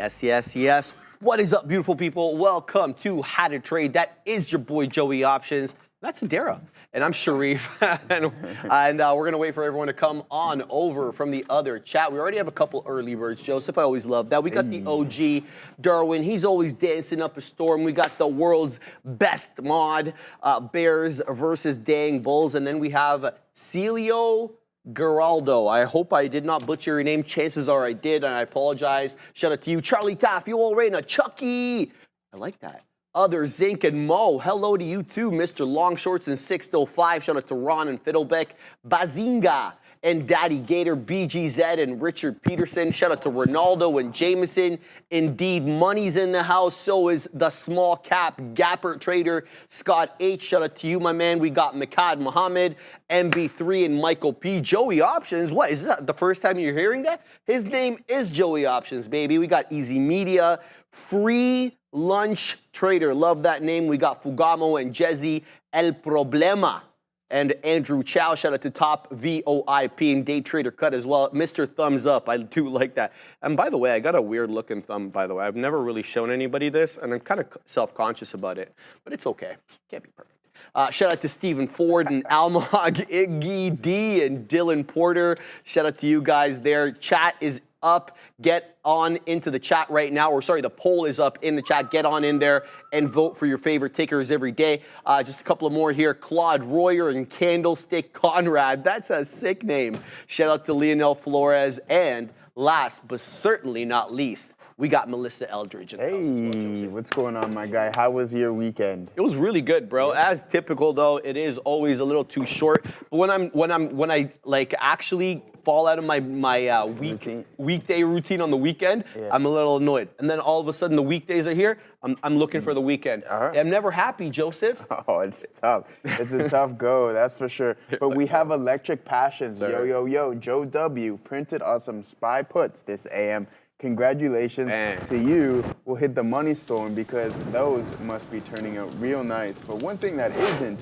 Yes, yes, yes. What is up, beautiful people? Welcome to How to Trade. That is your boy, Joey Options. That's Dara. And I'm Sharif. and we're going to wait for everyone to come on over from the other chat. We already have a couple early birds. Joseph, I always love that. We got the OG, Darwin. He's always dancing up a storm. We got the world's best mod, Bears versus Dang Bulls. And then we have Celio Geraldo. I hope I did not butcher your name. Chances are I did, and I apologize. Shout out to you. Charlie Taff, you all Reina, Chucky. I like that. Other Zinc and Mo. Hello to you too, Mr. Long Shorts and 605. Shout out to Ron and Fiddlebeck. Bazinga and Daddy Gator, BGZ and Richard Peterson. Shout out to Ronaldo and Jameson. Indeed, money's in the house. So is the small cap Gapper trader, Scott H. Shout out to you, my man. We got Mikad Muhammad, MB3, and Michael P. Joey Options. What, is that the first time you're hearing that? His name is Joey Options, baby. We got Easy Media, Free Lunch Trader. Love that name. We got Fugamo and Jezzy, El Problema. And Andrew Chow, shout out to Top VOIP and Day Trader Cut as well. Mr. Thumbs Up, I do like that. And by the way, I got a weird looking thumb, by the way. I've never really shown anybody this, and I'm kind of self-conscious about it. But it's okay. Can't be perfect. Shout out to Stephen Ford and Almog Iggy D and Dylan Porter. Shout out to you guys there. Chat is up. Get on into the chat right now. Or sorry, the poll is up in the chat. Get on in there and vote for your favorite tickers every day. Just a couple of more here. Claude Royer and Candlestick Conrad. That's a sick name. Shout out to Leonel Flores. And last but certainly not least, we got Melissa Eldridge. Hey, what's going on, my guy? How was your weekend? It was really good, bro. Yeah. As typical, though, it is always a little too short. But when I like actually fall out of my weekday routine on the weekend, I'm a little annoyed. And then all of a sudden the weekdays are here. I'm looking for the weekend. I'm never happy, Joseph. Oh, it's tough. It's a tough go, that's for sure. But we have Electric Passions. Sir. Yo, yo, yo. Joe W. printed on some SPY puts this AM. Congratulations to you. We'll hit the money storm because those must be turning out real nice. But one thing that isn't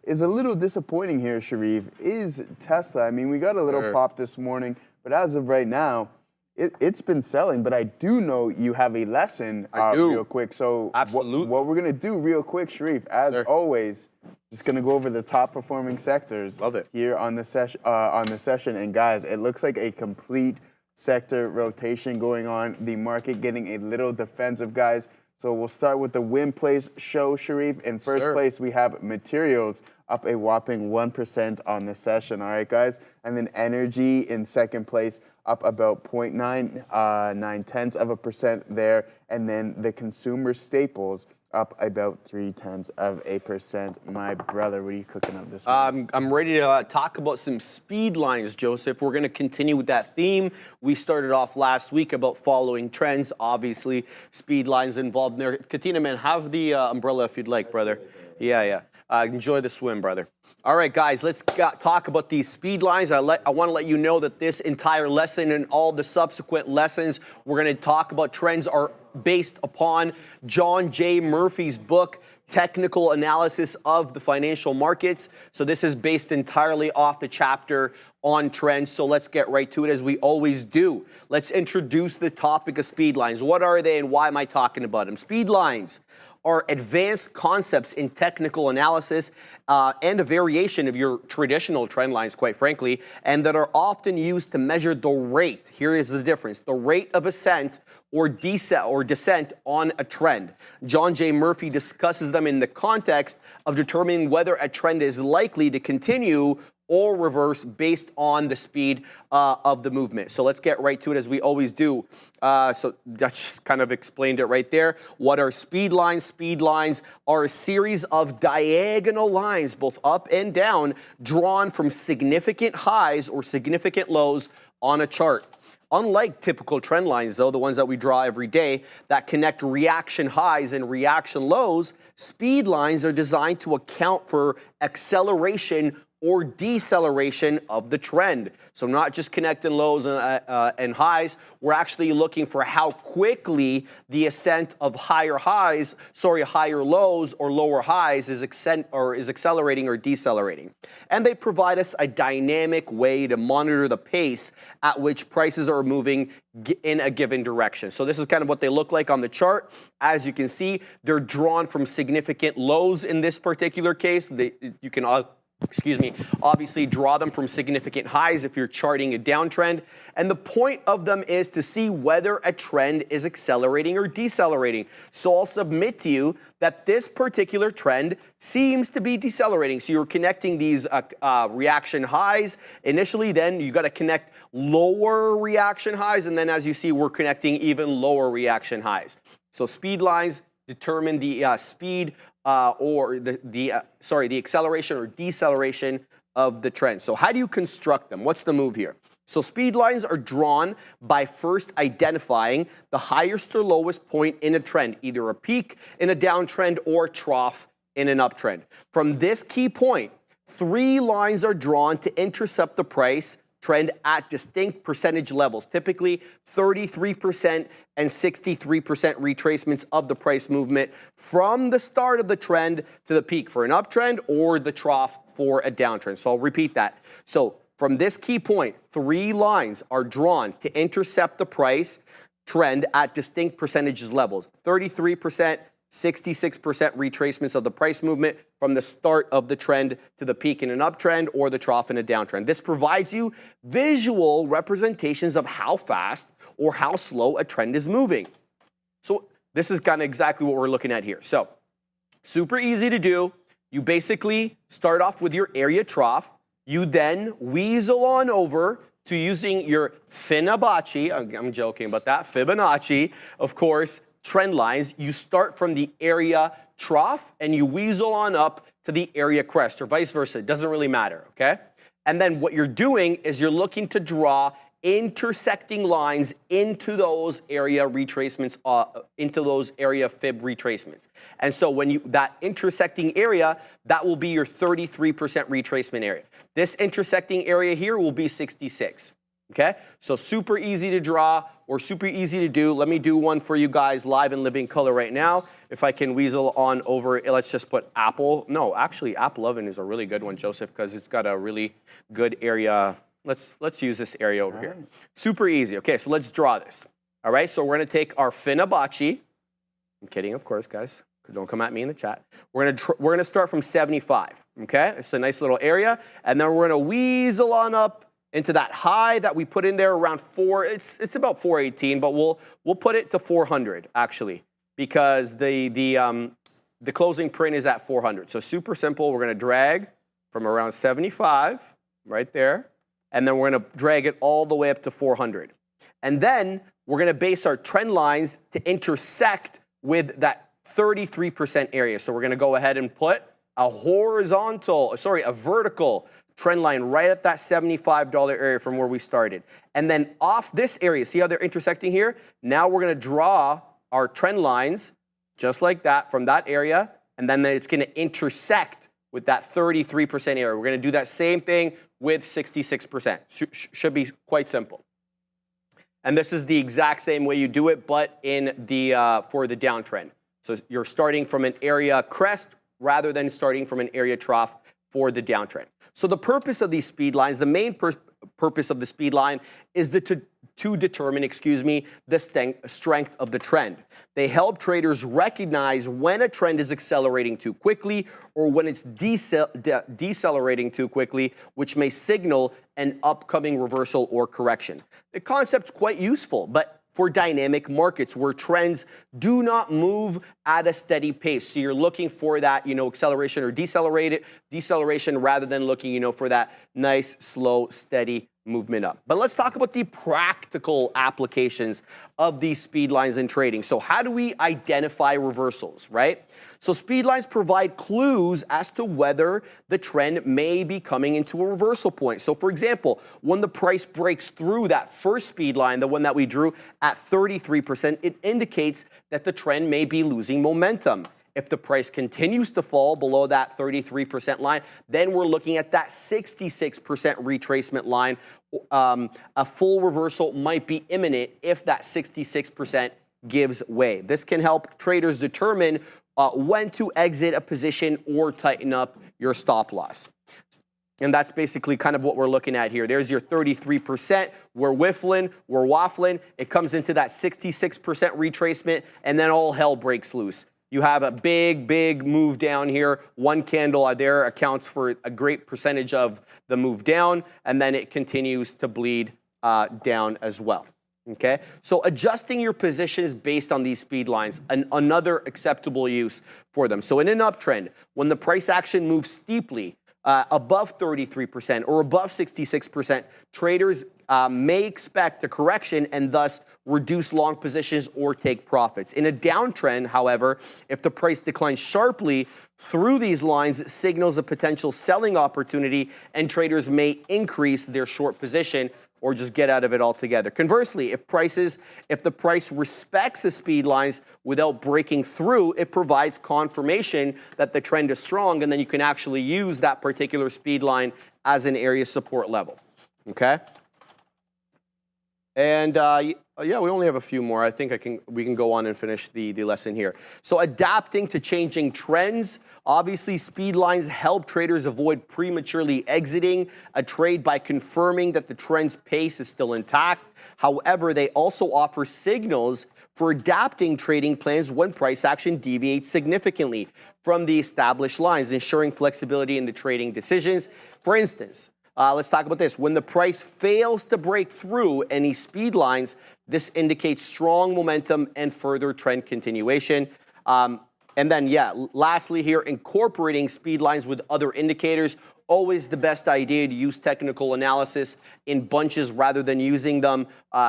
is a little disappointing here, Sharif, is Tesla. I mean, we got a little pop this morning, but as of right now, it's been selling. But I do know you have a lesson real quick. So what we're going to do real quick, Sharif, as always, just going to go over the top performing sectors here on the session. And guys, it looks like a complete sector rotation going on, the market getting a little defensive, guys. So we'll start with the win place show, Sharif. In first place, we have materials up a whopping 1% on the session, all right, guys? And then energy in second place up about 0.9% there. And then the consumer staples up about 0.3%. My brother, what are you cooking up this morning? I'm ready to talk about some speed lines, Joseph. We're going to continue with that theme. We started off last week about following trends. Obviously, speed lines involved in there. Katina, man, have the umbrella if you'd like, brother. Yeah. Enjoy the swim, brother. All right, guys, let's talk about these speed lines. I want to let you know that this entire lesson and all the subsequent lessons we're going to talk about trends are based upon John J. Murphy's book, Technical Analysis of the Financial Markets. So this is based entirely off the chapter on trends. So let's get right to it as we always do. Let's introduce the topic of speed lines. What are they and why am I talking about them? Speed lines are advanced concepts in technical analysis and a variation of your traditional trend lines, quite frankly, and that are often used to measure the rate. Here is the difference: the rate of ascent or descent on a trend. John J. Murphy discusses them in the context of determining whether a trend is likely to continue or reverse based on the speed of the movement. So let's get right to it as we always do. So that just kind of explained it right there. What are speed lines? Speed lines are a series of diagonal lines, both up and down, drawn from significant highs or significant lows on a chart. Unlike typical trend lines, though, the ones that we draw every day that connect reaction highs and reaction lows, speed lines are designed to account for acceleration or deceleration of the trend. So not just connecting lows and highs, we're actually looking for how quickly the ascent of higher lows or lower highs is accelerating or decelerating. And they provide us a dynamic way to monitor the pace at which prices are moving in a given direction. So this is kind of what they look like on the chart. As you can see, they're drawn from significant lows in this particular case. You can obviously draw them from significant highs if you're charting a downtrend. And the point of them is to see whether a trend is accelerating or decelerating. So I'll submit to you that this particular trend seems to be decelerating. So you're connecting these reaction highs initially, then you got to connect lower reaction highs, and then as you see, we're connecting even lower reaction highs. So speed lines determine the speed or the acceleration or deceleration of the trend. So how do you construct them? What's the move here? So speed lines are drawn by first identifying the highest or lowest point in a trend, either a peak in a downtrend or trough in an uptrend. From this key point, 3 lines are drawn to intercept the price trend at distinct percentage levels, typically 33% and 63% retracements of the price movement from the start of the trend to the peak for an uptrend or the trough for a downtrend. So I'll repeat that. So from this key point, 3 lines are drawn to intercept the price trend at distinct percentages levels, 33%, 66% retracements of the price movement from the start of the trend to the peak in an uptrend or the trough in a downtrend. This provides you visual representations of how fast or how slow a trend is moving. So this is kind of exactly what we're looking at here. So super easy to do. You basically start off with your area trough. You then weasel on over to using your Fibonacci, I'm joking about that, Fibonacci, of course, trend lines. You start from the area trough and you weasel on up to the area crest or vice versa. It doesn't really matter, okay? And then what you're doing is you're looking to draw intersecting lines into those area retracements, into those area fib retracements. And so when that intersecting area, that will be your 33% retracement area. This intersecting area here will be 66. Okay, so super easy to draw or super easy to do. Let me do one for you guys live in living color right now. If I can weasel on over, let's just put Apple. No, actually, Apple Oven is a really good one, Joseph, because it's got a really good area. Let's use this area over here. Super easy. Okay, so let's draw this. All right, so we're going to take our Fibonacci. I'm kidding, of course, guys. Don't come at me in the chat. We're gonna start from 75. Okay, it's a nice little area, and then we're going to weasel on up into that high that we put in there around 4. It's about 418, but we'll put it to 400 actually, because the closing print is at 400. So super simple. We're going to drag from around 75 right there, and then we're going to drag it all the way up to 400. And then we're going to base our trend lines to intersect with that 33% area. So we're going to go ahead and put a vertical trend line right at that $75 area from where we started. And then off this area, see how they're intersecting here? Now we're going to draw our trend lines just like that from that area, and then it's going to intersect with that 33% area. We're going to do that same thing with 66%. Should be quite simple. And this is the exact same way you do it, but in the for the downtrend. So you're starting from an area crest rather than starting from an area trough for the downtrend. So the purpose of these speed lines, the main purpose of the speed line is to determine, the strength of the trend. They help traders recognize when a trend is accelerating too quickly or when it's decelerating too quickly, which may signal an upcoming reversal or correction. The concept's quite useful, but for dynamic markets where trends do not move at a steady pace. So you're looking for that, acceleration or deceleration rather than looking, for that nice, slow, steady movement up. But let's talk about the practical applications of these speed lines in trading. So how do we identify reversals, right? So speed lines provide clues as to whether the trend may be coming into a reversal point. So for example, when the price breaks through that first speed line, the one that we drew at 33%, it indicates that the trend may be losing momentum. If the price continues to fall below that 33% line, then we're looking at that 66% retracement line. A full reversal might be imminent if that 66% gives way. This can help traders determine when to exit a position or tighten up your stop loss. And that's basically kind of what we're looking at here. There's your 33%. We're whiffling, we're waffling. It comes into that 66% retracement, and then all hell breaks loose. You have a big move down here. One candle there accounts for a great percentage of the move down, and then it continues to bleed down as well. Okay, so adjusting your positions based on these speed lines, another acceptable use for them. So in an uptrend, when the price action moves steeply above 33% or above 66%, traders may expect a correction and thus reduce long positions or take profits. In a downtrend, however, if the price declines sharply through these lines, it signals a potential selling opportunity and traders may increase their short position or just get out of it altogether. Conversely, if the price respects the speed lines without breaking through, it provides confirmation that the trend is strong, and then you can actually use that particular speed line as an area support level. Okay? And yeah, we only have a few more. I think we can go on and finish the lesson here. So adapting to changing trends. Obviously, speed lines help traders avoid prematurely exiting a trade by confirming that the trend's pace is still intact. However, they also offer signals for adapting trading plans when price action deviates significantly from the established lines, ensuring flexibility in the trading decisions. For instance, let's talk about this. When the price fails to break through any speed lines, this indicates strong momentum and further trend continuation. And then, yeah, lastly here, incorporating speed lines with other indicators. Always the best idea to use technical analysis in bunches rather than using them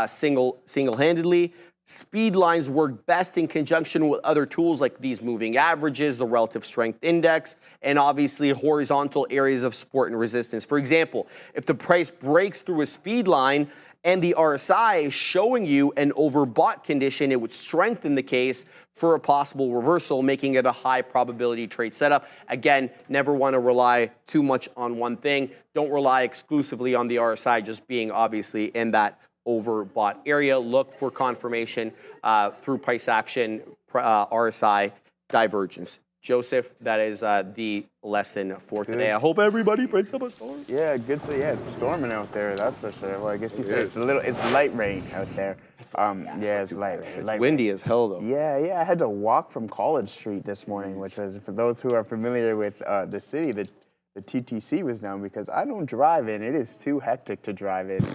single-handedly. Speed lines work best in conjunction with other tools like these moving averages, the relative strength index, and obviously horizontal areas of support and resistance. For example, if the price breaks through a speed line and the RSI is showing you an overbought condition, it would strengthen the case for a possible reversal, making it a high probability trade setup. Again, never want to rely too much on one thing. Don't rely exclusively on the RSI just being obviously in that overbought area. Look for confirmation through price action, RSI divergence. Joseph, that is the lesson for today. I hope everybody brings up a storm. Yeah, good. So yeah, it's storming out there. That's for sure. Well, I guess you said it's light rain out there. Yeah, it's light. It's windy as hell though. Yeah. I had to walk from College Street this morning, which was, for those who are familiar with the city, the TTC was down because I don't drive in. It is too hectic to drive in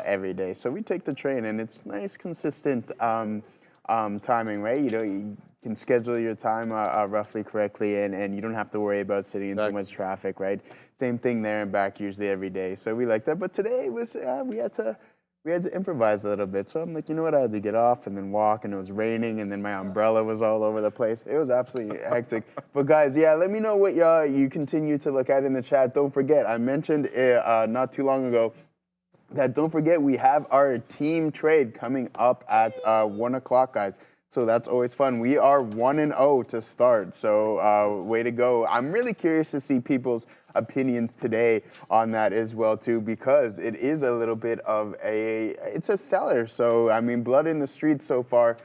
every day. So we take the train, and it's nice, consistent timing, right? You know, you can schedule your time roughly correctly, and you don't have to worry about sitting in too much traffic, right? Same thing there and back usually every day. So we like that. But today it was we had to improvise a little bit. So I'm like, you know what? I had to get off and then walk, and it was raining, and then my umbrella was all over the place. It was absolutely hectic. But guys, yeah, let me know what you continue to look at in the chat. Don't forget, I mentioned not too long ago that don't forget we have our team trade coming up at 1 o'clock, guys. So that's always fun. We are 1-0 to start, so way to go. I'm really curious to see people's opinions today on that as well too, because it is a little bit of it's a seller. So I mean, blood in the streets so far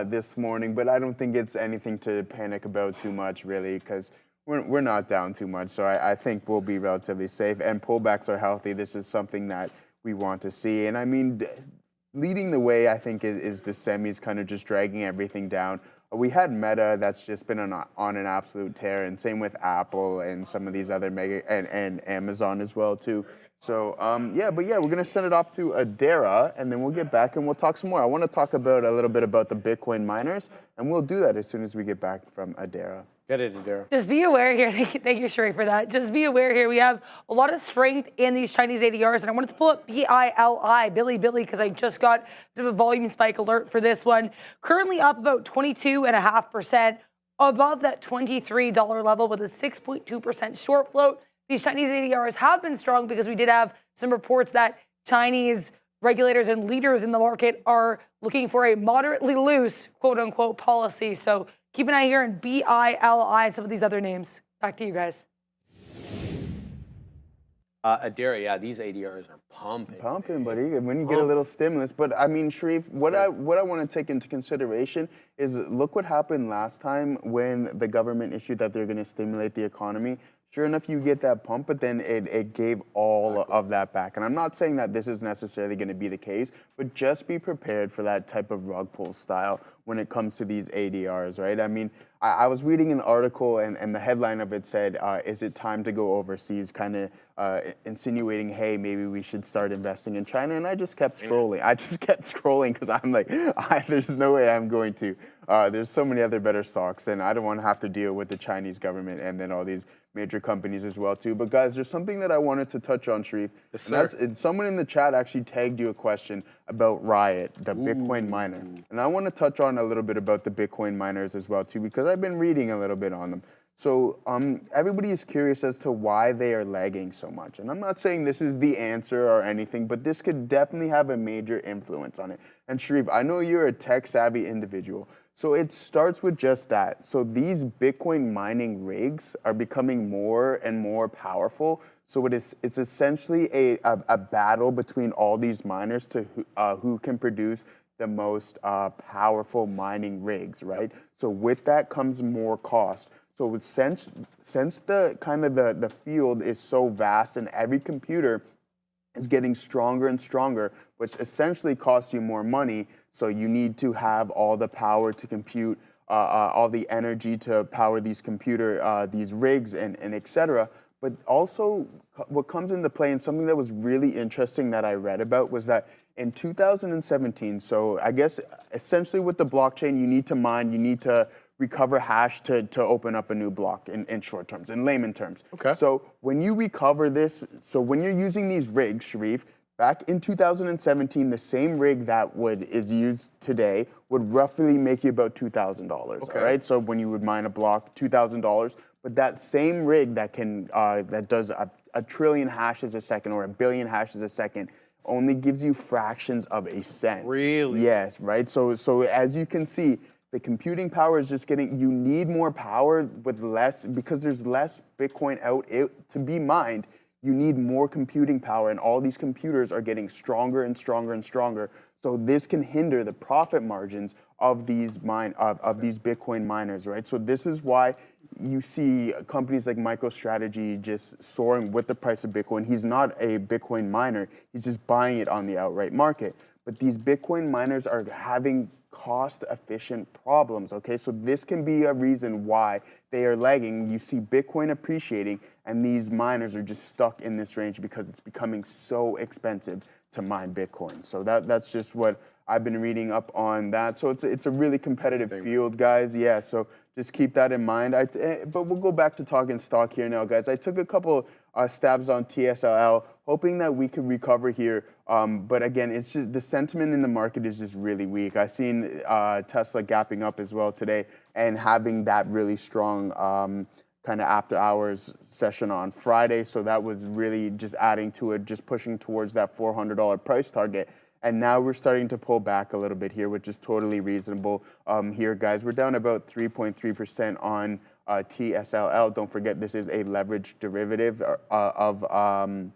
this morning, but I don't think it's anything to panic about too much really, because we're not down too much. So I think we'll be relatively safe, and pullbacks are healthy. This is something that we want to see, and I mean, leading the way, I think, is the semis kind of just dragging everything down. We had Meta that's just been on an absolute tear, and same with Apple and some of these other mega, and Amazon as well too. So we're gonna send it off to Adara, and then we'll get back and we'll talk some more. I want to talk about a little bit about the Bitcoin miners, and we'll do that as soon as we get back from Adara. Get it, Adara. Just be aware here. Thank you, Sheree, for that. Just be aware here. We have a lot of strength in these Chinese ADRs, and I wanted to pull up BILI, Billy, because I just got a bit of a volume spike alert for this one. Currently up about 22.5%, above that $23 level with a 6.2% short float. These Chinese ADRs have been strong because we did have some reports that Chinese regulators and leaders in the market are looking for a moderately loose, quote unquote, policy. So keep an eye here on BILI and some of these other names. Back to you guys. Adira, yeah, these ADRs are pumping. Pumping, buddy. When you get a little stimulus. But I mean, Sharif, what I want to take into consideration is look what happened last time when the government issued that they're going to stimulate the economy. Sure enough, you get that pump, but then it gave all of that back. And I'm not saying that this is necessarily going to be the case, but just be prepared for that type of rug pull style when it comes to these ADRs, right? I mean, I was reading an article and the headline of it said, is it time to go overseas? Kind of insinuating, hey, maybe we should start investing in China. And I just kept scrolling. I just kept scrolling because I'm like, there's no way I'm going to. There's so many other better stocks, and I don't want to have to deal with the Chinese government and then all these major companies as well too. But guys, there's something that I wanted to touch on, Sharif. Yes, and that's someone in the chat actually tagged you a question about Riot, the Bitcoin miner. And I want to touch on a little bit about the Bitcoin miners as well too, because I've been reading a little bit on them. So everybody is curious as to why they are lagging so much. And I'm not saying this is the answer or anything, but this could definitely have a major influence on it. And Sharif, I know you're a tech-savvy individual. So it starts with just that. So these Bitcoin mining rigs are becoming more and more powerful. So it's essentially a battle between all these miners to who can produce the most powerful mining rigs, right? So with that comes more cost. So since the kind of the field is so vast and every computer is getting stronger and stronger, which essentially costs you more money. So you need to have all the power to compute, all the energy to power these these rigs and et cetera. But also what comes into play, and something that was really interesting that I read about, was that in 2017, so I guess essentially with the blockchain, you need to mine, you need to recover hash to open up a new block in short terms, in layman terms. Okay. So when you recover this, so when you're using these rigs, Sharif, back in 2017, the same rig that is used today would roughly make you about $2,000. Okay. All right. So when you would mine a block, $2,000. But that same rig that does a trillion hashes a second or a billion hashes a second only gives you fractions of a cent. Really? Yes. Right. So as you can see, the computing power is just you need more power with less, because there's less Bitcoin out to be mined. You need more computing power, and all these computers are getting stronger and stronger and stronger. So this can hinder the profit margins of these Bitcoin miners, right? So this is why you see companies like MicroStrategy just soaring with the price of Bitcoin. He's not a Bitcoin miner. He's just buying it on the outright market. But these Bitcoin miners are having cost-efficient problems, okay? So this can be a reason why they are lagging. You see Bitcoin appreciating, and these miners are just stuck in this range because it's becoming so expensive to mine Bitcoin. So that's just what I've been reading up on that. So it's a really competitive field, guys. Yeah, so just keep that in mind. But we'll go back to talking stock here now, guys. I took a couple stabs on TSLA, hoping that we could recover here. But again, it's just the sentiment in the market is just really weak. I've seen Tesla gapping up as well today and having that really strong kind of after hours session on Friday. So that was really just adding to it, just pushing towards that $400 price target. And now we're starting to pull back a little bit here, which is totally reasonable here, guys. We're down about 3.3% on TSLA. Don't forget, this is a leveraged derivative of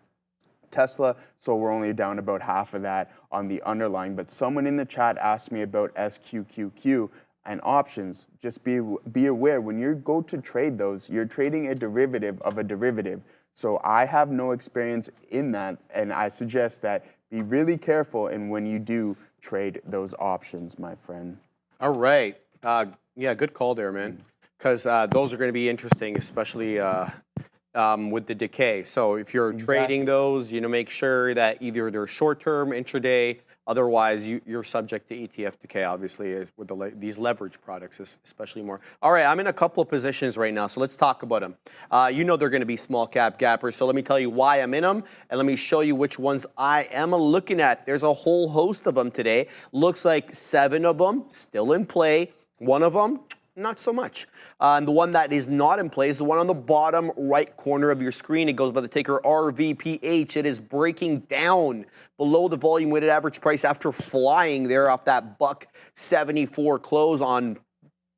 Tesla, so we're only down about half of that on the underlying. But someone in the chat asked me about SQQQ and options. Just be aware, when you go to trade those, you're trading a derivative of a derivative. So I have no experience in that, and I suggest that be really careful in when you do trade those options, my friend. All right. Yeah, good call there, man. Because those are going to be interesting, especially with the decay. So if you're trading those, make sure that either they're short-term, intraday. Otherwise, you're subject to ETF decay, obviously, with these leverage products, especially more. All right, I'm in a couple of positions right now, so let's talk about them. They're going to be small cap gappers, so let me tell you why I'm in them, and let me show you which ones I am looking at. There's a whole host of them today. Looks like 7 of them still in play. 1 of them, not so much. And the one that is not in play is the one on the bottom right corner of your screen. It goes by the ticker RVPH. It is breaking down below the volume weighted average price after flying there off that $1.74 close on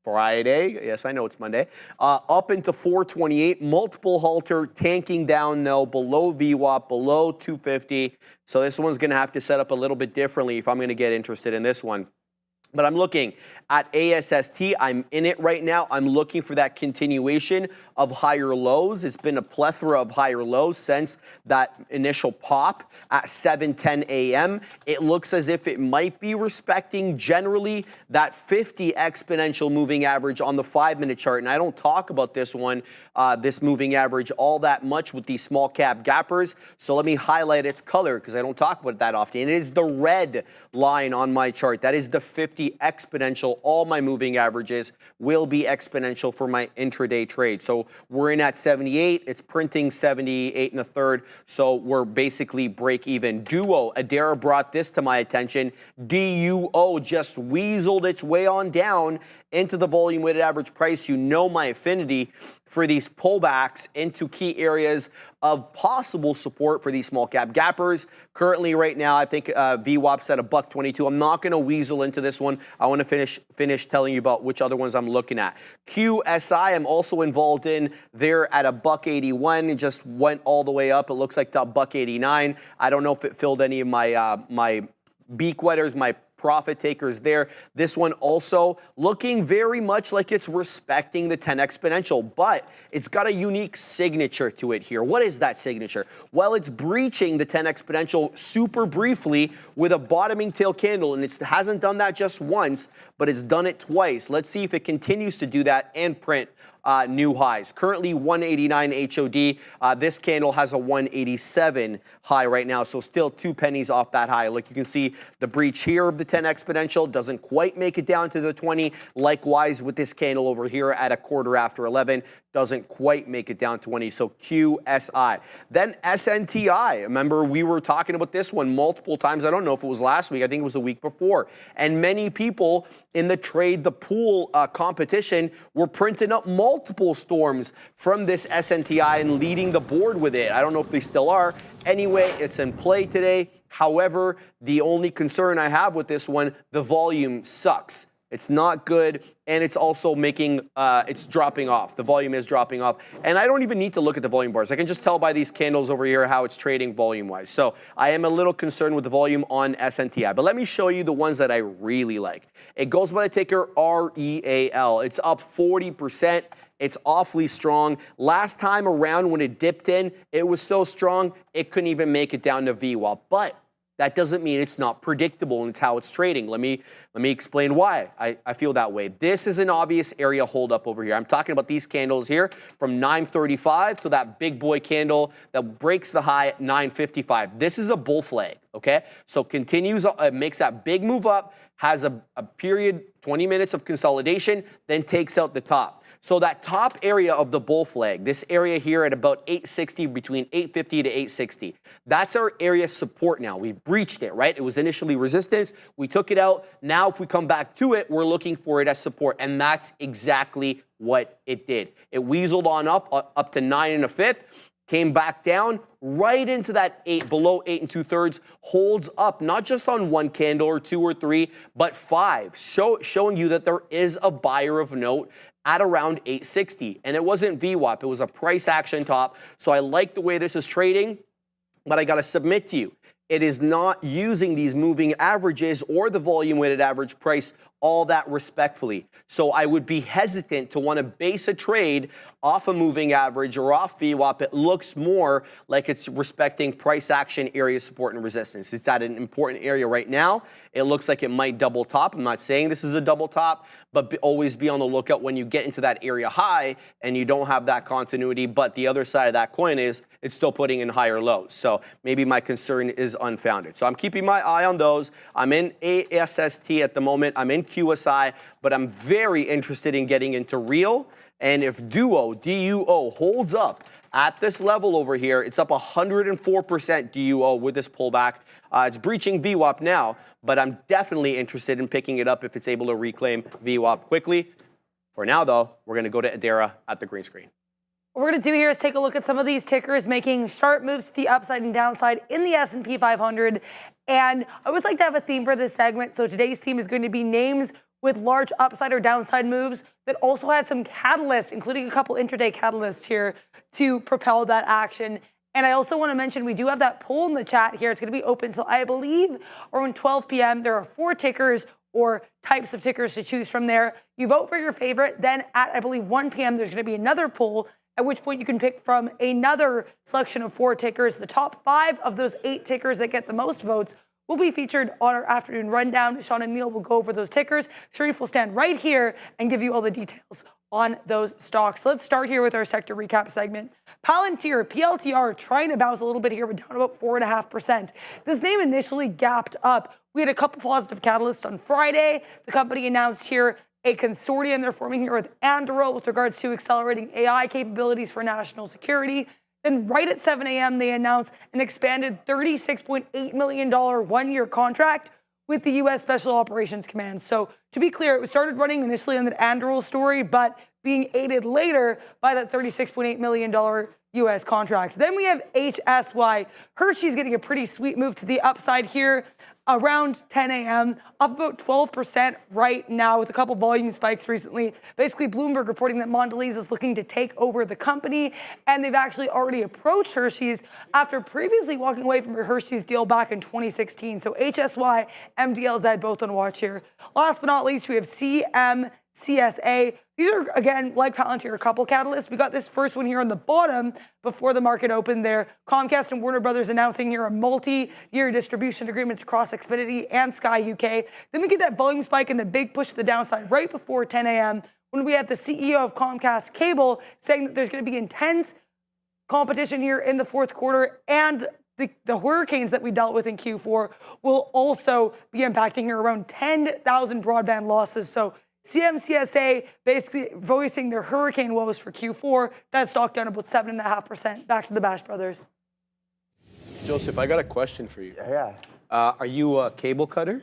Friday. Yes, I know it's Monday. Up into 428, multiple halter, tanking down now below VWAP, below 250. So this one's going to have to set up a little bit differently if I'm going to get interested in this one. But I'm looking at ASST. I'm in it right now. I'm looking for that continuation of higher lows. It's been a plethora of higher lows since that initial pop at 7:10 a.m. It looks as if it might be respecting generally that 50 exponential moving average on the 5-minute chart. And I don't talk about this one, this moving average, all that much with these small cap gappers. So let me highlight its color because I don't talk about it that often. And it is the red line on my chart. That is the 50 exponential. All my moving averages will be exponential for my intraday trade. So we're in at 78. It's printing 78 and a third. So we're basically break even. Duo, Adara brought this to my attention. DUO just weaseled its way on down into the volume weighted average price. You know my affinity for these pullbacks into key areas of possible support for these small cap gappers. Currently right now, I think VWAP's at $1.22. I'm not going to weasel into this one. I want to finish telling you about which other ones I'm looking at. QSI, I'm also involved in. They're at $1.81. It just went all the way up. It looks like to $1.89. I don't know if it filled any of my my beak wetters, my profit takers there. This one also looking very much like it's respecting the 10 exponential, but it's got a unique signature to it here. What is that signature? Well, it's breaching the 10 exponential super briefly with a bottoming tail candle, and it hasn't done that just once, but it's done it twice. Let's see if it continues to do that and print new highs. Currently 189 HOD. This candle has a 187 high right now, so still 2 pennies off that high. Look, you can see the breach here of the 10 exponential doesn't quite make it down to the 20. Likewise with this candle over here at 11:15, doesn't quite make it down 20. So QSI. Then SNTI. Remember, we were talking about this one multiple times. I don't know if it was last week. I think it was the week before. And many people in the trade, the pool competition were printing up multiple storms from this SNTI and leading the board with it. I don't know if they still are. Anyway, it's in play today. However, the only concern I have with this one, the volume sucks. It's not good, and it's also making, it's dropping off. The volume is dropping off. And I don't even need to look at the volume bars. I can just tell by these candles over here how it's trading volume-wise. So I am a little concerned with the volume on SNTI. But let me show you the ones that I really like. It goes by the ticker REAL. It's up 40%. It's awfully strong. Last time around when it dipped in, it was so strong, it couldn't even make it down to VWAP. But that doesn't mean it's not predictable and it's how it's trading. Let me explain why I feel that way. This is an obvious area holdup over here. I'm talking about these candles here from 9:35 to that big boy candle that breaks the high at 9:55. This is a bull flag, okay? So continues, makes that big move up, has a period, 20 minutes of consolidation, then takes out the top. So that top area of the bull flag, this area here at about 860, between 850 to 860, that's our area support now. We've breached it, right? It was initially resistance. We took it out. Now if we come back to it, we're looking for it as support. And that's exactly what it did. It weaseled on up to 9 1/5. Came back down right into that 8, below 8 2/3, holds up not just on one candle or 2 or 3, but 5, showing you that there is a buyer of note at around 860. And it wasn't VWAP, it was a price action top. So I like the way this is trading, but I gotta submit to you, it is not using these moving averages or the volume weighted average price all that respectfully. So I would be hesitant to want to base a trade off a moving average or off VWAP. It looks more like it's respecting price action, area support, and resistance. It's at an important area right now. It looks like it might double top. I'm not saying this is a double top, but always be on the lookout when you get into that area high and you don't have that continuity. But the other side of that coin is it's still putting in higher lows. So maybe my concern is unfounded. So I'm keeping my eye on those. I'm in ASST at the moment. I'm in QSI, but I'm very interested in getting into real. And if Duo, DUO, holds up at this level over here, it's up 104% DUO with this pullback. It's breaching VWAP now, but I'm definitely interested in picking it up if it's able to reclaim VWAP quickly. For now, though, we're going to go to Adara at the green screen. What we're going to do here is take a look at some of these tickers making sharp moves to the upside and downside in the S&P 500. And I always like to have a theme for this segment. So today's theme is going to be names with large upside or downside moves that also had some catalysts, including a couple intraday catalysts here to propel that action. And I also want to mention we do have that poll in the chat here. It's going to be open till I believe around 12 p.m. There are 4 tickers or types of tickers to choose from there. You vote for your favorite. Then at, I believe, 1 p.m., there's going to be another poll, at which point you can pick from another selection of 4 tickers. The top 5 of those 8 tickers that get the most votes will be featured on our afternoon rundown. Sean and Neil will go over those tickers. Sharif will stand right here and give you all the details on those stocks. Let's start here with our sector recap segment. Palantir, PLTR, trying to bounce a little bit here, but down about 4.5%. This name initially gapped up. We had a couple positive catalysts on Friday. The company announced here a consortium they're forming here with Anduril with regards to accelerating AI capabilities for national security. Then right at 7 a.m., they announced an expanded $36.8 million one-year contract with the U.S. Special Operations Command. So to be clear, it started running initially on the Anduril story, but being aided later by that $36.8 million U.S. contract. Then we have HSY. Hershey's getting a pretty sweet move to the upside here around 10 a.m., up about 12% right now with a couple volume spikes recently. Basically, Bloomberg reporting that Mondelez is looking to take over the company, and they've actually already approached Hershey's after previously walking away from a Hershey's deal back in 2016. So HSY, MDLZ, both on watch here. Last but not least, we have CSA. These are, again, like Palantir, a couple catalysts. We got this first one here on the bottom before the market opened there. Comcast and Warner Brothers announcing here a multi-year distribution agreements across Xfinity and Sky UK. Then we get that volume spike and the big push to the downside right before 10 a.m. when we had the CEO of Comcast Cable saying that there's going to be intense competition here in the fourth quarter, and the hurricanes that we dealt with in Q4 will also be impacting here around 10,000 broadband losses. So CMCSA basically voicing their hurricane woes for Q4. That stock down about 7.5%. Back to the Bash Brothers. Joseph, I got a question for you. Yeah. Are you a cable cutter?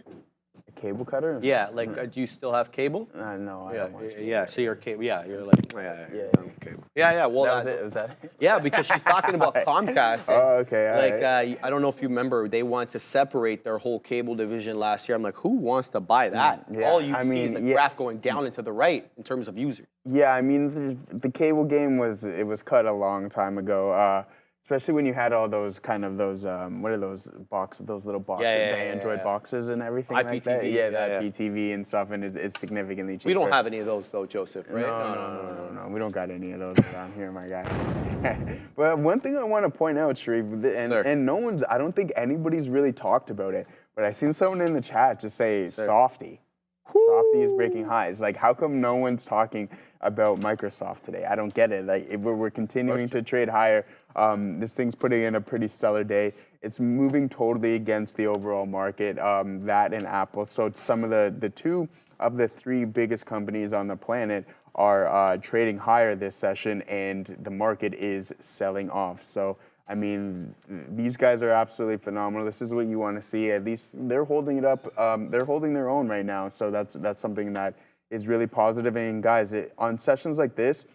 A cable cutter? Yeah, like, do you still have cable? No, I don't watch it. Yeah, so you're cable. Yeah, you're like, cable. Yeah. Well, That was it? Was that it? yeah, because she's talking about Comcast. Oh, okay. All Like, right. I don't know if you remember, they want to separate their whole cable division last year. I'm like, who wants to buy that? Yeah, All you I see mean, is a yeah. graph going down and to the right in terms of users. Yeah, I mean, the cable game was cut a long time ago. Especially when you had all those what are those boxes, those little boxes, the Android boxes and everything like that. IPTV, Yeah, that PTV and stuff, and it's significantly cheaper. We don't have any of those though, Joseph, right? No, we don't got any of those around here, my guy. But one thing I want to point out, Sharif, and no one's, I don't think anybody's really talked about it, but I seen someone in the chat just say Softy. Softy is breaking highs. Like, how come no one's talking about Microsoft today? I don't get it. Like, we're continuing to trade higher. This thing's putting in a pretty stellar day. It's moving totally against the overall market, that and Apple. So some of the 2 of the 3 biggest companies on the planet are trading higher this session, and the market is selling off. So, I mean, these guys are absolutely phenomenal. This is what you want to see. At least they're holding it up. They're holding their own right now. So that's something that is really positive. And guys, on sessions like this,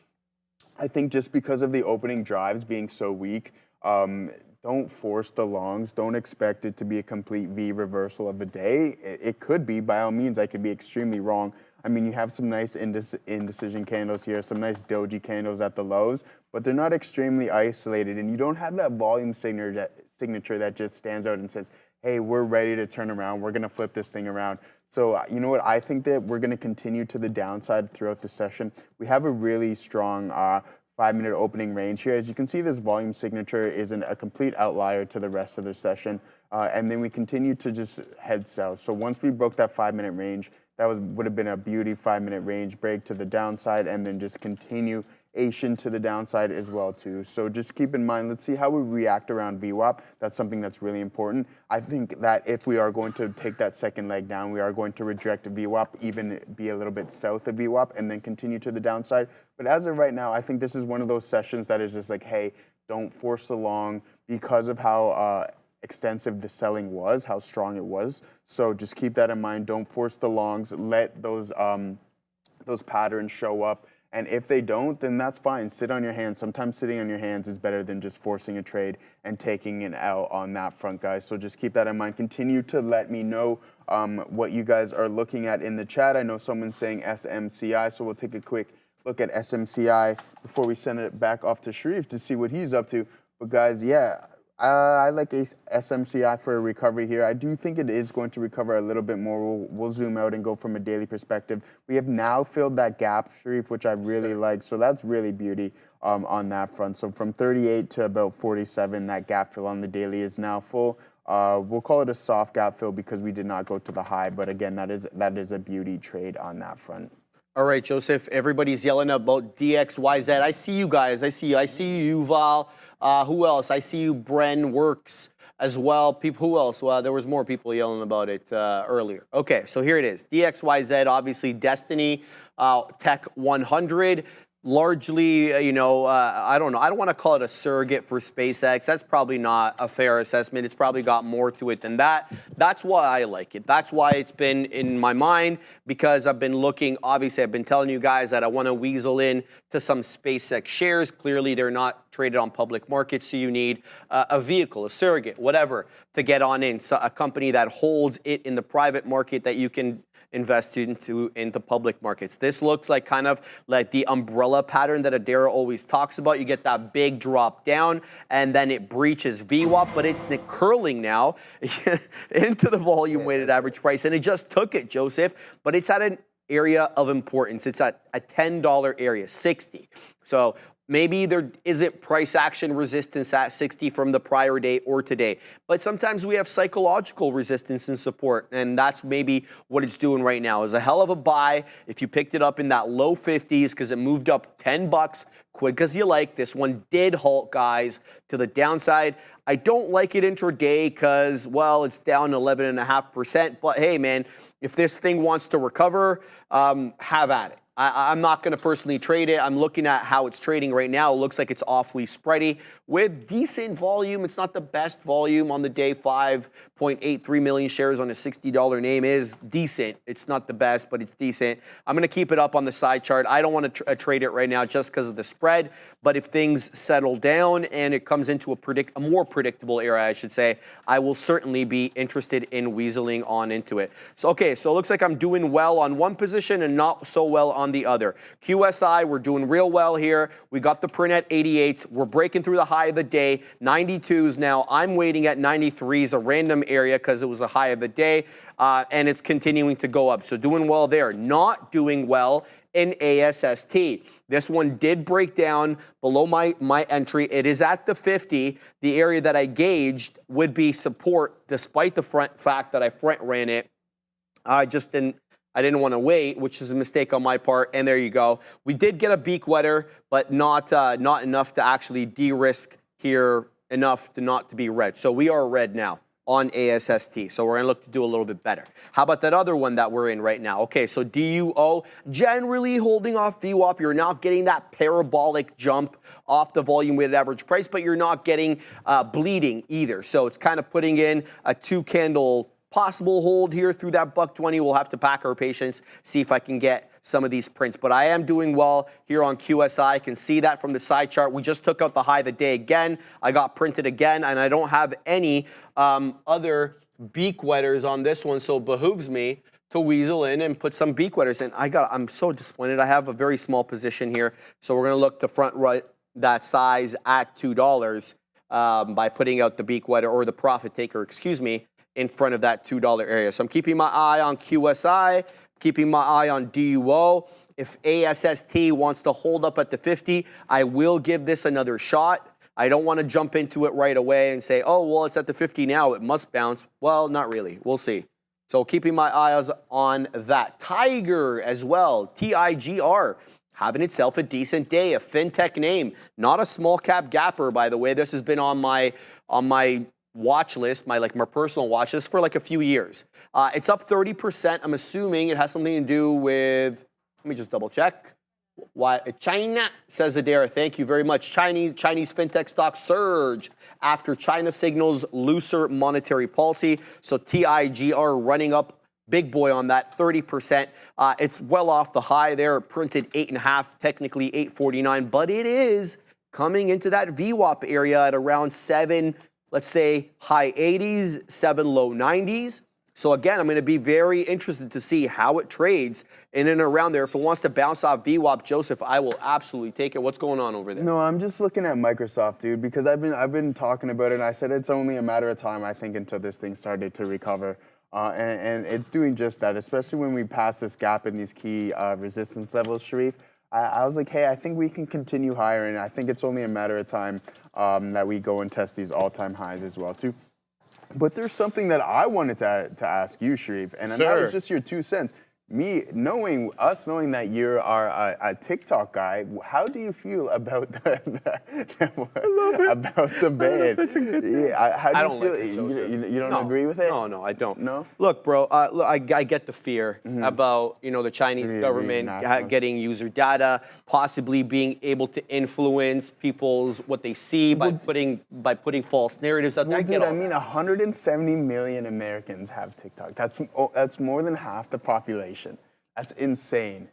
I think just because of the opening drives being so weak, don't force the longs. Don't expect it to be a complete V reversal of the day. It could be, by all means. I could be extremely wrong. I mean, you have some nice indecision candles here, some nice doji candles at the lows, but they're not extremely isolated, and you don't have that volume signature that just stands out and says, hey, we're ready to turn around. We're going to flip this thing around. So, you know what? I think that we're going to continue to the downside throughout the session. We have a really strong 5-minute opening range here. As you can see, this volume signature isn't a complete outlier to the rest of the session. And then we continue to just head south. So once we broke that 5-minute range, that would have been a beauty 5-minute range break to the downside, and then just continuation to the downside as well too. So just keep in mind, let's see how we react around VWAP. That's something that's really important. I think that if we are going to take that second leg down, we are going to reject VWAP, even be a little bit south of VWAP, and then continue to the downside. But as of right now, I think this is one of those sessions that is just like, hey, don't force the long because of how extensive the selling was, how strong it was. So just keep that in mind. Don't force the longs. Let those patterns show up And if they don't, then that's fine. Sit on your hands. Sometimes sitting on your hands is better than just forcing a trade and taking an L on that front, guys. So just keep that in mind. Continue to let me know what you guys are looking at in the chat. I know someone's saying SMCI, so we'll take a quick look at SMCI before we send it back off to Sharif to see what he's up to. But guys, yeah, I like SMCI for a recovery here. I do think it is going to recover a little bit more. We'll zoom out and go from a daily perspective. We have now filled that gap, Sharif, which I really like. So that's really beauty on that front. So from 38 to about 47, that gap fill on the daily is now full. We'll call it a soft gap fill because we did not go to the high. But again, that is a beauty trade on that front. All right, Joseph, everybody's yelling about DXYZ. I see you guys. I see you. I see you, Yuval. Who else? I see you, Bren Works as well. People, who else? Well, there was more people yelling about it earlier. Okay, so here it is. DXYZ, obviously Destiny, Tech 100. Largely, I don't know. I don't want to call it a surrogate for SpaceX. That's probably not a fair assessment. It's probably got more to it than that. That's why I like it. That's why it's been in my mind, because I've been looking. Obviously, I've been telling you guys that I want to weasel in to some SpaceX shares. Clearly, they're not traded on public markets, so you need a vehicle, a surrogate, whatever, to get on in. So a company that holds it in the private market that you can invest into public markets. This looks like kind of like the umbrella pattern that Adara always talks about. You get that big drop down and then it breaches VWAP, but it's curling now into the volume weighted average price, and it just took it, Joseph, but it's at an area of importance. It's at a $10 area, 60. So maybe there isn't price action resistance at 60 from the prior day or today, but sometimes we have psychological resistance and support, and that's maybe what it's doing right now. It's a hell of a buy if you picked it up in that low 50s because it moved up 10 bucks quick as you like. This one did halt, guys, to the downside. I don't like it intraday because, well, it's down 11.5%, but hey, man, if this thing wants to recover, have at it. I'm not going to personally trade it. I'm looking at how it's trading right now. It looks like it's awfully spready with decent volume. It's not the best volume on the day. 5.83 million shares on a $60 name is decent. It's not the best, but it's decent. I'm going to keep it up on the side chart. I don't want to trade it right now just because of the spread. But if things settle down and it comes into a more predictable era, I should say, I will certainly be interested in weaseling on into it. So, okay, so it looks like I'm doing well on one position and not so well on the other. QSI, we're doing real well here. We got the print at 88s. We're breaking through the high of the day. 92s now. I'm waiting at 93s, a random area because it was a high of the day, and it's continuing to go up. So doing well there. Not doing well in ASST. This one did break down below my entry. It is at the 50. The area that I gauged would be support, despite the fact that I front ran it. I didn't want to wait, which is a mistake on my part, and there you go. We did get a beak wetter, but not enough to actually de-risk here, enough to not to be red. So we are red now on ASST, so we're going to look to do a little bit better. How about that other one that we're in right now? Okay, so DUO, generally holding off VWAP. You're not getting that parabolic jump off the volume weighted average price, but you're not getting bleeding either. So it's kind of putting in a 2-candle possible hold here through that $1.20. We'll have to pack our patience, see if I can get some of these prints. But I am doing well here on QSI. I can see that from the side chart. We just took out the high of the day again. I got printed again, and I don't have any other beak wetters on this one, so it behooves me to weasel in and put some beak wetters in. I'm so disappointed. I have a very small position here, so we're going to look to front right that size at $2 by putting out the beak wetter, or the profit taker, excuse me, in front of that $2 area. So I'm keeping my eye on QSI, keeping my eye on DUO. If ASST wants to hold up at the 50, I will give this another shot. I don't want to jump into it right away and say, oh, well, it's at the 50 now, it must bounce. Well, not really. We'll see. So keeping my eyes on that. Tiger as well, TIGR, having itself a decent day, a fintech name, not a small cap gapper, by the way. This has been on my watch list, my personal watch list for like a few years. It's up 30%. I'm assuming it has something to do with, let me just double check. Why China, says Adara. Thank you very much. Chinese fintech stocks surge after China signals looser monetary policy. So TIGR running up big boy on that, 30%. It's well off the high there, printed 8.5, technically 849, but it is coming into that VWAP area at around 7, let's say high 80s, 7 low 90s. So again, I'm going to be very interested to see how it trades in and around there. If it wants to bounce off VWAP, Joseph, I will absolutely take it. What's going on over there? No, I'm just looking at Microsoft, dude, because I've been talking about it, and I said it's only a matter of time, I think, until this thing started to recover. And it's doing just that, especially when we pass this gap in these key resistance levels, Sharif. I was like, hey, I think we can continue higher, and I think it's only a matter of time that we go and test these all-time highs as well, too. But there's something that I wanted to ask you, Sharif, and that was just your 2 cents. Knowing that you're a TikTok guy, how do you feel about about the ban? That's a good thing. How do I you don't feel? like it, Joseph. You don't agree with it? No, I don't. No? Look, bro, I get the fear about, the Chinese government getting user data, possibly being able to influence people's what they see by putting false narratives out there. Well, dude, I mean, 170 million Americans have TikTok. That's more than half the population. That's insane.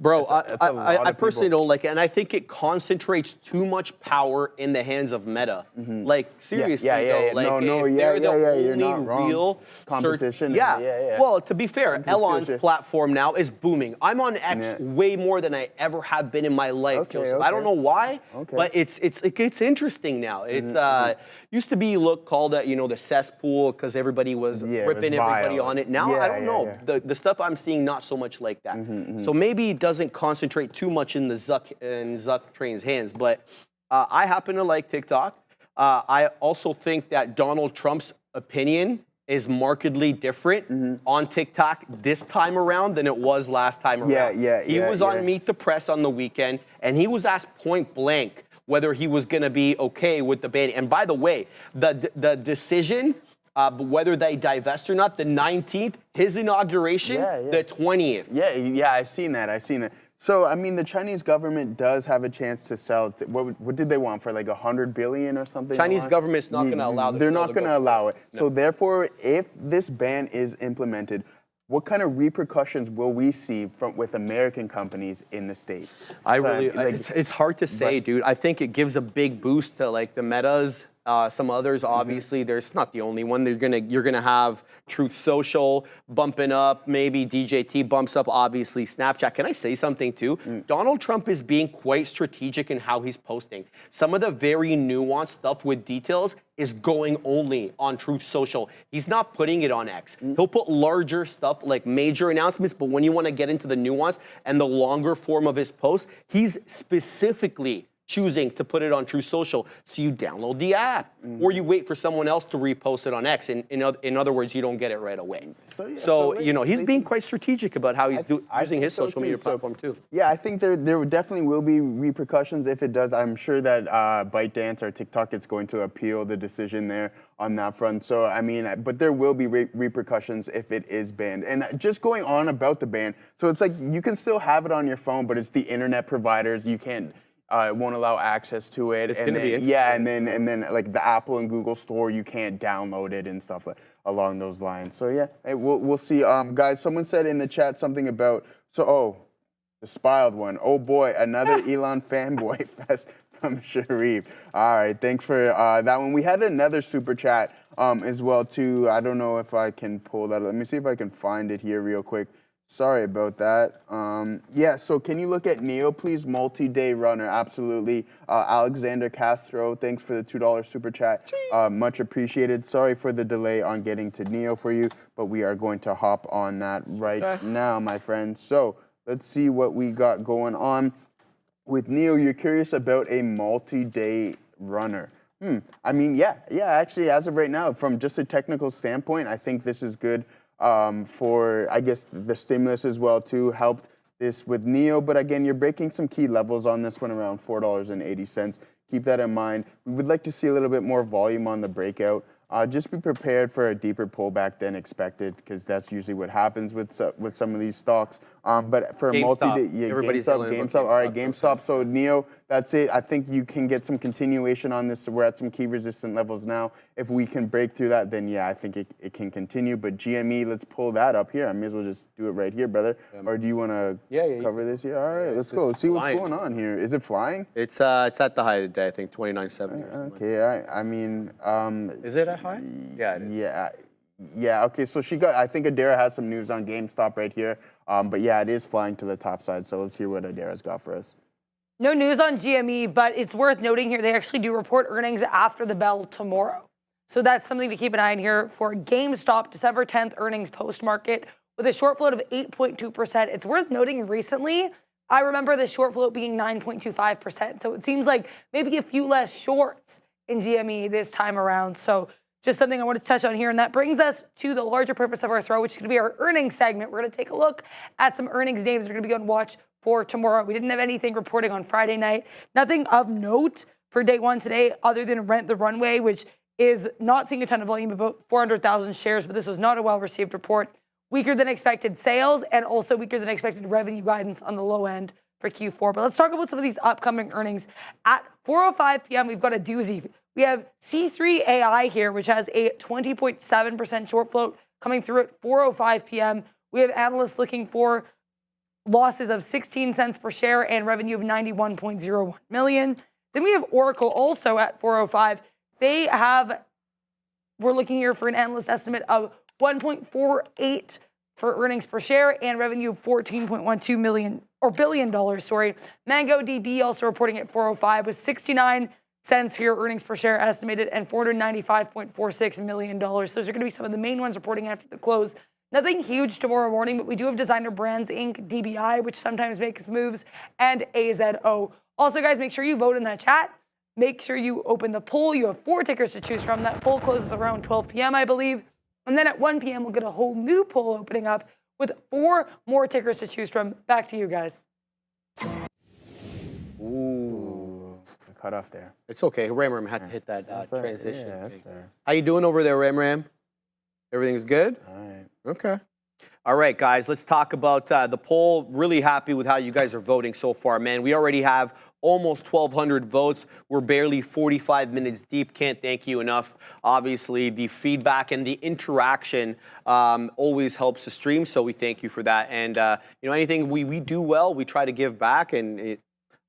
Bro, that's a lot I of personally people. don't like it, and I think it concentrates too much power in the hands of Meta. Like, seriously, yeah. though. Like, No, if they're the you're only not wrong. real Competition. Yeah. Well, to be fair, Elon's just- platform now is booming. I'm on X way more than I ever have been in my life, Joseph. I don't know why, but it's interesting now. It's used to be called the cesspool because everybody was ripping everybody on it. Now I don't know. The stuff I'm seeing not so much like that. So maybe it doesn't concentrate too much in the Zuck train's hands. But I happen to like TikTok. I also think that Donald Trump's opinion is markedly different on TikTok this time around than it was last time around. He was on Meet the Press on the weekend, and he was asked point blank whether he was going to be okay with the ban. And by the way, the decision, whether they divest or not, the 19th, his inauguration, the 20th. Yeah, I've seen that. So, I mean, the Chinese government does have a chance to sell. What did they want for like 100 billion or something? Chinese government's not going to allow this. They're not going to allow it. No. So, therefore, if this ban is implemented, what kind of repercussions will we see with American companies in the States? It's hard to say, dude. I think it gives a big boost to like the Metas. Some others, obviously, there's not the only one. You're gonna have Truth Social bumping up, maybe DJT bumps up, obviously Snapchat. Can I say something too? Donald Trump is being quite strategic in how he's posting. Some of the very nuanced stuff with details is going only on Truth Social. He's not putting it on X. He'll put larger stuff like major announcements, but when you want to get into the nuance and the longer form of his posts, he's specifically choosing to put it on True Social. So you download the app or you wait for someone else to repost it on X. In other words, you don't get it right away. So he's being quite strategic about how he's using his social media platform too. Yeah, I think there definitely will be repercussions if it does. I'm sure that ByteDance or TikTok is going to appeal the decision there on that front. So, I mean, but there will be repercussions if it is banned. And just going on about the ban, so it's like you can still have it on your phone, but it's the internet providers. You can't. It won't allow access to it. It's going to be interesting. Yeah, and then like the Apple and Google Store, you can't download it and stuff along those lines. So yeah, hey, we'll see. Guys, someone said in the chat something about the Spiled one. Oh boy, another Elon fanboy fest from Sharif. All right, thanks for that one. We had another super chat as well too. I don't know if I can pull that. Let me see if I can find it here real quick. Sorry about that. Yeah, so can you look at Neo, please? Multi-day runner, absolutely. Alexander Castro, thanks for the $2 super chat. Much appreciated. Sorry for the delay on getting to Neo for you, but we are going to hop on that right now, my friends. So let's see what we got going on. With Neo, you're curious about a multi-day runner. I mean, yeah, actually, as of right now, from just a technical standpoint, I think this is good. For, I guess, the stimulus as well, too, helped this with Neo. But again, you're breaking some key levels on this one around $4.80. Keep that in mind. We would like to see a little bit more volume on the breakout just be prepared for a deeper pullback than expected, because that's usually what happens with some of these stocks. But for GameStop. yeah, Everybody's GameStop. All right, GameStop. So Neo, that's it. I think you can get some continuation on this. So we're at some key resistant levels now. If we can break through that, then yeah, I think it can continue. But GME, let's pull that up here. I may as well just do it right here, brother. Or do you want to cover this here? All right, let's go. Let's see what's going on here. Is it flying? It's at the high of the day, I think 29.70. Okay, I mean, is it at high? Yeah, it is. Yeah. Okay, so I think Adara has some news on GameStop right here. But yeah, it is flying to the top side. So let's hear what Adara's got for us. No news on GME, but it's worth noting here they actually do report earnings after the bell tomorrow. So that's something to keep an eye on here for GameStop December 10th earnings post-market with a short float of 8.2%. It's worth noting recently, I remember the short float being 9.25%. So it seems like maybe a few less shorts in GME this time around. So just something I want to touch on here. And that brings us to the larger purpose of our throw, which is going to be our earnings segment. We're going to take a look at some earnings names that are going to be on watch for tomorrow. We didn't have anything reporting on Friday night. Nothing of note for day one today other than Rent the Runway, which is not seeing a ton of volume, about 400,000 shares, but this was not a well-received report. Weaker than expected sales and also weaker than expected revenue guidance on the low end for Q4. But let's talk about some of these upcoming earnings. At 4:05 p.m., we've got a doozy. We have C3 AI here, which has a 20.7% short float coming through at 4:05 p.m. We have analysts looking for losses of 16 cents per share and revenue of 91.01 million. Then we have Oracle also at 4:05. We're looking here for an analyst estimate of 1.48 for earnings per share and revenue of $14.12 billion. MangoDB also reporting at 4:05 with 69 cents here earnings per share estimated and $495.46 million. Those are going to be some of the main ones reporting after the close. Nothing huge tomorrow morning, but we do have Designer Brands Inc., DBI, which sometimes makes moves, and AZO. Also, guys, make sure you vote in that chat. Make sure you open the poll. You have 4 tickers to choose from. That poll closes around 12 p.m., I believe. And then at 1 p.m., we'll get a whole new poll opening up with 4 more tickers to choose from. Back to you guys. Ooh, cut off there. It's okay. Ram had to hit that transition. Yeah, that's fair. How you doing over there, Ram? Everything's good? All right. Okay. All right, guys, let's talk about the poll. Really happy with how you guys are voting so far, man. We already have almost 1,200 votes. We're barely 45 minutes deep. Can't thank you enough. Obviously, the feedback and the interaction always helps the stream, so we thank you for that. And, anything we do well, we try to give back. And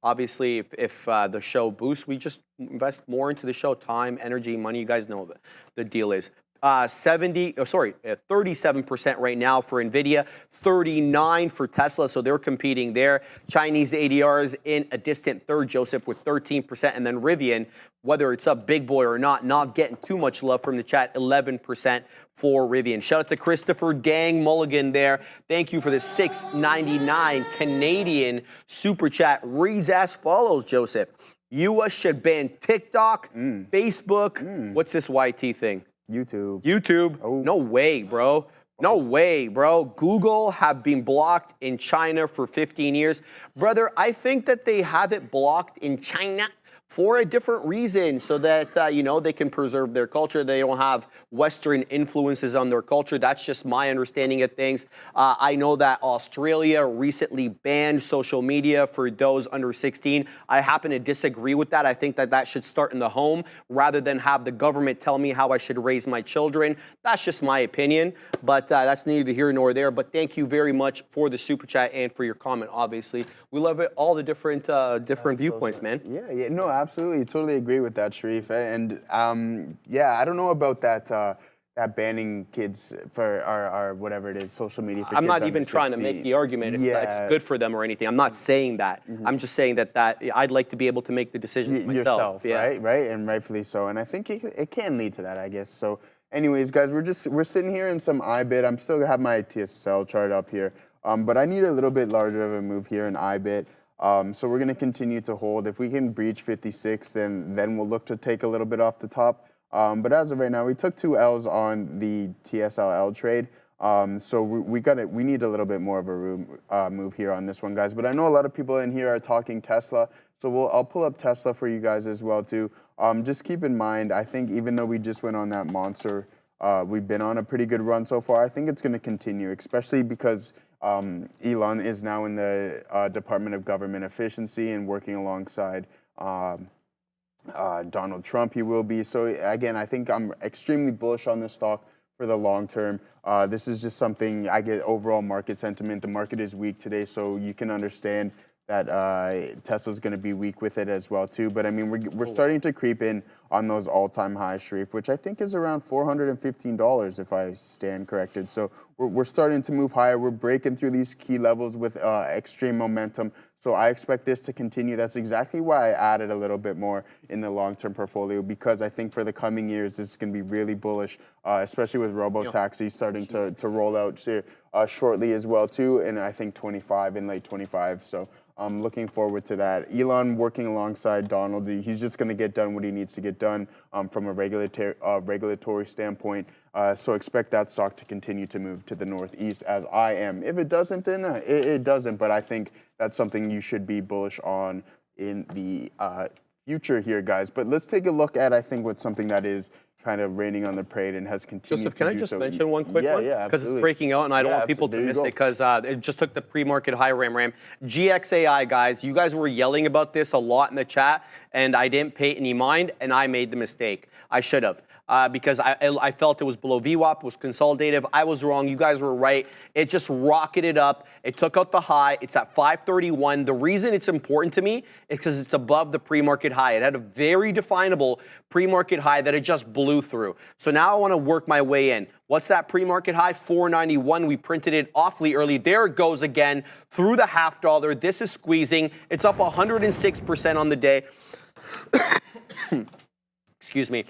obviously, if the show boosts, we just invest more into the show, time, energy, money. You guys know what the deal is. 37% right now for NVIDIA, 39% for Tesla, so they're competing there. Chinese ADRs in a distant third, Joseph, with 13%, and then Rivian, whether it's up big boy or not getting too much love from the chat, 11% for Rivian. Shout out to Christopher Dang Mulligan there. Thank you for the $6.99 Canadian super chat. Reads as follows, Joseph. US should ban TikTok, Facebook. What's this YT thing? YouTube. Oh. No way, bro. No way, bro. Google have been blocked in China for 15 years. Brother, I think that they have it blocked in China for a different reason, so that, they can preserve their culture. They don't have Western influences on their culture. That's just my understanding of things. I know that Australia recently banned social media for those under 16. I happen to disagree with that. I think that should start in the home rather than have the government tell me how I should raise my children. That's just my opinion, but that's neither here nor there. But thank you very much for the super chat and for your comment, obviously. We love it, all the different viewpoints, man. Yeah, no, absolutely. Totally agree with that, Sharif. And I don't know about that banning kids for our whatever it is, social media for kids. I'm not even trying to make the argument it's good for them or anything. I'm not saying that. I'm just saying that I'd like to be able to make the decisions myself. Yourself, right? And rightfully so. And I think it can lead to that, I guess. So anyways, guys, we're sitting here in some IBIT. I'm still going to have my TSL chart up here. But I need a little bit larger of a move here in IBIT. So we're going to continue to hold. If we can breach 56, then we'll look to take a little bit off the top. But as of right now, we took 2 L's on the TSLA trade. So we need a little bit more of a move here on this one, guys. But I know a lot of people in here are talking Tesla, so I'll pull up Tesla for you guys as well too. Just keep in mind, I think even though we just went on that monster, we've been on a pretty good run so far. I think it's going to continue, especially because Elon is now in the Department of Government Efficiency and working alongside Donald Trump. He will be. So again, I think I'm extremely bullish on this stock for the long term. This is just something I get overall market sentiment. The market is weak today, so you can understand that Tesla's going to be weak with it as well too. But I mean, we're starting to creep in on those all-time highs, Sharif, which I think is around $415 if I stand corrected. So we're starting to move higher. We're breaking through these key levels with extreme momentum. So I expect this to continue. That's exactly why I added a little bit more in the long-term portfolio, because I think for the coming years, this is going to be really bullish, especially with robo-taxis starting to roll out shortly as well too, and I think in late 25. So I'm looking forward to that. Elon working alongside Donald, he's just going to get done what he needs to get done from a regulatory standpoint. So expect that stock to continue to move to the northeast as I am. If it doesn't, then it doesn't. But I think that's something you should be bullish on in the future here, guys. But let's take a look at, I think, what's something that is kind of raining on the parade and has continued Joseph, to can do I just so. mention one quick one? Yeah, because it's absolutely. breaking out, and I don't want people to miss it, because it just took the pre-market high, Ram. GXAI, guys, you guys were yelling about this a lot in the chat, and I didn't pay any mind, and I made the mistake. I should have. Because I felt it was below VWAP, it was consolidative. I was wrong. You guys were right. It just rocketed up. It took out the high. It's at 531. The reason it's important to me is because it's above the pre-market high. It had a very definable pre-market high that it just blew through. So now I want to work my way in. What's that pre-market high? 491. We printed it awfully early. There it goes again through the $0.50. This is squeezing. It's up 106% on the day. Excuse me.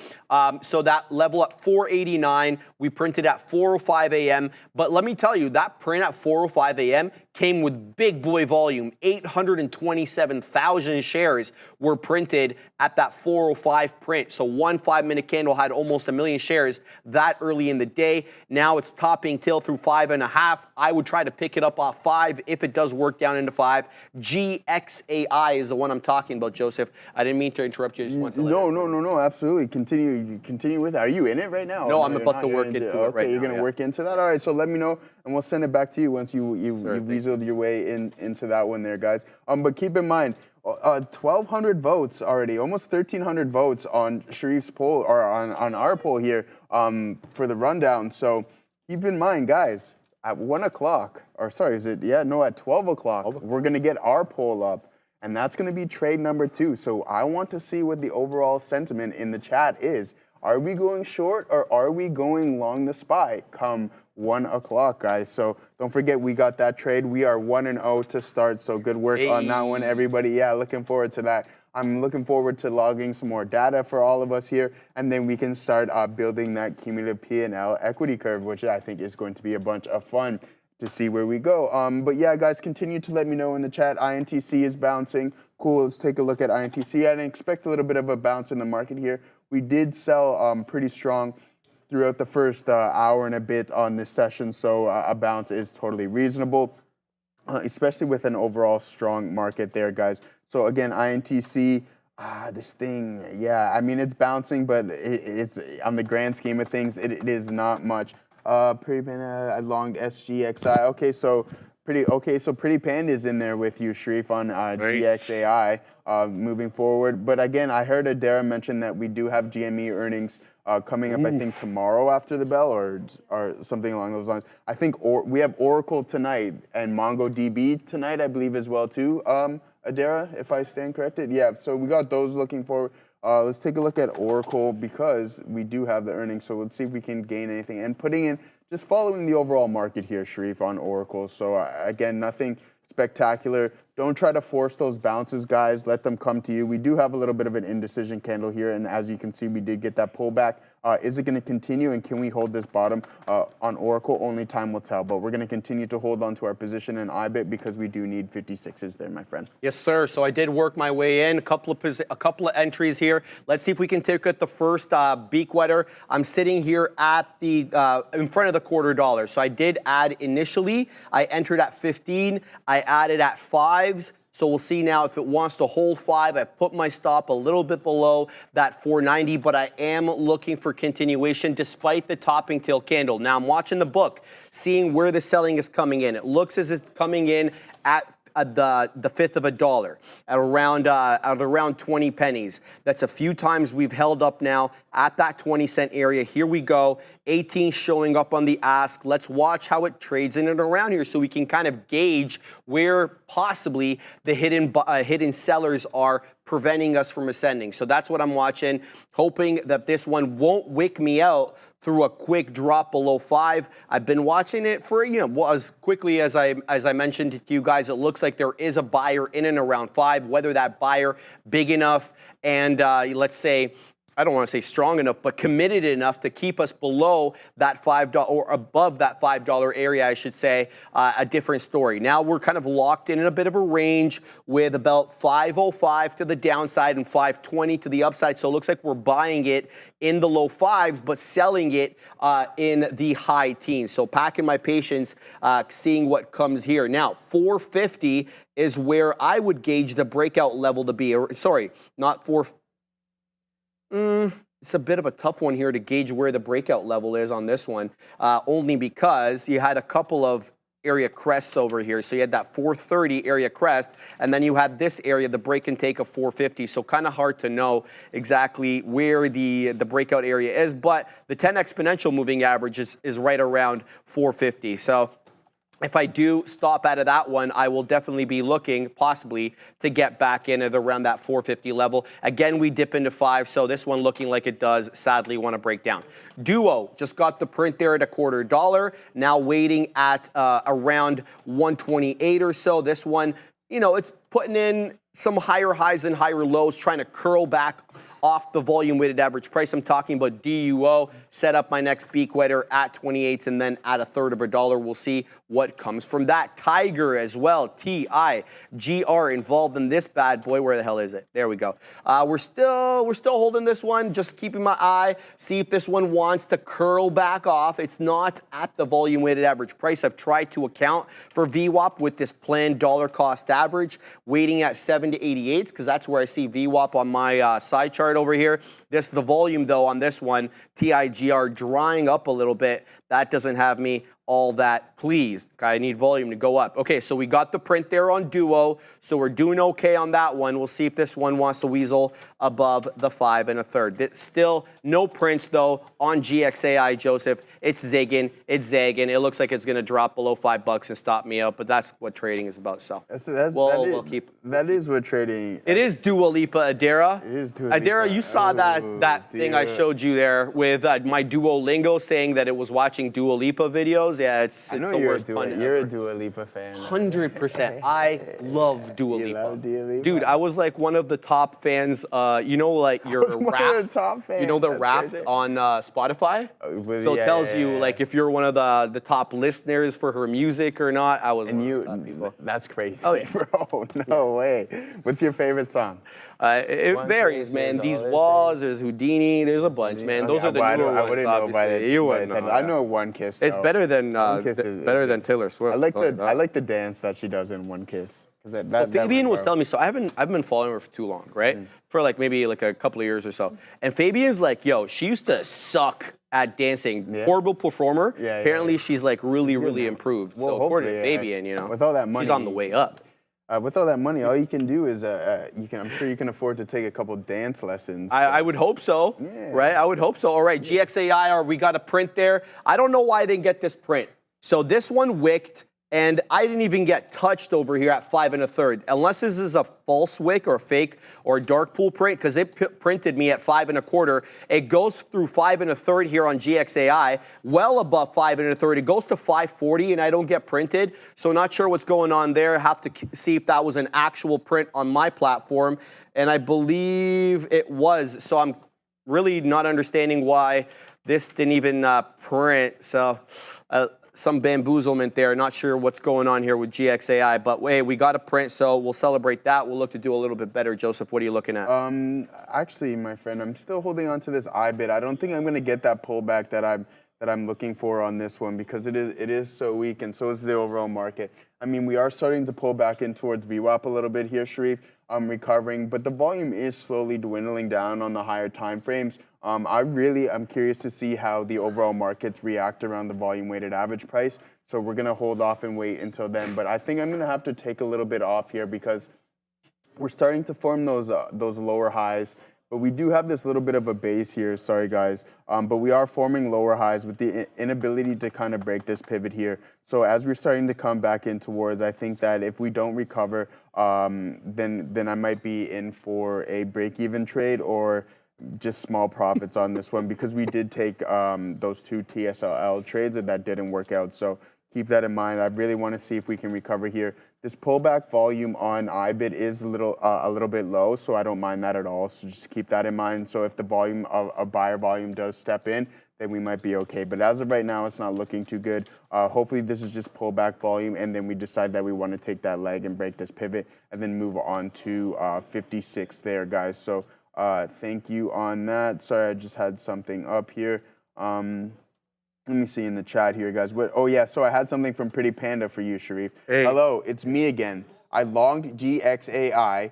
So that level at 489, we printed at 4:05 a.m. But let me tell you, that print at 4:05 a.m. came with big boy volume. 827,000 shares were printed at that 4:05 print. So one 5-minute candle had almost 1 million shares that early in the day. Now it's topping till through 5.5. I would try to pick it up off 5 if it does work down into 5. GXAI is the one I'm talking about, Joseph. I didn't mean to interrupt you. I just wanted to No, absolutely. Continue with it. Are you in it right now? No, I'm about to work into it right now. Okay, you're going to work into that? All right, so let me know, and we'll send it back to you once you've weaseled your way into that one there, guys. But keep in mind, 1,200 votes already, almost 1,300 votes on Sharif's poll, or on our poll here for the rundown. So keep in mind, guys, at 1 o'clock, or sorry, at 12 o'clock, we're going to get our poll up. And that's going to be trade number 2. So I want to see what the overall sentiment in the chat is. Are we going short, or are we going long the SPY come 1 o'clock, guys? So don't forget, we got that trade. We are 1-0 to start. So good work on that one, everybody. Yeah, looking forward to that. I'm looking forward to logging some more data for all of us here, and then we can start building that cumulative P&L equity curve, which I think is going to be a bunch of fun to see where we go. But yeah, guys, continue to let me know in the chat. INTC is bouncing. Cool, let's take a look at INTC. I expect a little bit of a bounce in the market here. We did sell pretty strong throughout the first hour and a bit on this session, so a bounce is totally reasonable, especially with an overall strong market there, guys. So again, INTC, this thing, yeah, I mean, it's bouncing, but it's on the grand scheme of things, it is not much. Pretty Panda, long SGXI. Okay, so Pretty Panda's in there with you, Sharif, on GXAI moving forward. But again, I heard Adara mention that we do have GME earnings coming up, I think, tomorrow after the bell, or something along those lines. I think we have Oracle tonight and MongoDB tonight, I believe, as well, too, Adara, if I stand corrected. Yeah, so we got those looking forward. Let's take a look at Oracle, because we do have the earnings, so let's see if we can gain anything. And putting in, just following the overall market here, Sharif, on Oracle. So again, nothing spectacular. Don't try to force those bounces, guys. Let them come to you. We do have a little bit of an indecision candle here, and as you can see, we did get that pullback. Is it going to continue, and can we hold this bottom? On Oracle, only time will tell, but we're going to continue to hold on to our position in IBIT because we do need 56s there, my friend. Yes, sir. So I did work my way in, a couple of entries here. Let's see if we can take at the first beak wetter. I'm sitting here at the in front of the $0.25. So I did add initially. I entered at 15. I added at 5s. So we'll see now if it wants to hold 5. I put my stop a little bit below that 490, but I am looking for continuation despite the topping tail candle. Now I'm watching the book, seeing where the selling is coming in. It looks as it's coming in at the fifth of a dollar, at around 20 pennies. That's a few times we've held up now at that 20-cent area. Here we go, 18 showing up on the ask. Let's watch how it trades in and around here so we can kind of gauge where possibly the hidden sellers are preventing us from ascending. So that's what I'm watching, hoping that this one won't wick me out through a quick drop below 5. I've been watching it for, as quickly as I mentioned to you guys, it looks like there is a buyer in and around 5, whether that buyer big enough and let's say, I don't want to say strong enough, but committed enough to keep us below that $5 or above that $5 area, I should say, a different story. Now we're kind of locked in a bit of a range with about 505 to the downside and 520 to the upside. So it looks like we're buying it in the low 5s, but selling it in the high teens. So packing my patience, seeing what comes here. Now 450 is where I would gauge the breakout level to be. Sorry, not 450. It's a bit of a tough one here to gauge where the breakout level is on this one, only because you had a couple of area crests over here. So you had that 430 area crest, and then you had this area, the break and take of 450. So kind of hard to know exactly where the breakout area is, but the 10 exponential moving average is right around 450. So if I do stop out of that one, I will definitely be looking possibly to get back in at around that 450 level. Again, we dip into 5, so this one looking like it does sadly want to break down. Duo just got the print there at $0.25. Now waiting at around 128 or so. This one, it's putting in some higher highs and higher lows, trying to curl back off the volume weighted average price. I'm talking about DUO. Set up my next beak wetter at 28s and then at $0.33. We'll see what comes from that. Tiger as well, TIGR, involved in this bad boy. Where the hell is it? There we go. We're still holding this one, just keeping my eye, see if this one wants to curl back off. It's not at the volume weighted average price. I've tried to account for VWAP with this planned dollar cost average, waiting at 7 to 88s, because that's where I see VWAP on my side chart over here. The volume though on this one, TIGR, drying up a little bit. That doesn't have me all that pleased. I need volume to go up. Okay, so we got the print there on Duo, so we're doing okay on that one. We'll see if this one wants to weasel above the 5 1/3. Still no prints though on GXAI, Joseph. It's zigging, it's zagging. It looks like it's gonna drop below $5 and stop me out, but that's what trading is about. So we'll keep. That is what trading. It is Dua Lipa, Adara. It is Dua Lipa. Adara, you saw that thing I showed you there with my Duolingo saying that it was watching Dua Lipa videos. Yeah, it's the worst pun ever. You're a Dua Lipa fan. 100%. I love Dua Lipa. Love Dua Lipa. Dude, I was like one of the top fans. Like your One of the top fans. the Wrapped on Spotify. So it tells you like if you're one of the top listeners for her music or not. I was. And one of the top people. That's crazy, oh, yeah. bro. No way. What's your favorite song? It varies, man. These Walls, there's Houdini, there's a bunch, man. Those are the newer ones. I wouldn't know by the. You wouldn't know. I know One Kiss. Though. It's better than than Taylor Swift. I like the dance that she does in One Kiss. So Fabian was telling me, so I've been following her for too long, right? For like maybe like a couple of years or so. And Fabian's like, yo, she used to suck at dancing. Horrible performer. Apparently she's like really improved. Well, so according to Fabian, with all that money, she's on the way up. With all that money, all you can do is I'm sure you can afford to take a couple dance lessons. I would hope so, right? I would hope so. All right, GXAI, we got a print there. I don't know why I didn't get this print. So this one wicked And I didn't even get touched over here at 5 1/3, unless this is a false wick or fake or dark pool print, because it printed me at 5 1/4. It goes through 5 1/3 here on GXAI, well above 5 1/3. It goes to 540 and I don't get printed. So not sure what's going on there. Have to see if that was an actual print on my platform. And I believe it was. So I'm really not understanding why this didn't even print. So some bamboozlement there. Not sure what's going on here with GXAI, but hey, we got a print, so we'll celebrate that. We'll look to do a little bit better. Joseph, what are you looking at? Actually, my friend, I'm still holding on to this IBIT. I don't think I'm going to get that pullback that I'm looking for on this one, because it is so weak, and so is the overall market. I mean, we are starting to pull back in towards VWAP a little bit here, Sharif. Recovering, but the volume is slowly dwindling down on the higher time frames. I'm curious to see how the overall markets react around the volume weighted average price. So we're gonna hold off and wait until then. But I think I'm gonna have to take a little bit off here, because we're starting to form those lower highs. But we do have this little bit of a base here, sorry guys. But we are forming lower highs with the inability to kind of break this pivot here. So as we're starting to come back in towards, I think that if we don't recover, then I might be in for a break-even trade or just small profits on this one, because we did take those 2 TSLA trades that didn't work out. So keep that in mind. I really want to see if we can recover here. This pullback volume on IBIT is a little bit low, so I don't mind that at all. So just keep that in mind. So if the volume of a buyer volume does step in, then we might be okay. But as of right now, it's not looking too good. Hopefully this is just pullback volume, and then we decide that we want to take that leg and break this pivot and then move on to 56 there, guys. So thank you on that. Sorry, I just had something up here. Let me see in the chat here, guys. Oh, yeah, so I had something from Pretty Panda for you, Sharif. Hey. Hello, it's me again. I longed GXAI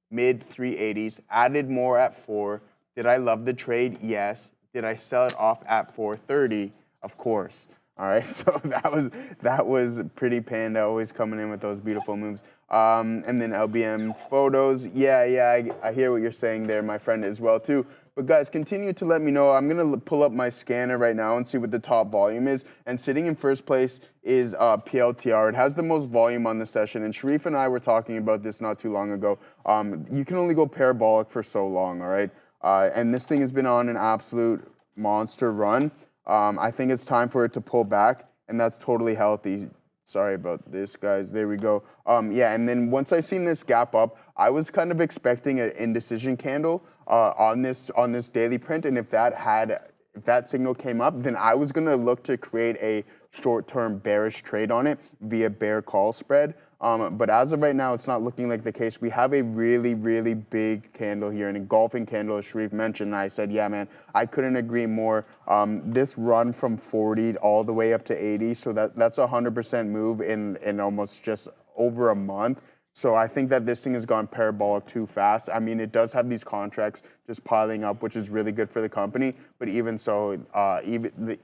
mid 380s, added more at 4. Did I love the trade? Yes. Did I sell it off at 430? Of course. All right, so that was Pretty Panda, always coming in with those beautiful moves. And then LBM photos. Yeah, I hear what you're saying there, my friend, as well, too. But guys, continue to let me know. I'm going to pull up my scanner right now and see what the top volume is. And sitting in first place is PLTR. It has the most volume on the session. And Sharif and I were talking about this not too long ago. You can only go parabolic for so long, all right? And this thing has been on an absolute monster run. I think it's time for it to pull back, and that's totally healthy. Sorry about this, guys. There we go. Yeah, and then once I seen this gap up, I was kind of expecting an indecision candle on this daily print, and if that signal came up, then I was gonna look to create a short-term bearish trade on it via bear call spread. But as of right now, it's not looking like the case. We have a really, really big candle here, an engulfing candle, as Sharif mentioned. And I said, yeah, man, I couldn't agree more. This run from 40 all the way up to 80, so that's a 100% move in almost just over a month. So I think that this thing has gone parabolic too fast. I mean, it does have these contracts just piling up, which is really good for the company. But even so,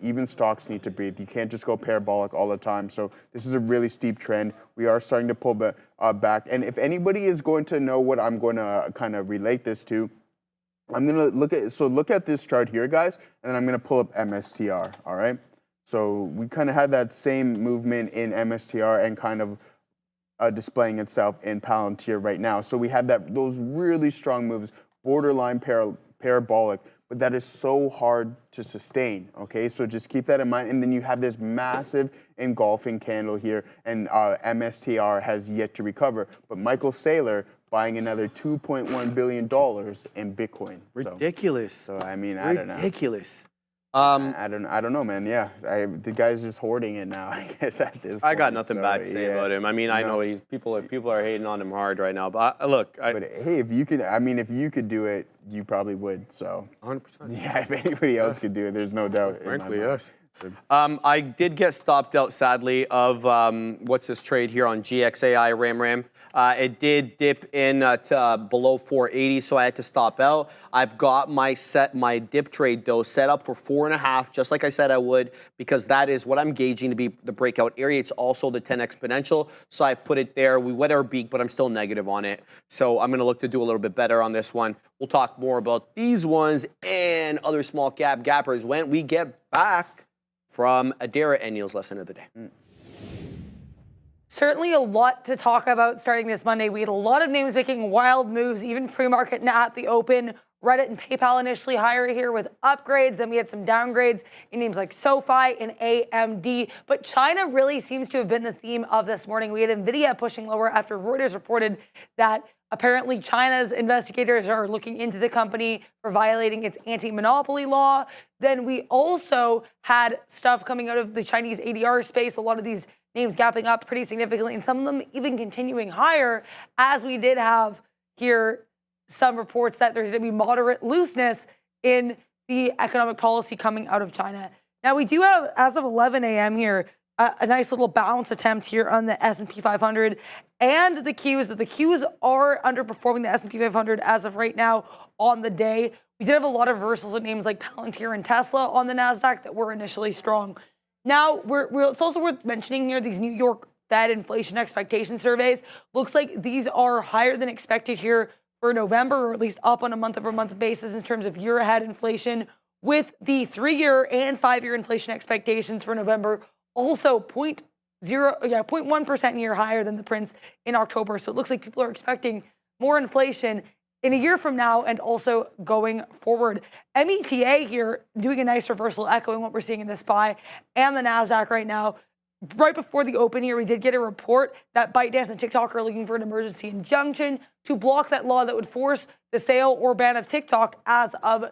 even stocks need to breathe. You can't just go parabolic all the time. So this is a really steep trend. We are starting to pull back. And if anybody is going to know what I'm going to kind of relate this to, I'm going to look at this chart here, guys, and then I'm going to pull up MSTR, all right? So we kind of had that same movement in MSTR and kind of displaying itself in Palantir right now. So we have those really strong moves, borderline parabolic, but that is so hard to sustain, okay? So just keep that in mind. And then you have this massive engulfing candle here, and MSTR has yet to recover. But Michael Saylor buying another $2.1 billion in Bitcoin. Ridiculous. So I mean, I don't know. Ridiculous. I don't know, man. Yeah, the guy's just hoarding it now, I guess, at this point. I got nothing bad to say about him. I mean, I know people are hating on him hard right now. But look, but hey, if you could do it, you probably would. So 100%. Yeah, if anybody else could do it, there's no doubt. Frankly, yes. I did get stopped out, sadly, of what's this trade here on GXAI RAM. It did dip in to below 480, so I had to stop out. I've got my dip trade, though, set up for 4.5, just like I said I would, because that is what I'm gauging to be the breakout area. It's also the 10 exponential, so I've put it there. We wet our beak, but I'm still negative on it. So I'm going to look to do a little bit better on this one. We'll talk more about these ones and other small cap gappers when we get back from Adara and Neil's lesson of the day. Certainly a lot to talk about starting this Monday. We had a lot of names making wild moves, even pre-market and at the open. Reddit and PayPal initially higher here with upgrades. Then we had some downgrades in names like SoFi and AMD. But China really seems to have been the theme of this morning. We had Nvidia pushing lower after Reuters reported that apparently China's investigators are looking into the company for violating its anti-monopoly law. Then we also had stuff coming out of the Chinese ADR space. A lot of these names gapping up pretty significantly, and some of them even continuing higher, as we did have here some reports that there's going to be moderate looseness in the economic policy coming out of China. Now, we do have, as of 11 a.m. here, a nice little bounce attempt here on the S&P 500 and the Qs. The Qs are underperforming the S&P 500 as of right now on the day. We did have a lot of reversals in names like Palantir and Tesla on the NASDAQ that were initially strong. Now, it's also worth mentioning here these New York Fed inflation expectation surveys. Looks like these are higher than expected here for November, or at least up on a month-over-month basis in terms of year-ahead inflation, with the 3-year and 5-year inflation expectations for November also 0.1% year higher than the prints in October. So it looks like people are expecting more inflation in a year from now and also going forward. META here doing a nice reversal, echoing what we're seeing in the SPY and the NASDAQ right now. Right before the open here, we did get a report that ByteDance and TikTok are looking for an emergency injunction to block that law that would force the sale or ban of TikTok as of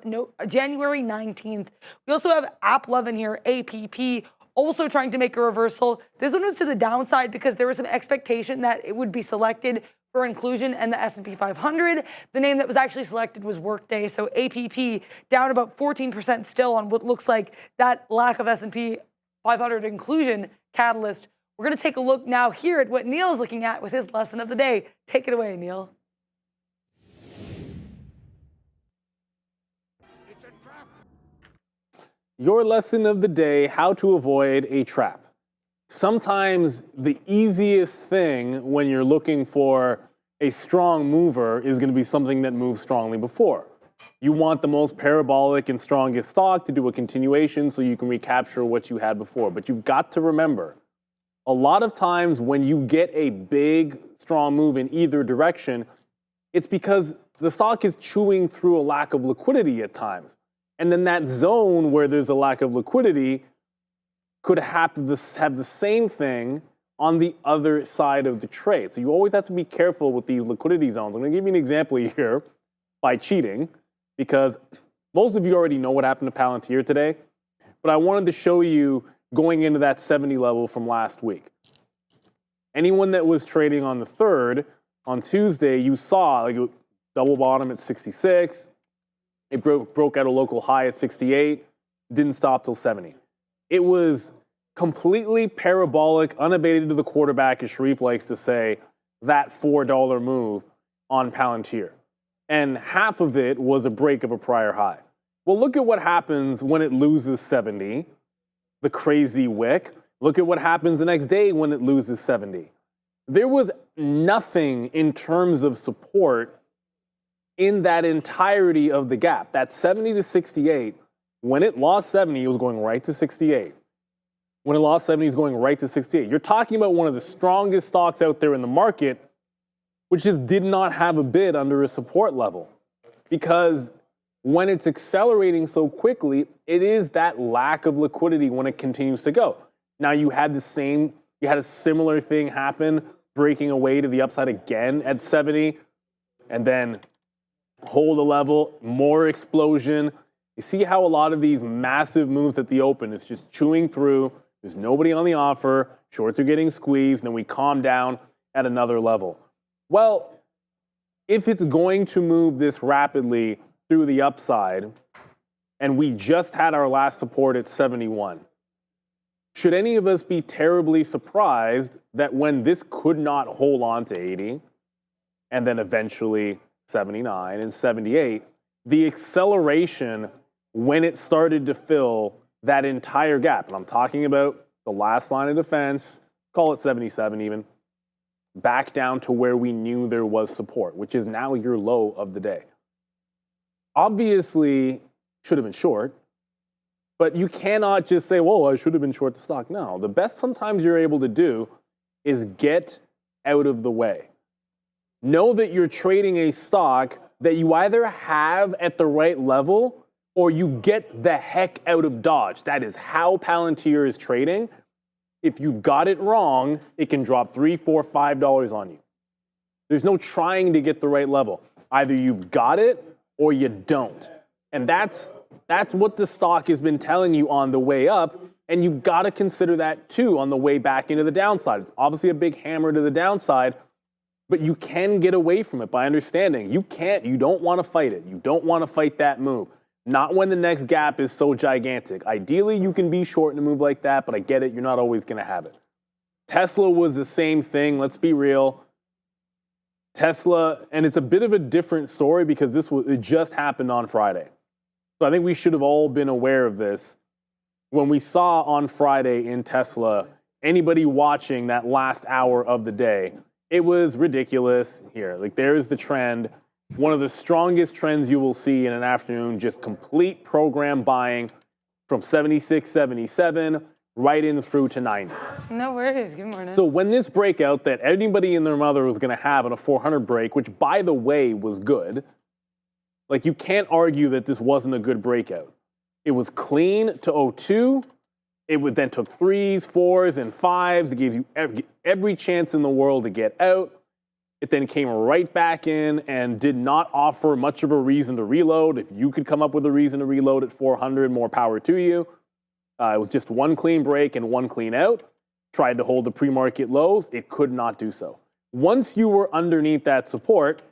January 19th. We also have AAPL here, APP, also trying to make a reversal. This one was to the downside because there was some expectation that it would be selected for inclusion in the S&P 500. The name that was actually selected was Workday. So APP down about 14% still on what looks like that lack of S&P 500 inclusion catalyst. We're going to take a look now here at what Neil's looking at with his lesson of the day. Take it away, Neil. Your lesson of the day, how to avoid a trap. Sometimes the easiest thing when you're looking for a strong mover is going to be something that moved strongly before. You want the most parabolic and strongest stock to do a continuation so you can recapture what you had before. But you've got to remember, a lot of times when you get a big, strong move in either direction, it's because the stock is chewing through a lack of liquidity at times. And then that zone where there's a lack of liquidity could have the same thing on the other side of the trade. So you always have to be careful with these liquidity zones. I'm going to give you an example here by cheating, because most of you already know what happened to Palantir today, but I wanted to show you going into that 70 level from last week. Anyone that was trading on the 3rd, on Tuesday, you saw like double bottom at 66. It broke out a local high at 68, didn't stop till 70. It was completely parabolic, unabated to the quarterback, as Sharif likes to say, that $4 move on Palantir. And half of it was a break of a prior high. Well, look at what happens when it loses 70, the crazy wick. Look at what happens the next day when it loses 70. There was nothing in terms of support in that entirety of the gap. That 70 to 68, when it lost 70, it was going right to 68. When it lost 70, it's going right to 68. You're talking about one of the strongest stocks out there in the market, which just did not have a bid under a support level. Because when it's accelerating so quickly, it is that lack of liquidity when it continues to go. Now you had a similar thing happen, breaking away to the upside again at 70, and then hold a level, more explosion. You see how a lot of these massive moves at the open is just chewing through. There's nobody on the offer. Shorts are getting squeezed, and then we calm down at another level. Well, if it's going to move this rapidly through the upside, and we just had our last support at 71, should any of us be terribly surprised that when this could not hold on to 80, and then eventually 79 and 78, the acceleration when it started to fill that entire gap, and I'm talking about the last line of defense, call it 77 even, back down to where we knew there was support, which is now your low of the day. Obviously, should have been short, but you cannot just say, well, I should have been short the stock. No, the best sometimes you're able to do is get out of the way. Know that you're trading a stock that you either have at the right level or you get the heck out of Dodge. That is how Palantir is trading. If you've got it wrong, it can drop $3, $4, $5 on you. There's no trying to get the right level. Either you've got it or you don't. And that's what the stock has been telling you on the way up, and you've got to consider that too on the way back into the downside. It's obviously a big hammer to the downside, but you can get away from it by understanding. You don't want to fight it. You don't want to fight that move. Not when the next gap is so gigantic. Ideally, you can be short in a move like that, but I get it, you're not always going to have it. Tesla was the same thing, let's be real. Tesla, and it's a bit of a different story because it just happened on Friday. So I think we should have all been aware of this. When we saw on Friday in Tesla, anybody watching that last hour of the day, it was ridiculous. Here, like there's the trend. One of the strongest trends you will see in an afternoon, just complete program buying from 76, 77, right in through to 90. No worries. Good morning. So when this breakout that anybody and their mother was going to have on a 400 break, which by the way was good, like you can't argue that this wasn't a good breakout. It was clean to 02. It then took 3s, 4s, and 5s. It gave you every chance in the world to get out. It then came right back in and did not offer much of a reason to reload. If you could come up with a reason to reload at 400, more power to you. It was just one clean break and one clean out. Tried to hold the pre-market lows. It could not do so. Once you were underneath that support,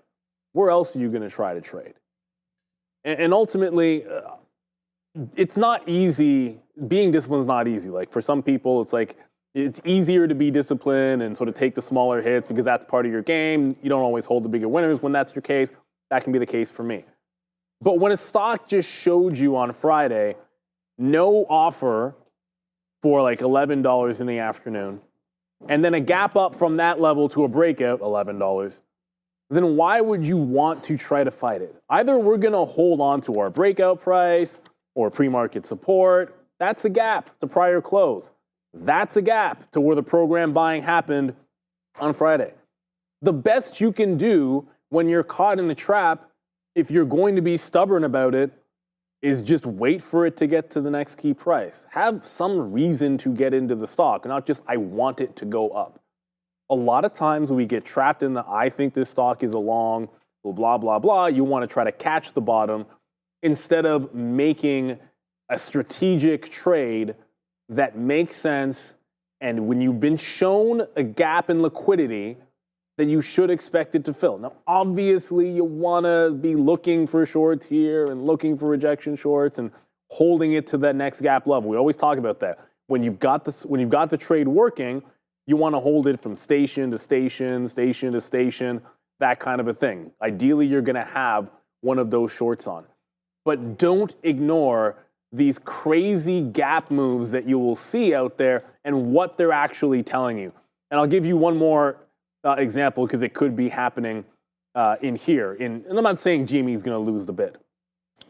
where else are you going to try to trade? And ultimately, it's not easy. Being disciplined is not easy. Like for some people, it's like, it's easier to be disciplined and sort of take the smaller hits because that's part of your game. You don't always hold the bigger winners when that's your case. That can be the case for me. But when a stock just showed you on Friday, no offer for like $11 in the afternoon, and then a gap up from that level to a breakout, $11, then why would you want to try to fight it? Either we're going to hold on to our breakout price or pre-market support. That's a gap to prior close. That's a gap to where the program buying happened on Friday. The best you can do when you're caught in the trap, if you're going to be stubborn about it, is just wait for it to get to the next key price. Have some reason to get into the stock, not just I want it to go up. A lot of times when we get trapped in the I think this stock is a long, blah, blah, blah, you want to try to catch the bottom instead of making a strategic trade that makes sense, and when you've been shown a gap in liquidity, then you should expect it to fill. Now, obviously, you want to be looking for shorts here and looking for rejection shorts and holding it to that next gap level. We always talk about that. When you've got the trade working, you want to hold it from station to station, station to station, that kind of a thing. Ideally, you're going to have one of those shorts on. But don't ignore these crazy gap moves that you will see out there and what they're actually telling you. And I'll give you one more example because it could be happening in here. And I'm not saying GME is going to lose the bid.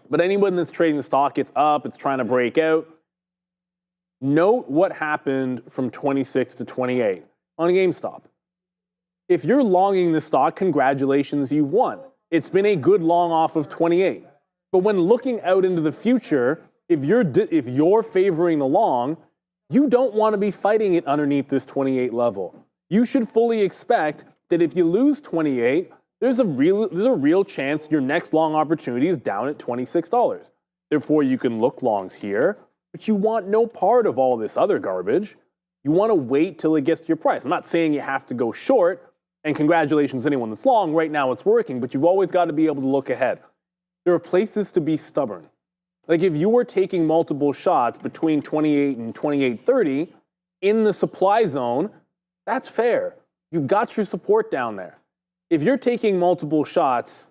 But anyone that's trading the stock, it's up, it's trying to break out. Note what happened from 26 to 28 on GameStop. If you're longing the stock, congratulations, you've won. It's been a good long off of 28. But when looking out into the future, if you're favoring the long, you don't want to be fighting it underneath this 28 level. You should fully expect that if you lose 28, there's a real chance your next long opportunity is down at $26. Therefore, you can look longs here, but you want no part of all this other garbage. You want to wait till it gets to your price. I'm not saying you have to go short, and congratulations to anyone that's long. Right now it's working, but you've always got to be able to look ahead. There are places to be stubborn. Like if you were taking multiple shots between 28 and 28.30 in the supply zone, that's fair. You've got your support down there. If you're taking multiple shots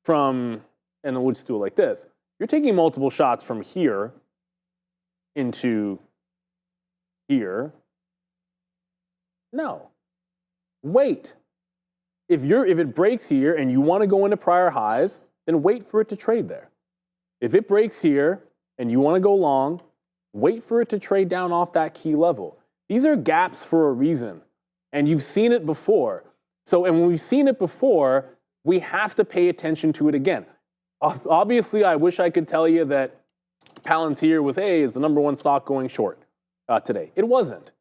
from, and we'll just do it like this, you're taking multiple shots from here into here, no. Wait. If it breaks here and you want to go into prior highs, then wait for it to trade there. If it breaks here and you want to go long, wait for it to trade down off that key level. These are gaps for a reason. And you've seen it before. So, and when we've seen it before, we have to pay attention to it again. Obviously, I wish I could tell you that Palantir is the #1 stock going short today. It wasn't.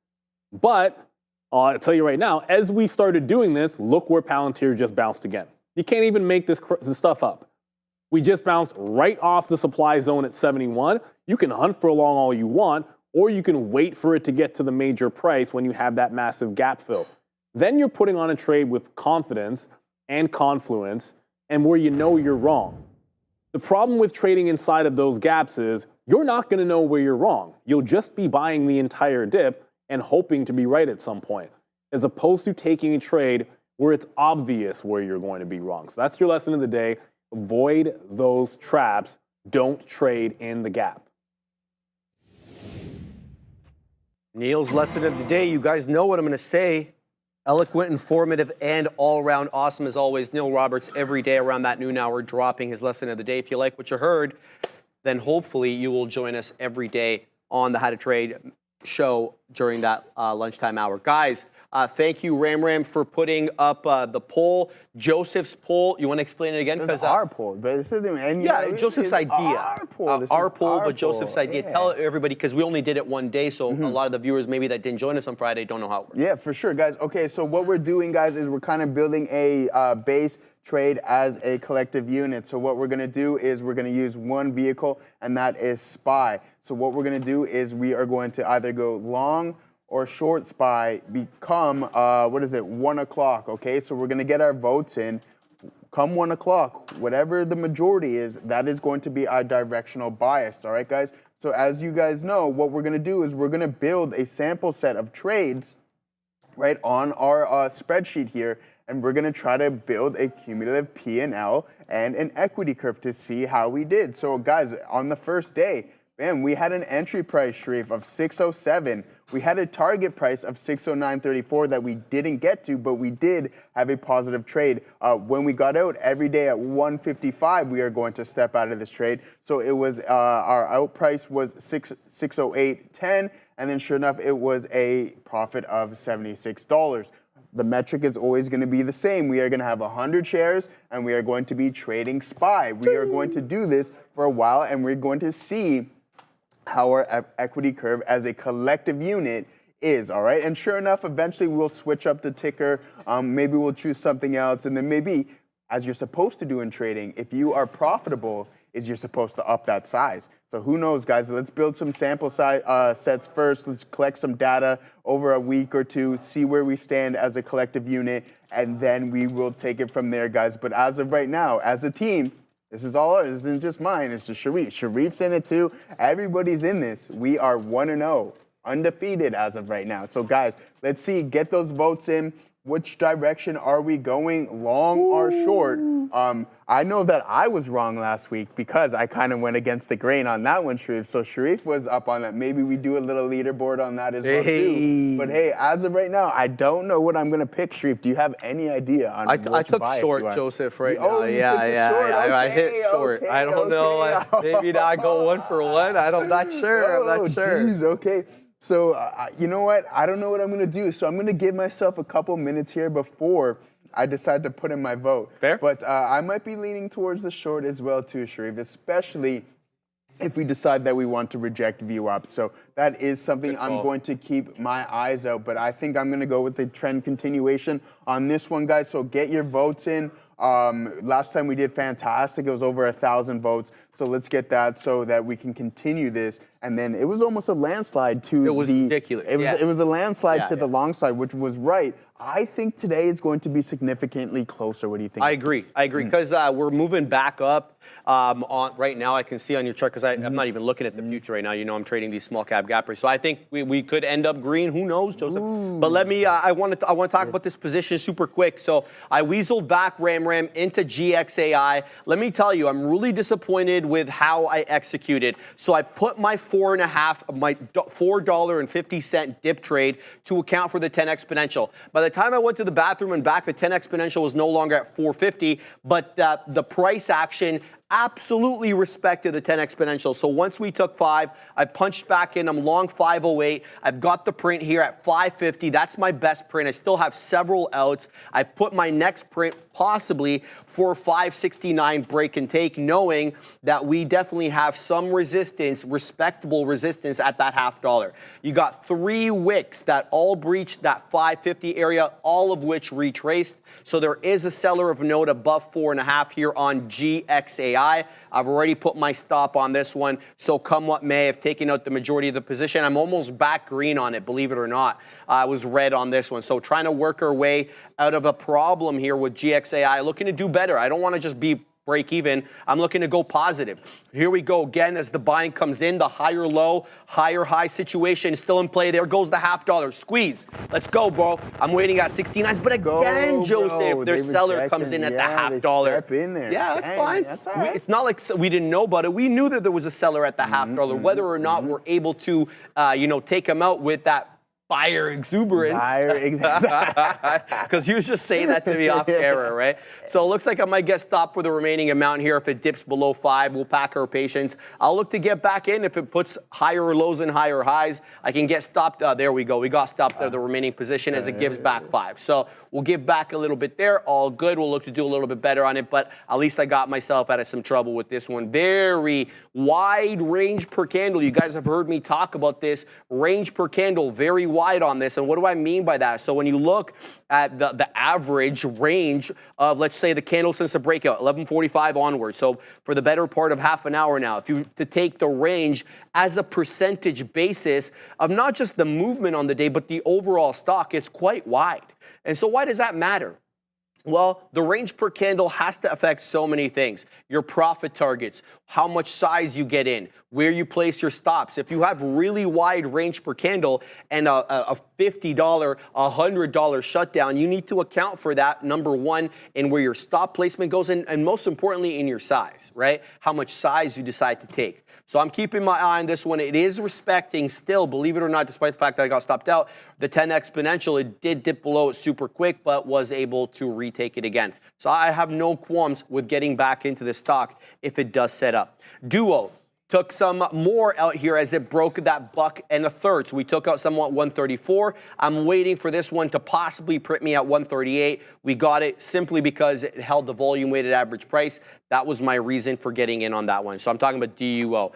But I'll tell you right now, as we started doing this, look where Palantir just bounced again. You can't even make this stuff up. We just bounced right off the supply zone at 71. You can hunt for long all you want, or you can wait for it to get to the major price when you have that massive gap fill. Then you're putting on a trade with confidence and confluence and where you know you're wrong. The problem with trading inside of those gaps is you're not going to know where you're wrong. You'll just be buying the entire dip and hoping to be right at some point, as opposed to taking a trade where it's obvious where you're going to be wrong. So that's your lesson of the day. Avoid those traps. Don't trade in the gap. Neil's lesson of the day, you guys know what I'm going to say. Eloquent, informative, and all-around awesome as always. Neil Roberts every day around that noon hour dropping his lesson of the day. If you like what you heard, then hopefully you will join us every day on the How to Trade show during that lunchtime hour. Guys, thank you, Ram, for putting up the poll. Joseph's poll, you want to explain it again? It's our poll, but it's and yeah, Joseph's idea. Our poll, but Joseph's idea. Yeah. Tell everybody, because we only did it one day, so a lot of the viewers maybe that didn't join us on Friday don't know how it works. Yeah, for sure, guys. Okay, so what we're doing, guys, is we're kind of building a base trade as a collective unit. So what we're going to do is we're going to use one vehicle, and that is SPY. So what we're going to do is we are going to either go long or short SPY, become, 1 o'clock, okay? So we're going to get our votes in. Come 1 o'clock, whatever the majority is, that is going to be our directional bias, all right, guys? So as you guys know, what we're going to do is we're going to build a sample set of trades, right, on our spreadsheet here, and we're going to try to build a cumulative P&L and an equity curve to see how we did. So, guys, on the first day, man, we had an entry price, Sharif, of 607. We had a target price of 609.34 that we didn't get to, but we did have a positive trade. When we got out every day at 155, we are going to step out of this trade. So it was our out price was 608.10, and then sure enough, it was a profit of $76. The metric is always going to be the same. We are going to have 100 shares, and we are going to be trading SPY. We are going to do this for a while, and we're going to see how our equity curve as a collective unit is, all right? And sure enough, eventually we'll switch up the ticker. Maybe we'll choose something else, and then maybe, as you're supposed to do in trading, if you are profitable, is you're supposed to up that size. So who knows, guys? Let's build some sample size sets first. Let's collect some data over a week or two, see where we stand as a collective unit, and then we will take it from there, guys. But as of right now, as a team, this is all ours. This isn't just mine. It's just Sharif. Sharif's in it too. Everybody's in this. We are 1-0, undefeated as of right now. So, guys, let's see. Get those votes in. Which direction are we going, long or short? I know that I was wrong last week because I kind of went against the grain on that one, Sharif. So Sharif was up on that. Maybe we do a little leaderboard on that as well, too. But hey, as of right now, I don't know what I'm going to pick, Sharif. Do you have any idea on I took short, Joseph, right now. I hit short. I don't know. Maybe I go 1 for 1. I'm not sure. I'm not sure. Geez, okay. So, you know what? I don't know what I'm going to do. So I'm going to give myself a couple minutes here before I decide to put in my vote. Fair. But I might be leaning towards the short as well, too, Sharif, especially if we decide that we want to reject VWAP. So that is something I'm going to keep my eyes out. But I think I'm going to go with the trend continuation on this one, guys. So get your votes in. Last time we did fantastic. It was over 1,000 votes. So let's get that so that we can continue this. And then it was almost a landslide to It was ridiculous. It was a landslide to the long side, which was right. I think today is going to be significantly closer. What do you think? I agree because we're moving back up on right now. I can see on your chart because I'm not even looking at the future right now. You know, I'm trading these small cap gappers, so I think we could end up green. Who knows, Joseph? Ooh. But let me. I want to talk about this position super quick. So I weaseled back Ram into GXAI. Let me tell you, I'm really disappointed with how I executed. So I put my $4.50 dip trade to account for the 10 exponential. By the time I went to the bathroom and back, the 10 exponential was no longer at 450, but the price action absolutely respected the 10 exponential. So once we took 5, I punched back in. I'm long 508. I've got the print here at 550. That's my best print. I still have several outs. I put my next print possibly for 569 break and take, knowing that we definitely have some resistance, respectable resistance at that $0.50. You got 3 wicks that all breached that 550 area, all of which retraced. So there is a seller of note above 4.5 here on GXAI. I've already put my stop on this one. So come what may, I've taken out the majority of the position. I'm almost back green on it, believe it or not. I was red on this one. So trying to work our way out of a problem here with GXAI, looking to do better. I don't want to just be break even. I'm looking to go positive. Here we go again as the buying comes in. The higher low, higher high situation is still in play. There goes the $0.50. Squeeze. Let's go, bro. I'm waiting at 69. But again, Joseph, their seller comes in at the $0.50. Step in there. Yeah, that's Dang, fine. That's all right. It's not like we didn't know about it. We knew that there was a seller at the $0.50. Whether or not we're able to, take him out with that buyer exuberance. Because he was just saying that to me off camera, right? So it looks like I might get stopped for the remaining amount here. If it dips below 5, we'll pack our patience. I'll look to get back in. If it puts higher lows and higher highs, I can get stopped. There we go. We got stopped at the remaining position as it gives back 5. So we'll give back a little bit there. All good. We'll look to do a little bit better on it. But at least I got myself out of some trouble with this one. Very wide range per candle. You guys have heard me talk about this. Range per candle, very wide on this. And what do I mean by that? So when you look at the average range of, let's say, the candle since the breakout, 11:45 onward. So for the better part of half an hour now, if you to take the range as a percentage basis of not just the movement on the day, but the overall stock, it's quite wide. And so why does that matter? Well, the range per candle has to affect so many things. Your profit targets, how much size you get in, where you place your stops. If you have really wide range per candle and a $50, $100 shutdown, you need to account for that, number one, in where your stop placement goes in, and most importantly, in your size, right? How much size you decide to take. So I'm keeping my eye on this one. It is respecting still, believe it or not, despite the fact that I got stopped out, the 10 exponential. It did dip below it super quick, but was able to retake it again. So I have no qualms with getting back into this stock if it does set up. Duo took some more out here as it broke that $1.33. So we took out somewhat 134. I'm waiting for this one to possibly print me at 138. We got it simply because it held the volume weighted average price. That was my reason for getting in on that one. So I'm talking about DUO.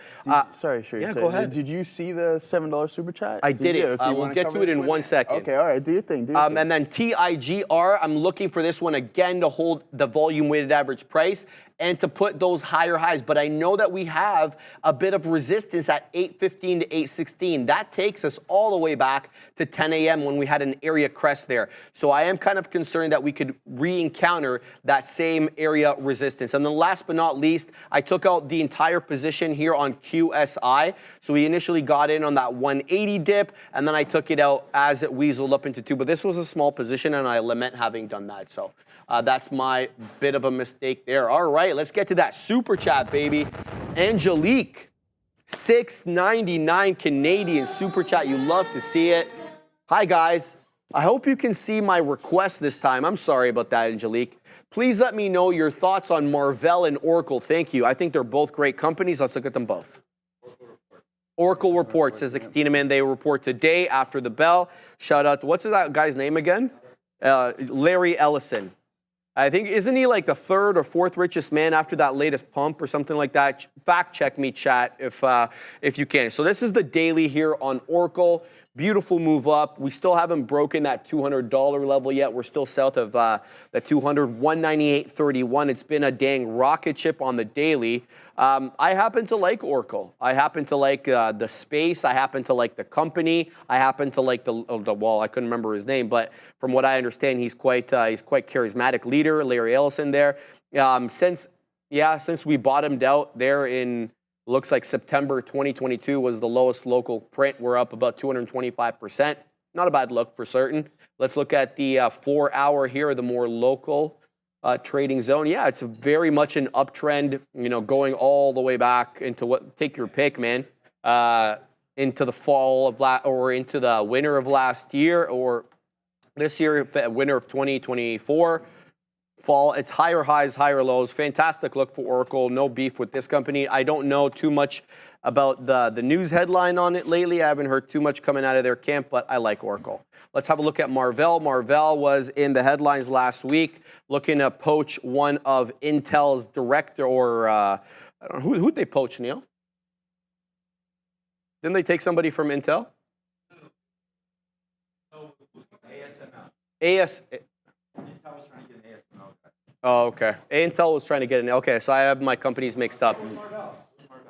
Sorry, Sherry. Yeah, go ahead. Did you see the $7 super chat? I did it. We'll get to it in 1 second. Okay, all right. Do your thing. And then TIGR, I'm looking for this one again to hold the volume weighted average price and to put those higher highs. But I know that we have a bit of resistance at 8:15 to 8:16. That takes us all the way back to 10 a.m. when we had an area crest there. So I am kind of concerned that we could re-encounter that same area resistance. And then last but not least, I took out the entire position here on QSI. So we initially got in on that 180 dip, and then I took it out as it weaseled up into 2. But this was a small position, and I lament having done that. So that's my bit of a mistake there. All right, let's get to that super chat, baby. Angelique, $6.99 Canadian super chat. You love to see it. Hi, guys. I hope you can see my request this time. I'm sorry about that, Angelique. Please let me know your thoughts on Marvell and Oracle. Thank you. I think they're both great companies. Let's look at them both. Oracle reports, says the Katina man. They report today after the bell. Shout out to, what's that guy's name again? Larry Ellison. I think, isn't he like the 3rd or 4th richest man after that latest pump or something like that? Fact check me, chat, if you can. So this is the daily here on Oracle. Beautiful move up. We still haven't broken that $200 level yet. We're still south of the 200, 198.31. It's been a dang rocket ship on the daily. I happen to like Oracle. I happen to like the space. I happen to like the company. I happen to like the well, I couldn't remember his name, but from what I understand, he's quite charismatic leader, Larry Ellison there. Since we bottomed out there in, looks like September 2022 was the lowest local print. We're up about 225%. Not a bad look for certain. Let's look at the 4-hour here, the more local trading zone. Yeah, it's very much an uptrend, going all the way back into take your pick, man, into the fall of or into the winter of last year, or this year, winter of 2024. fall. It's higher highs, higher lows. Fantastic look for Oracle. No beef with this company. I don't know too much about the news headline on it lately. I haven't heard too much coming out of their camp, but I like Oracle. Let's have a look at Marvell. Marvell was in the headlines last week, looking to poach one of Intel's director, or I don't know, who'd they poach, Neil? Didn't they take somebody from Intel? AS. Oh, okay. Intel was trying to get an. Okay, so I have my companies mixed up.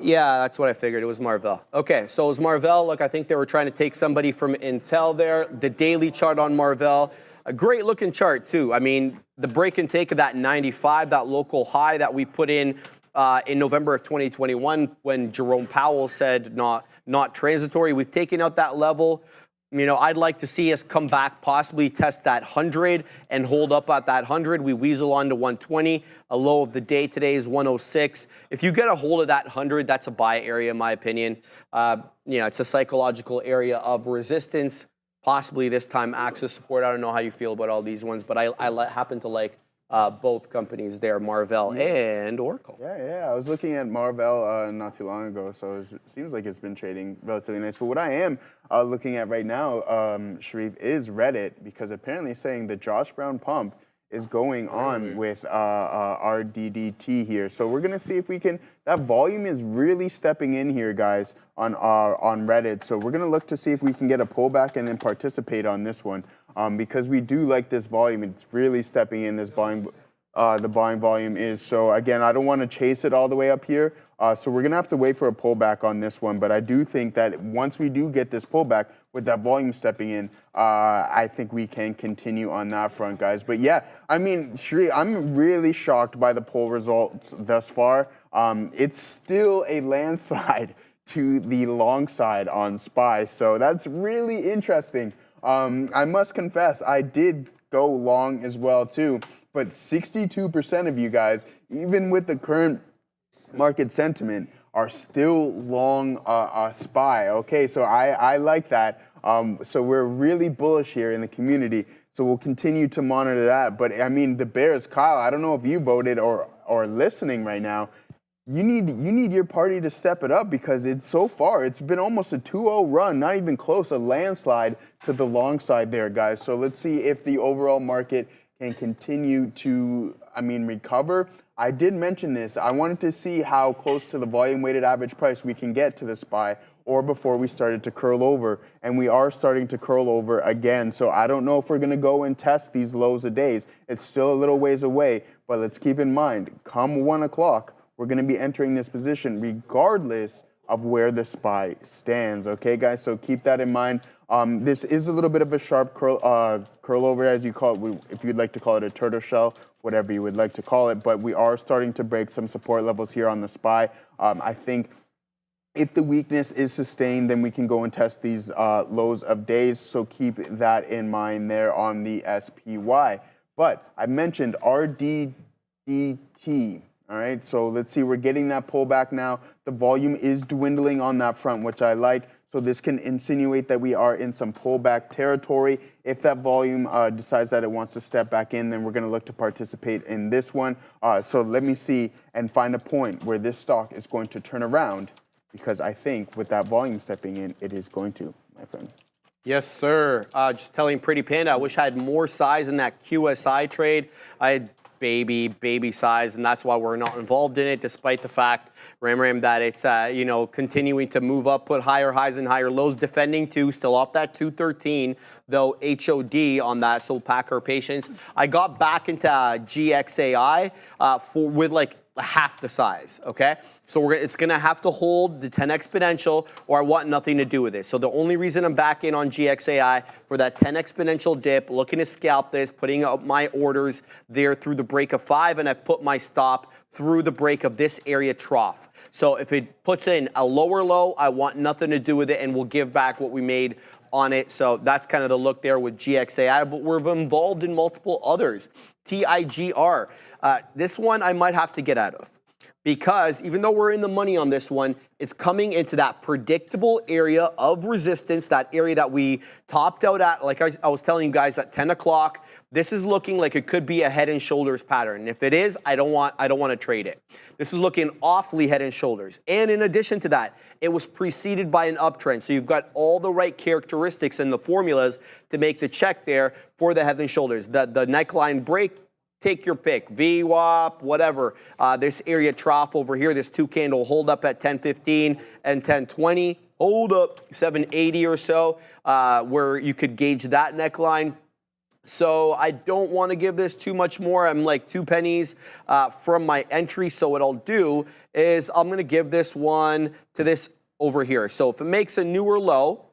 Yeah, that's what I figured. It was Marvell. Okay, so it was Marvell. Look, I think they were trying to take somebody from Intel there. The daily chart on Marvell, a great looking chart too. I mean, the break and take of that 95, that local high that we put in November of 2021 when Jerome Powell said not transitory. We've taken out that level. You know, I'd like to see us come back, possibly test that 100 and hold up at that 100. We weasel on to 120. A low of the day today is 106. If you get a hold of that 100, that's a buy area, in my opinion. It's a psychological area of resistance. Possibly this time access support. I don't know how you feel about all these ones, but I happen to like both companies there, Marvell and Oracle. Yeah. I was looking at Marvell not too long ago, so it seems like it's been trading relatively nice. But what I am looking at right now, Sharif, is Reddit, because apparently saying the Josh Brown pump is going on with RDDT here. So we're going to see if we can, that volume is really stepping in here, guys, on Reddit. So we're going to look to see if we can get a pullback and then participate on this one. Because we do like this volume. It's really stepping in, this buying, the buying volume is. So again, I don't want to chase it all the way up here. So we're going to have to wait for a pullback on this one. But I do think that once we do get this pullback with that volume stepping in, I think we can continue on that front, guys. But yeah, I mean, Shri, I'm really shocked by the poll results thus far. It's still a landslide to the long side on SPY. So that's really interesting. I must confess, I did go long as well too, but 62% of you guys, even with the current market sentiment, are still long SPY. Okay, so I like that. So we're really bullish here in the community. So we'll continue to monitor that. But I mean, the bears, Kyle, I don't know if you voted or listening right now. You need your party to step it up, because it's been almost a 2-0 run, not even close, a landslide to the long side there, guys. So let's see if the overall market can continue to, recover. I did mention this. I wanted to see how close to the volume weighted average price we can get to the SPY, or before we started to curl over. And we are starting to curl over again. So I don't know if we're going to go and test these lows of days. It's still a little ways away, but let's keep in mind, come 1 o'clock, we're going to be entering this position regardless of where the SPY stands. Okay, guys, so keep that in mind. This is a little bit of a sharp curl over, as you call it, if you'd like to call it a turtle shell, whatever you would like to call it. But we are starting to break some support levels here on the SPY. I think if the weakness is sustained, then we can go and test these lows of days. So keep that in mind there on the SPY. But I mentioned RDDT. All right, so let's see, we're getting that pullback now. The volume is dwindling on that front, which I like. So this can insinuate that we are in some pullback territory. If that volume decides that it wants to step back in, then we're going to look to participate in this one. So let me see and find a point where this stock is going to turn around, because I think with that volume stepping in, it is going to, my friend. Yes, sir. Just telling Pretty Panda, I wish I had more size in that QSI trade. I had baby size, and that's why we're not involved in it, despite the fact, Ram, that it's continuing to move up, put higher highs and higher lows, defending to still off that 213, though HOD on that, so pack our patience. I got back into GXAI with like half the size, okay? So it's gonna have to hold the 10 exponential, or I want nothing to do with it. So the only reason I'm back in on GXAI for that 10 exponential dip, looking to scalp this, putting up my orders there through the break of 5, and I put my stop through the break of this area trough. So if it puts in a lower low, I want nothing to do with it, and we'll give back what we made on it. So that's kind of the look there with GXAI, but we're involved in multiple others. TIGR, this one I might have to get out of. because even though we're in the money on this one, it's coming into that predictable area of resistance, that area that we topped out at, like I was telling you guys, at 10 o'clock. This is looking like it could be a head and shoulders pattern. And if it is, I don't want to trade it. This is looking awfully head and shoulders. And in addition to that, it was preceded by an uptrend. So you've got all the right characteristics and the formulas to make the check there for the head and shoulders. The neckline break, take your pick, VWAP, whatever. This area trough over here, this 2-candle hold up at 10.15 and 10.20, hold up 7.80 or so, where you could gauge that neckline. So I don't want to give this too much more. I'm like 2 pennies from my entry. So what I'll do is I'm going to give this one to this over here. So if it makes a newer low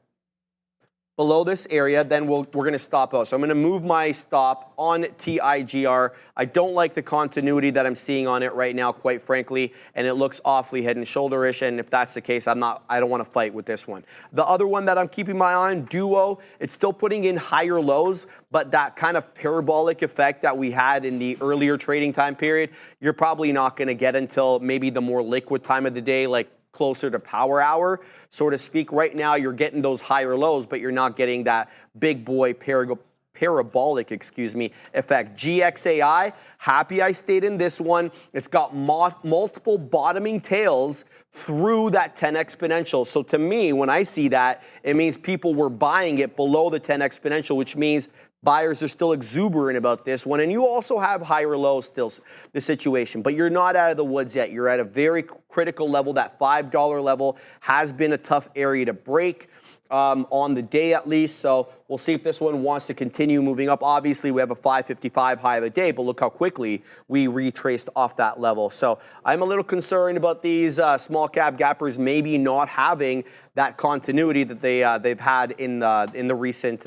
below this area, then we're going to stop out. So I'm going to move my stop on TIGR. I don't like the continuity that I'm seeing on it right now, quite frankly, and it looks awfully head and shoulder-ish, and if that's the case, I don't want to fight with this one. The other one that I'm keeping my eye on, Duo, it's still putting in higher lows, but that kind of parabolic effect that we had in the earlier trading time period, you're probably not going to get until maybe the more liquid time of the day, like closer to power hour, so to speak. Right now, you're getting those higher lows, but you're not getting that big boy parabolic, effect. GXAI, happy I stayed in this one. It's got multiple bottoming tails through that 10 exponential. So to me, when I see that, it means people were buying it below the 10 exponential, which means buyers are still exuberant about this one. And you also have higher lows still, the situation. But you're not out of the woods yet. You're at a very critical level. That $5 level has been a tough area to break on the day at least. So we'll see if this one wants to continue moving up. Obviously, we have a 555 high of the day, but look how quickly we retraced off that level. So I'm a little concerned about these small cap gappers maybe not having that continuity that they've had in the recent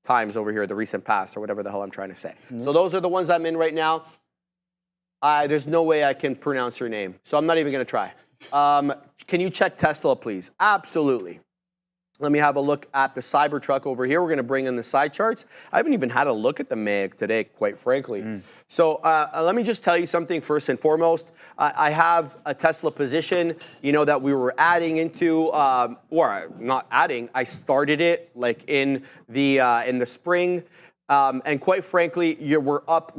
times over here, the recent past, or whatever the hell I'm trying to say. So those are the ones I'm in right now. There's no way I can pronounce your name, so I'm not even going to try. Can you check Tesla, please? Absolutely. Let me have a look at the Cybertruck over here. We're going to bring in the side charts. I haven't even had a look at the MAG today, quite frankly. So let me just tell you something first and foremost. I have a Tesla position, that we were adding into, or not adding. I started it like in the spring, and quite frankly, we're up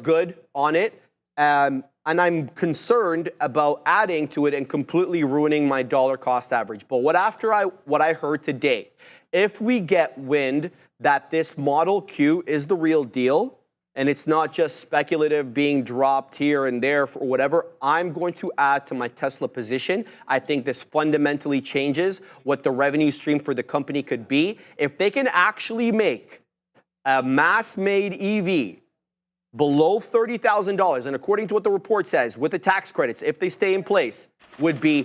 good on it. And I'm concerned about adding to it and completely ruining my dollar cost average. But what I heard today, if we get wind that this Model Q is the real deal, and it's not just speculative being dropped here and there for whatever, I'm going to add to my Tesla position. I think this fundamentally changes what the revenue stream for the company could be. If they can actually make a mass-made EV below $30,000, and according to what the report says, with the tax credits, if they stay in place, would be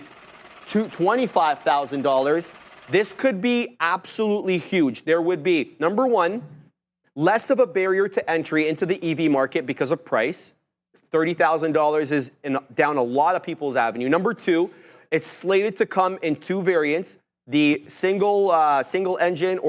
$25,000. This could be absolutely huge. There would be, number one, less of a barrier to entry into the EV market because of price. $30,000 is down a lot of people's avenue. Number two, it's slated to come in 2 variants. The single engine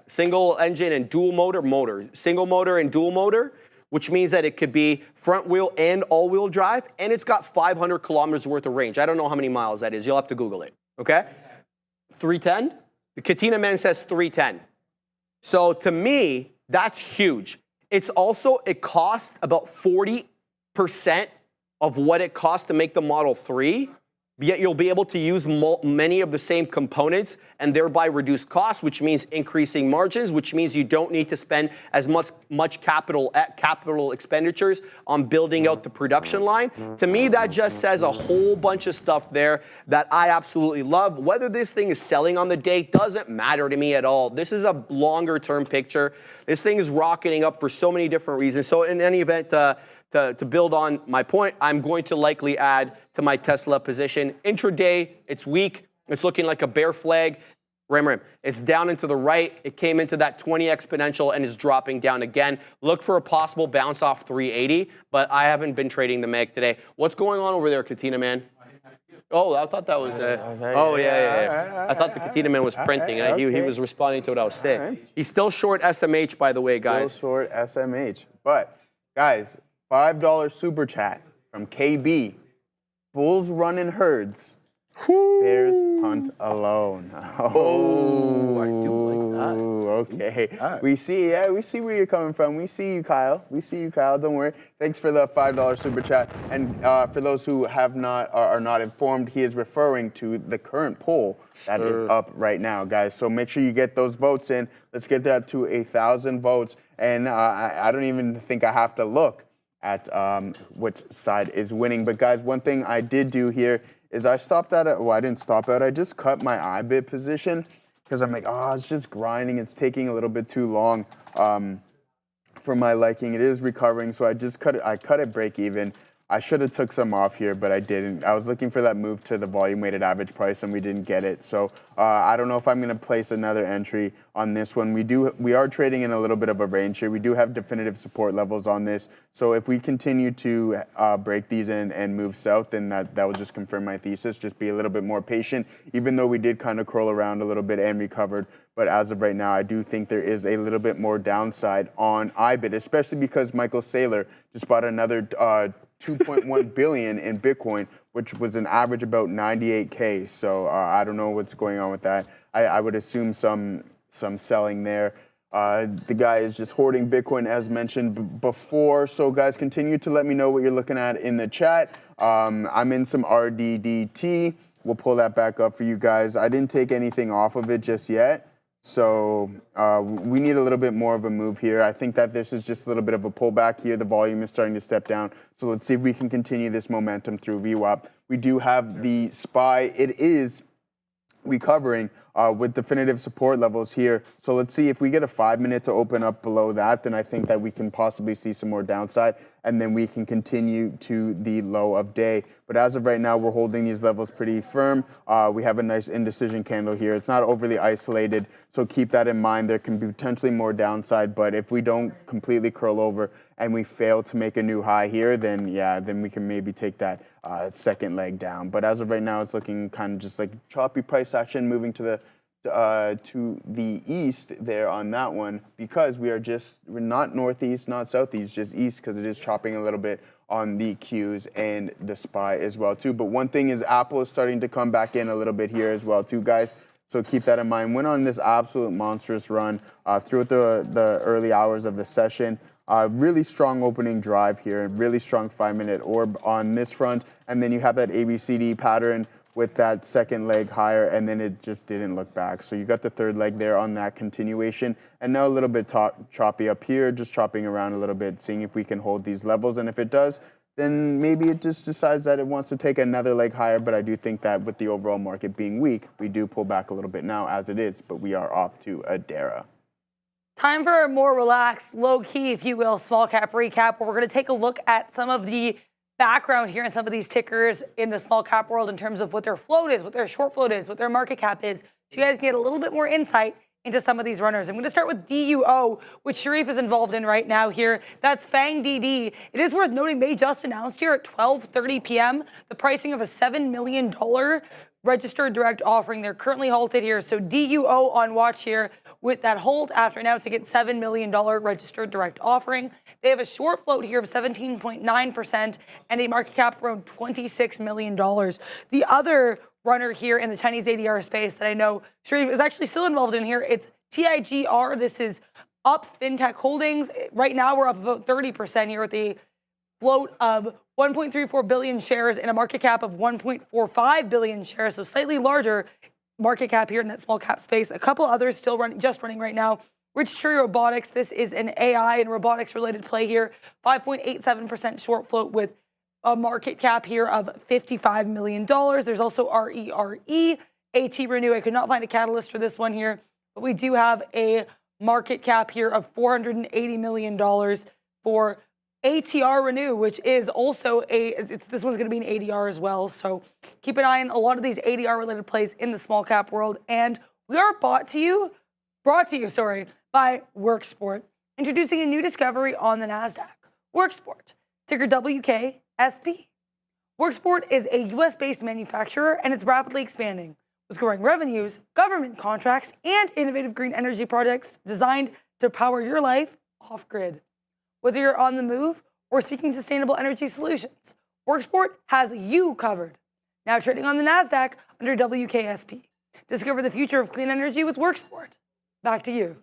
single engine and dual motor, single motor and dual motor, which means that it could be front wheel and all wheel drive, and it's got 500 kilometers worth of range. I don't know how many miles that is. You'll have to Google it. Okay, 310. The Katina Man says 310. So to me, that's huge. It costs about 40% of what it costs to make the Model 3. Yet you'll be able to use many of the same components and thereby reduce costs, which means increasing margins, which means you don't need to spend as much capital expenditures on building out the production line. To me, that just says a whole bunch of stuff there that I absolutely love. Whether this thing is selling on the day doesn't matter to me at all. This is a longer term picture. This thing is rocketing up for so many different reasons. So in any event, to build on my point, I'm going to likely add to my Tesla position. Intraday, it's weak. It's looking like a bear flag. Ram. It's down and to the right. It came into that 20 exponential and is dropping down again. Look for a possible bounce off 380, but I haven't been trading the MAG today. What's going on over there, Katina Man? Oh, I thought that was yeah. I thought the Katina Man was printing. He was responding to what I was saying. He's still short SMH, by the way, guys. Still short SMH. But, guys, $5 super chat from KB. Bulls run in herds. Bears hunt alone. Oh, I do like that. Okay. We see where you're coming from. We see you, Kyle. Don't worry. Thanks for the $5 super chat. And for those who have not are not informed, he is referring to the current poll that is up right now, guys. So make sure you get those votes in. Let's get that to 1,000 votes. And I don't even think I have to look at which side is winning. But guys, one thing I did do here is I stopped out at, well, I didn't stop out. I just cut my IBIT position because I'm like, oh, it's just grinding. It's taking a little bit too long for my liking. It is recovering, so I just cut it. I cut it break even. I should have took some off here, but I didn't. I was looking for that move to the volume weighted average price, and we didn't get it. So I don't know if I'm going to place another entry on this one. We are trading in a little bit of a range here. We do have definitive support levels on this. So if we continue to break these and move south, then that will just confirm my thesis. Just be a little bit more patient, even though we did kind of curl around a little bit and recovered. But as of right now, I do think there is a little bit more downside on IBIT, especially because Michael Saylor just bought another 2.1 billion in Bitcoin, which was an average about 98K. So I don't know what's going on with that. I would assume some selling there. The guy is just hoarding Bitcoin, as mentioned before. So guys, continue to let me know what you're looking at in the chat. I'm in some RDDT. We'll pull that back up for you guys. I didn't take anything off of it just yet. So we need a little bit more of a move here. I think that this is just a little bit of a pullback here. The volume is starting to step down. So let's see if we can continue this momentum through VWAP. We do have the SPY. It is recovering with definitive support levels here. So let's see if we get a 5 minute to open up below that, then I think that we can possibly see some more downside, and then we can continue to the low of day. But as of right now, we're holding these levels pretty firm. We have a nice indecision candle here. It's not overly isolated, so keep that in mind. There can be potentially more downside, but if we don't completely curl over and we fail to make a new high here, then yeah, then we can maybe take that second leg down. But as of right now, it's looking kind of just like choppy price action, moving to the east there on that one, because we're not northeast, not southeast, just east, because it is chopping a little bit on the Qs and the SPY as well too. But one thing is Apple is starting to come back in a little bit here as well too, guys. So keep that in mind. Went on this absolute monstrous run throughout the early hours of the session. Really strong opening drive here, really strong 5 minute orb on this front. And then you have that ABCD pattern with that second leg higher, and then it just didn't look back. So you got the third leg there on that continuation. And now a little bit choppy up here, just chopping around a little bit, seeing if we can hold these levels. And if it does, then maybe it just decides that it wants to take another leg higher. But I do think that with the overall market being weak, we do pull back a little bit now as it is, but we are off to a Dara. Time for a more relaxed, low-key, if you will, small cap recap, where we're going to take a look at some of the background here in some of these tickers in the small cap world in terms of what their float is, what their short float is, what their market cap is, so you guys can get a little bit more insight into some of these runners. I'm going to start with DUO, which Sharif is involved in right now here. That's Fang DD. It is worth noting they just announced here at 12:30 p.m. the pricing of a $7 million registered direct offering. They're currently halted here. So DUO on watch here with that hold after announcing its $7 million registered direct offering. They have a short float here of 17.9% and a market cap of around $26 million. The other runner here in the Chinese ADR space that I know Sharif is actually still involved in here, it's TIGR. This is Up FinTech Holdings. Right now we're up about 30% here with a float of 1.34 billion shares and a market cap of 1.45 billion shares, so slightly larger market cap here in that small cap space. A couple others still just running right now. Rich Tree Robotics, this is an AI and robotics related play here, 5.87% short float with a market cap here of $55 million. There's also RERE, AT Renew. I could not find a catalyst for this one here, but we do have a market cap here of $480 million for ATR Renew, which is also this one's going to be an ADR as well. So keep an eye on a lot of these ADR related plays in the small cap world. And we are brought to you by Worksport, introducing a new discovery on the NASDAQ. Worksport, ticker WKSP. Worksport is a US-based manufacturer and it's rapidly expanding with growing revenues, government contracts, and innovative green energy projects designed to power your life off-grid. Whether you're on the move or seeking sustainable energy solutions, Worksport has you covered. Now trading on the NASDAQ under WKSP. Discover the future of clean energy with Worksport. Back to you.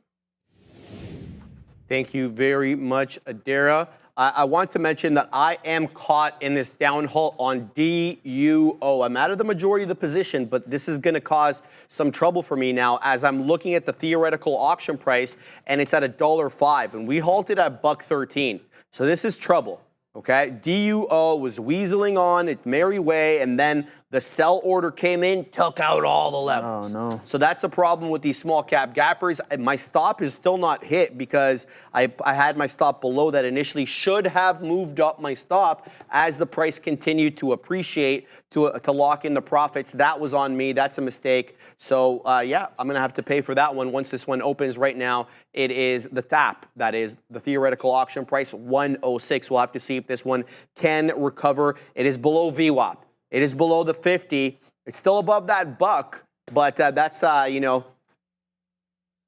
Thank you very much, Adara. I want to mention that I am caught in this downhole on DUO. I'm out of the majority of the position, but this is going to cause some trouble for me now as I'm looking at the theoretical auction price, and it's at $1.05, and we halted at $1.13. So this is trouble. Okay, DUO was weaseling on its merry way, and then the sell order came in, took out all the levels. Oh, no. So that's a problem with these small cap gappers. My stop is still not hit because I had my stop below that initially. Should have moved up my stop as the price continued to appreciate to lock in the profits. That was on me. That's a mistake. So yeah, I'm gonna have to pay for that one once this one opens. Right now, it is the TAP. That is the theoretical auction price, 106. We'll have to see if this one can recover. It is below VWAP. It is below the 50. It's still above that buck, but that's, you know,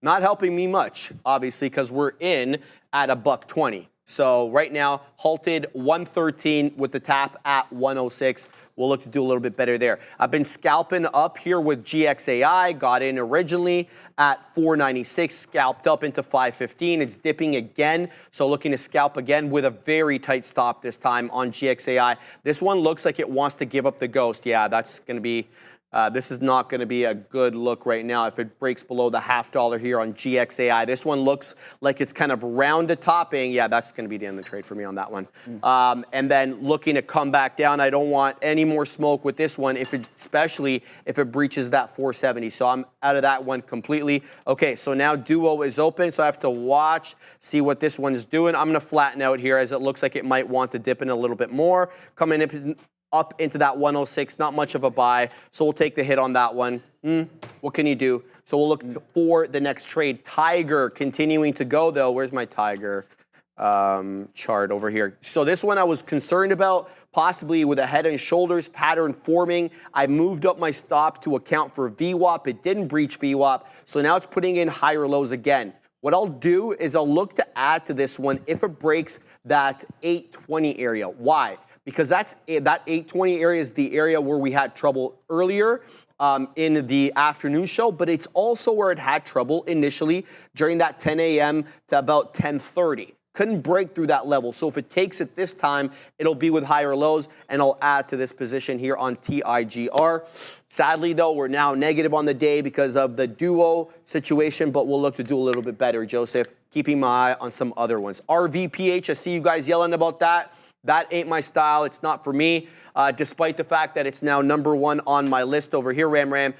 not helping me much, obviously, because we're in at $1.20. So right now, halted 113 with the tap at 106. We'll look to do a little bit better there. I've been scalping up here with GXAI. Got in originally at 496, scalped up into 515. It's dipping again, so looking to scalp again with a very tight stop this time on GXAI. This one looks like it wants to give up the ghost. Yeah, that's going to be... this is not going to be a good look right now if it breaks below the $0.50 here on GXAI. This one looks like it's kind of round to topping. Yeah, that's going to be the end of the trade for me on that one. And then looking to come back down. I don't want any more smoke with this one, especially if it breaches that 470. So I'm out of that one completely. Okay, so now Duo is open, so I have to watch, see what this one is doing. I'm going to flatten out here as it looks like it might want to dip in a little bit more. Coming in up into that 106, not much of a buy, so we'll take the hit on that one. What can you do? So we'll look for the next trade. Tiger continuing to go, though. Where's my Tiger chart over here? So this one I was concerned about, possibly with a head and shoulders pattern forming. I moved up my stop to account for VWAP. It didn't breach VWAP, so now it's putting in higher lows again. What I'll do is I'll look to add to this one if it breaks that 820 area. Why? Because that 820 area is the area where we had trouble earlier in the afternoon show, but it's also where it had trouble initially during that 10 a.m. to about 10:30. Couldn't break through that level. So if it takes it this time, it'll be with higher lows, and I'll add to this position here on TIGR. Sadly, though, we're now negative on the day because of the Duo situation, but we'll look to do a little bit better, Joseph, keeping my eye on some other ones. RVPH, I see you guys yelling about that. That ain't my style. It's not for me, despite the fact that it's now #1 on my list over here, Ram.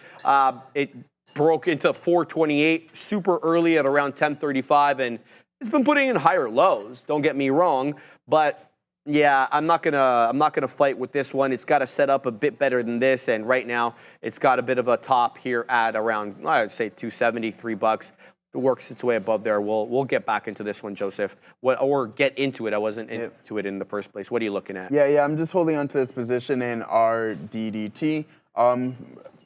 It broke into 428 super early at around 10:35, and it's been putting in higher lows. Don't get me wrong, but yeah, I'm not gonna fight with this one. It's got to set up a bit better than this, and right now it's got a bit of a top here at around, I would say, $2.70, $3. It works its way above there. We'll get back into this one, Joseph, or get into it. I wasn't into it in the first place. What are you looking at? Yeah, I'm just holding on to this position in RDDT.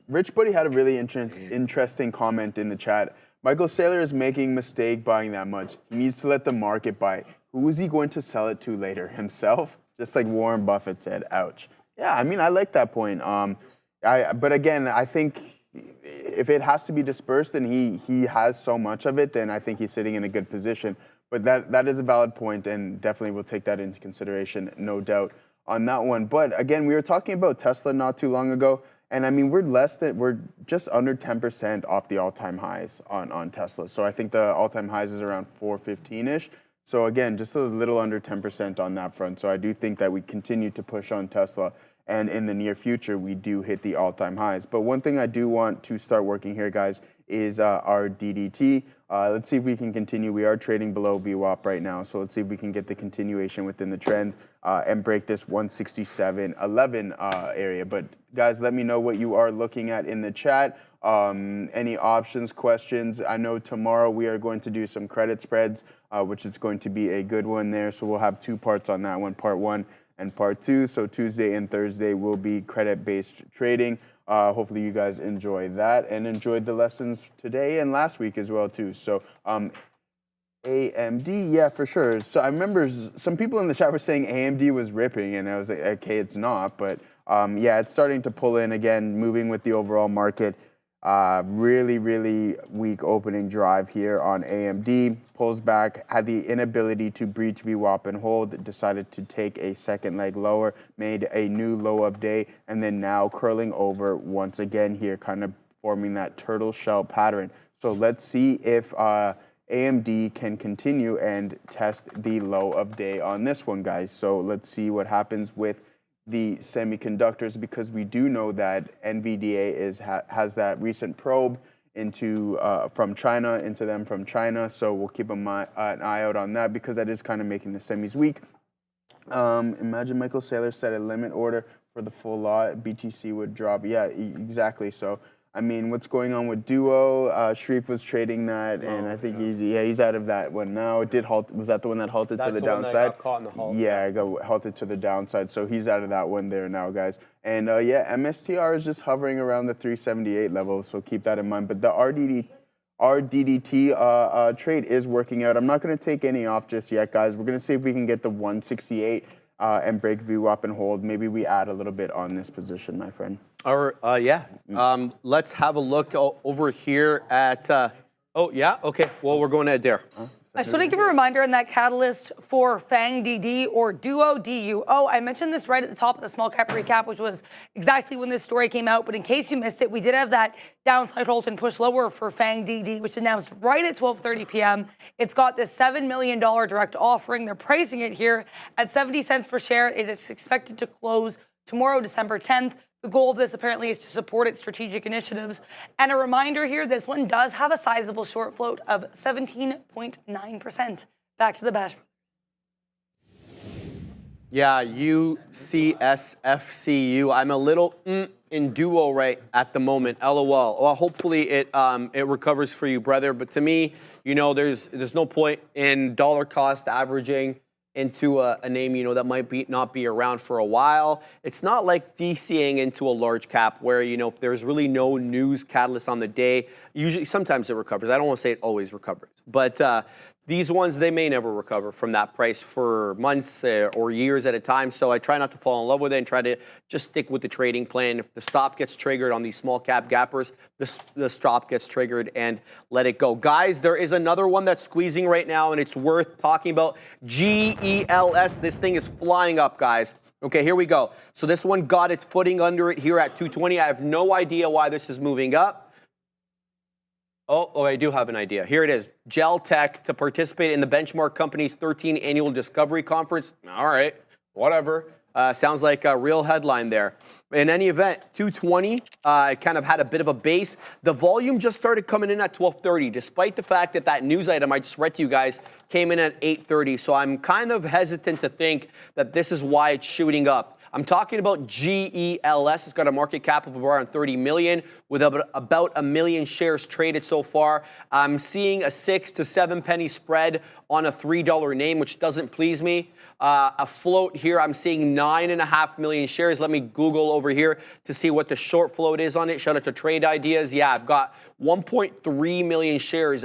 Rich Buddy had a really interesting comment in the chat. Michael Saylor is making mistake buying that much. He needs to let the market buy. Who is he going to sell it to later? Himself? Just like Warren Buffett said. Ouch. Yeah, I mean, I like that point. But again, I think if it has to be dispersed and he has so much of it, then I think he's sitting in a good position. But that is a valid point, and definitely we'll take that into consideration, no doubt, on that one. But again, we were talking about Tesla not too long ago, and I mean, we're just under 10% off the all-time highs on Tesla. So I think the all-time highs is around 415-ish. So again, just a little under 10% on that front. So I do think that we continue to push on Tesla, and in the near future, we do hit the all-time highs. But one thing I do want to start working here, guys, is our DDT. Let's see if we can continue. We are trading below VWAP right now, so let's see if we can get the continuation within the trend and break this 167.11 area. But guys, let me know what you are looking at in the chat. Any options, questions. I know tomorrow we are going to do some credit spreads, which is going to be a good one there. So we'll have two parts on that one, part 1 and part 2. So Tuesday and Thursday will be credit-based trading. Hopefully you guys enjoy that and enjoyed the lessons today and last week as well too. So AMD, yeah, for sure. So I remember some people in the chat were saying AMD was ripping, and I was like, okay, it's not. But yeah, it's starting to pull in again, moving with the overall market. Really, really weak opening drive here on AMD. Pulls back, had the inability to breach VWAP and hold, decided to take a second leg lower, made a new low of day, and then now curling over once again here, kind of forming that turtle shell pattern. So let's see if AMD can continue and test the low of day on this one, guys. So let's see what happens with the semiconductors, because we do know that NVDA has that recent probe into from China into them from China. So we'll keep an eye out on that, because that is kind of making the semis weak. Imagine Michael Saylor set a limit order for the full lot. BTC would drop. Yeah, exactly. So I mean, what's going on with Duo? Sharif was trading that, and I think he's out of that one now. It did halt. Was that the one that halted to the downside? That's the one that got caught in the halt. Yeah, it got halted to the downside. So he's out of that one there now, guys. And yeah, MSTR is just hovering around the 378 level, so keep that in mind. But the RDDT trade is working out. I'm not going to take any off just yet, guys. We're going to see if we can get the 168 and break VWAP and hold. Maybe we add a little bit on this position, my friend. Yeah. Let's have a look over here at. Oh yeah. Okay. Well, we're going to Adair. I just want to give a reminder on that catalyst for FANG DD or Duo DUO. I mentioned this right at the top of the small cap recap, which was exactly when this story came out. But in case you missed it, we did have that downside halt and push lower for FANG DD, which announced right at 12:30 p.m. It's got this $7 million direct offering. They're pricing it here at 70 cents per share. It is expected to close tomorrow, December 10th. The goal of this apparently is to support its strategic initiatives. And a reminder here, this one does have a sizable short float of 17.9%. Back to the Bash. Yeah, UCSFCU. I'm a little in Duo right at the moment. LOL. Well, hopefully it recovers for you, brother. But to me, you know, there's no point in dollar cost averaging into a name, you know, that might not be around for a while. It's not like DCing into a large cap where, you know, if there's really no news catalyst on the day, usually sometimes it recovers. I don't want to say it always recovers, but these ones, they may never recover from that price for months or years at a time. So I try not to fall in love with it and try to just stick with the trading plan. If the stop gets triggered on these small cap gappers, the stop gets triggered and let it go. Guys, there is another one that's squeezing right now, and it's worth talking about. GELS. This thing is flying up, guys. Okay, here we go. So this one got its footing under it here at 220. I have no idea why this is moving up. Oh, I do have an idea. Here it is. Gel Tech to participate in the benchmark company's 13th annual Discovery Conference. All right, whatever. Sounds like a real headline there. In any event, 220 kind of had a bit of a base. The volume just started coming in at 12:30, despite the fact that that news item I just read to you guys came in at 8:30. So I'm kind of hesitant to think that this is why it's shooting up. I'm talking about GELS. It's got a market cap of around 30 million with about 1 million shares traded so far. I'm seeing a 6 to 7 penny spread on a $3 name, which doesn't please me. A float here, I'm seeing 9.5 million shares. Let me Google over here to see what the short float is on it. Shout out to Trade Ideas. Yeah, I've got 1.3 million shares.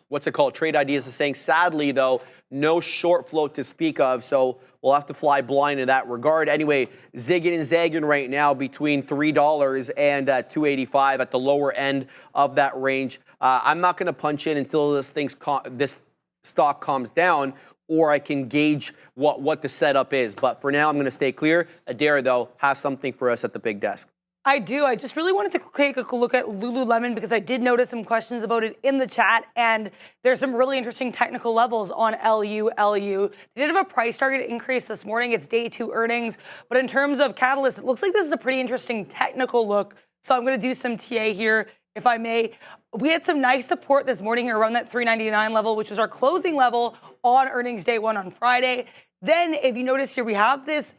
What's it called? Trade Ideas is saying, sadly, though, no short float to speak of, so we'll have to fly blind in that regard. Anyway, zigging and zagging right now between $3 and $2.85 at the lower end of that range. I'm not going to punch in until this stock calms down, or I can gauge what the setup is. But for now, I'm going to stay clear. Adair, though, has something for us at the big desk. I do. I just really wanted to take a look at Lululemon because I did notice some questions about it in the chat, and there's some really interesting technical levels on LU. They did have a price target increase this morning. It's day 2 earnings, but in terms of catalyst, it looks like this is a pretty interesting technical look. So I'm going to do some TA here, if I may. We had some nice support this morning here around that 399 level, which was our closing level on earnings day 1 on Friday. Then, if you notice here, we have this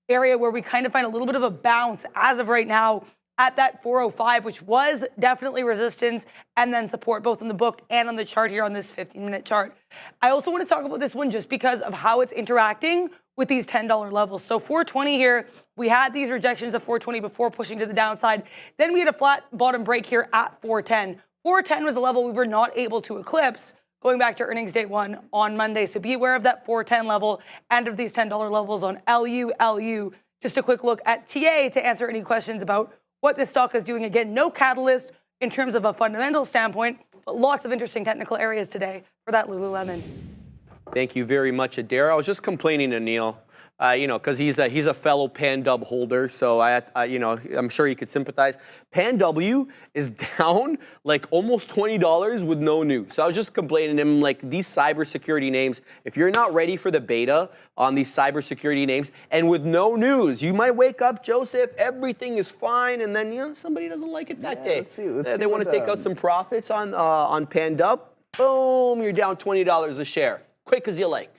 area where we kind of find a little bit of a bounce as of right now at that 405, which was definitely resistance and then support both on the book and on the chart here on this 15-minute chart. I also want to talk about this one just because of how it's interacting with these $10 levels. So 420 here, we had these rejections of 420 before pushing to the downside. Then we had a flat bottom break here at 410. 410 was a level we were not able to eclipse. going back to earnings day one on Monday. So be aware of that 410 level and of these $10 levels on LU. Just a quick look at TA to answer any questions about what this stock is doing. Again, no catalyst in terms of a fundamental standpoint, but lots of interesting technical areas today for that Lululemon. Thank you very much, Adair. I was just complaining to Neil, because he's a fellow PanDub holder, so I'm sure he could sympathize. PanW is down like almost $20 with no news. So I was just complaining to him, like, these cybersecurity names, if you're not ready for the beta on these cybersecurity names and with no news, you might wake up, Joseph, everything is fine, and then somebody doesn't like it that day. Let's see they want to take out some profits on PanDub. Boom, you're down $20 a share. Quick as you like.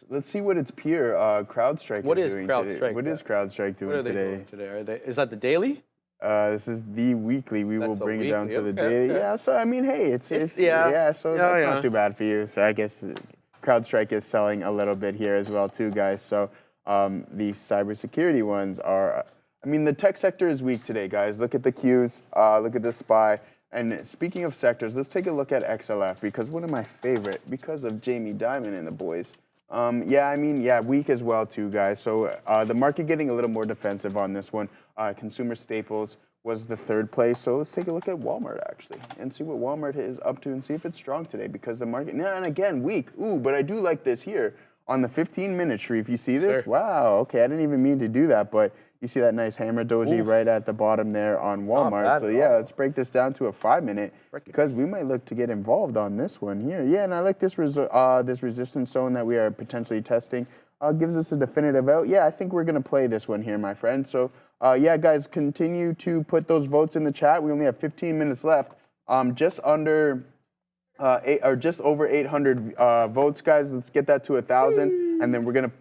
Let's see what its peer CrowdStrike is doing today. What is CrowdStrike doing today? Is that the daily? This is the weekly. We will bring it down to the daily. Okay. Yeah, so I mean, hey, so that's not too bad for you. So I guess CrowdStrike is selling a little bit here as well too, guys. So the cybersecurity ones are, the tech sector is weak today, guys. Look at the Qs, look at the SPY. And speaking of sectors, let's take a look at XLF, because one of my favorite, because of Jamie Dimon and the boys. Weak as well too, guys. So the market getting a little more defensive on this one. Consumer staples was the third place. So let's take a look at Walmart actually and see what Walmart is up to and see if it's strong today, because the market, and again, weak. Ooh, but I do like this here on the 15-minute tree. If you see this, wow, okay, I didn't even mean to do that, but you see that nice hammer doji right at the bottom there on Walmart. So yeah, let's break this down to a 5-minute, because we might look to get involved on this one here. Yeah, and I like this this resistance zone that we are potentially testing. Gives us a definitive out. Yeah, I think we're gonna play this one here, my friend. So yeah, guys, continue to put those votes in the chat. We only have 15 minutes left. Just under just over 800 votes, guys. Let's get that to 1,000, and then we're gonna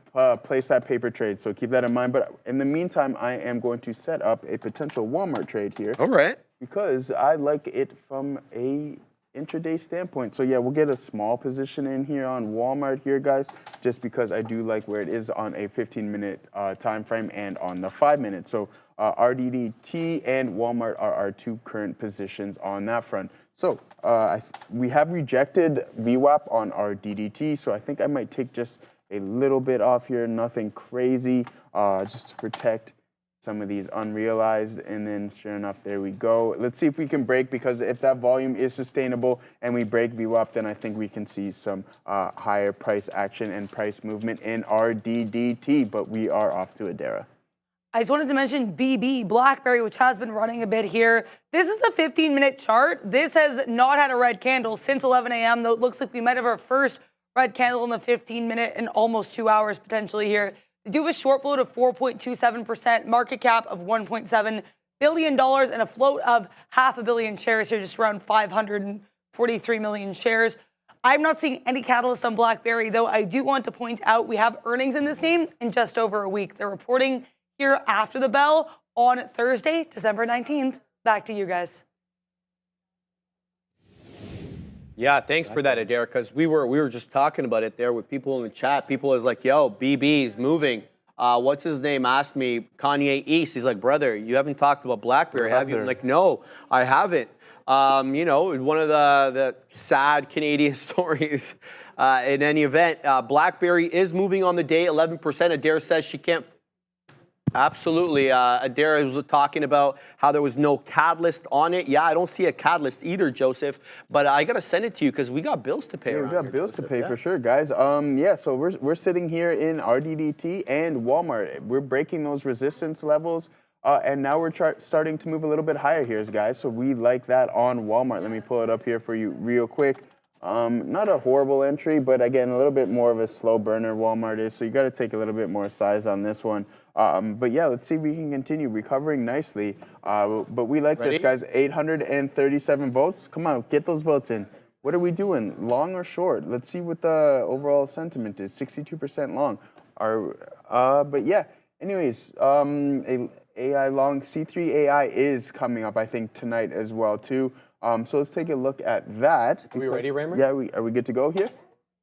place that paper trade. So keep that in mind. But in the meantime, I am going to set up a potential Walmart trade here. All right. Because I like it from a intraday standpoint. So yeah, we'll get a small position in here on Walmart here, guys, just because I do like where it is on a 15-minute time frame and on the 5-minute. So RDDT and Walmart are our two current positions on that front. So we have rejected VWAP on our DDT, so I think I might take just a little bit off here, nothing crazy, just to protect some of these unrealized, and then sure enough, there we go. Let's see if we can break, because if that volume is sustainable and we break VWAP, then I think we can see some higher price action and price movement in our DDT, but we are off to Adara. I just wanted to mention BB, BlackBerry, which has been running a bit here. This is the 15-minute chart. This has not had a red candle since 11 a.m., though it looks like we might have our first red candle in the 15-minute in almost 2 hours potentially here. They do have a short float of 4.27%, market cap of $1.7 billion, and a float of 500 million shares here, just around 543 million shares. I'm not seeing any catalyst on BlackBerry, though I do want to point out we have earnings in this name in just over a week. They're reporting here after the bell on Thursday, December 19th. Back to you guys. Yeah, thanks for that, Adair, because we were just talking about it there with people in the chat. People is like, yo, BB's moving. What's his name? Asked me, Kanye East. He's like, brother, you haven't talked about BlackBerry, have you? I'm like, no, I haven't. One of the sad Canadian stories in any event, BlackBerry is moving on the day, 11%. Adair says she can't. Absolutely. Adair was talking about how there was no catalyst on it. Yeah, I don't see a catalyst either, Joseph, but I got to send it to you because we got bills to pay. Yeah, we got bills to pay for sure, guys. So we're sitting here in RDDT and Walmart. We're breaking those resistance levels, and now we're starting to move a little bit higher here, guys. So we like that on Walmart. Let me pull it up here for you real quick. Not a horrible entry, but again, a little bit more of a slow burner Walmart is, so you got to take a little bit more size on this one. But yeah, let's see if we can continue recovering nicely. But we like this, guys. 837 votes. Come on, get those votes in. What are we doing? Long or short? Let's see what the overall sentiment is. 62% long. But yeah, anyways, AI long, C3 AI is coming up, I think, tonight as well, too. So let's take a look at that. Are we ready, Raymer? Yeah, are we good to go here?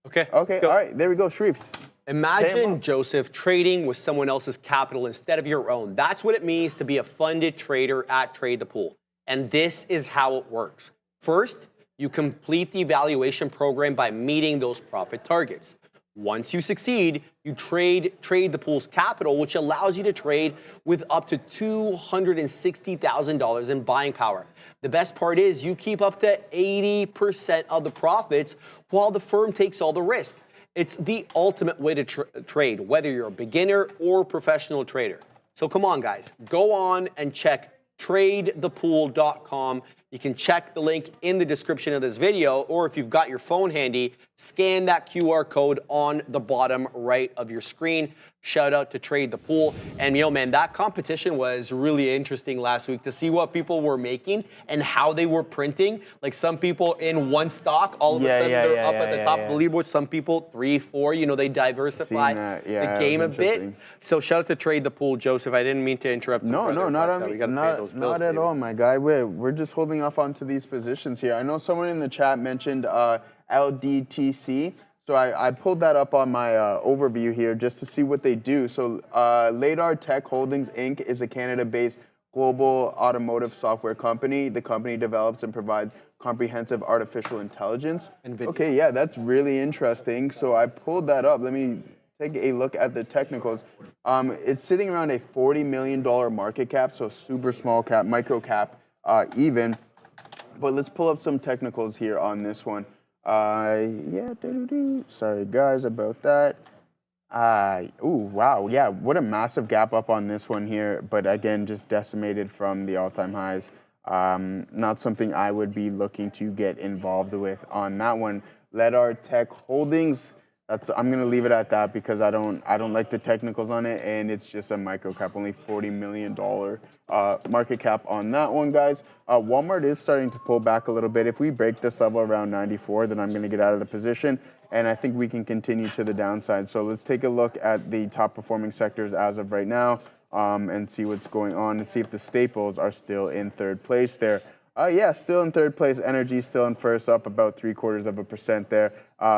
Okay. Okay, all right, there we go, Sharif. Imagine, Joseph, trading with someone else's capital instead of your own. That's what it means to be a funded trader at Trade the Pool. And this is how it works. First, You complete the evaluation program by meeting those profit targets. Once you succeed, you trade the pool's capital, which allows you to trade with up to $260,000 in buying power. The best part is you keep up to 80% of the profits while the firm takes all the risk. It's the ultimate way to trade, whether you're a beginner or professional trader. So come on, guys, go on and check tradethepool.com. You can check the link in the description of this video, or if you've got your phone handy, scan that QR code on the bottom right of your screen. Shout out to Trade the Pool. And yo, man, that competition was really interesting last week to see what people were making and how they were printing. Like some people in one stock, all of a sudden they're up at the top of the leaderboard. Some people 3, 4, you know, they diversify the game a bit. So shout out to Trade the Pool, Joseph. I didn't mean to interrupt. No, not at all, my guy. We're just holding off onto these positions here. I know someone in the chat mentioned LDTC. So I pulled that up on my overview here just to see what they do. So Ladar Tech Holdings, Inc. is a Canada-based global automotive software company. The company develops and provides comprehensive artificial intelligence. Okay, yeah, that's really interesting. So I pulled that up. Let me take a look at the technicals. It's sitting around a $40 million market cap, so super small cap, micro cap even. But let's pull up some technicals here on this one. Sorry guys about that. Wow, yeah, what a massive gap up on this one here, but again, just decimated from the all-time highs. Not something I would be looking to get involved with on that one. Ladar Tech Holdings, I'm gonna leave it at that because I don't like the technicals on it, and it's just a micro cap, only $40 million market cap on that one, guys. Walmart is starting to pull back a little bit. If we break this level around 94, then I'm gonna get out of the position, and I think we can continue to the downside. So let's take a look at the top performing sectors as of right now, and see what's going on, and see if the staples are still in third place there. Yeah, still in third place. Energy still in first, up about 0.75% there.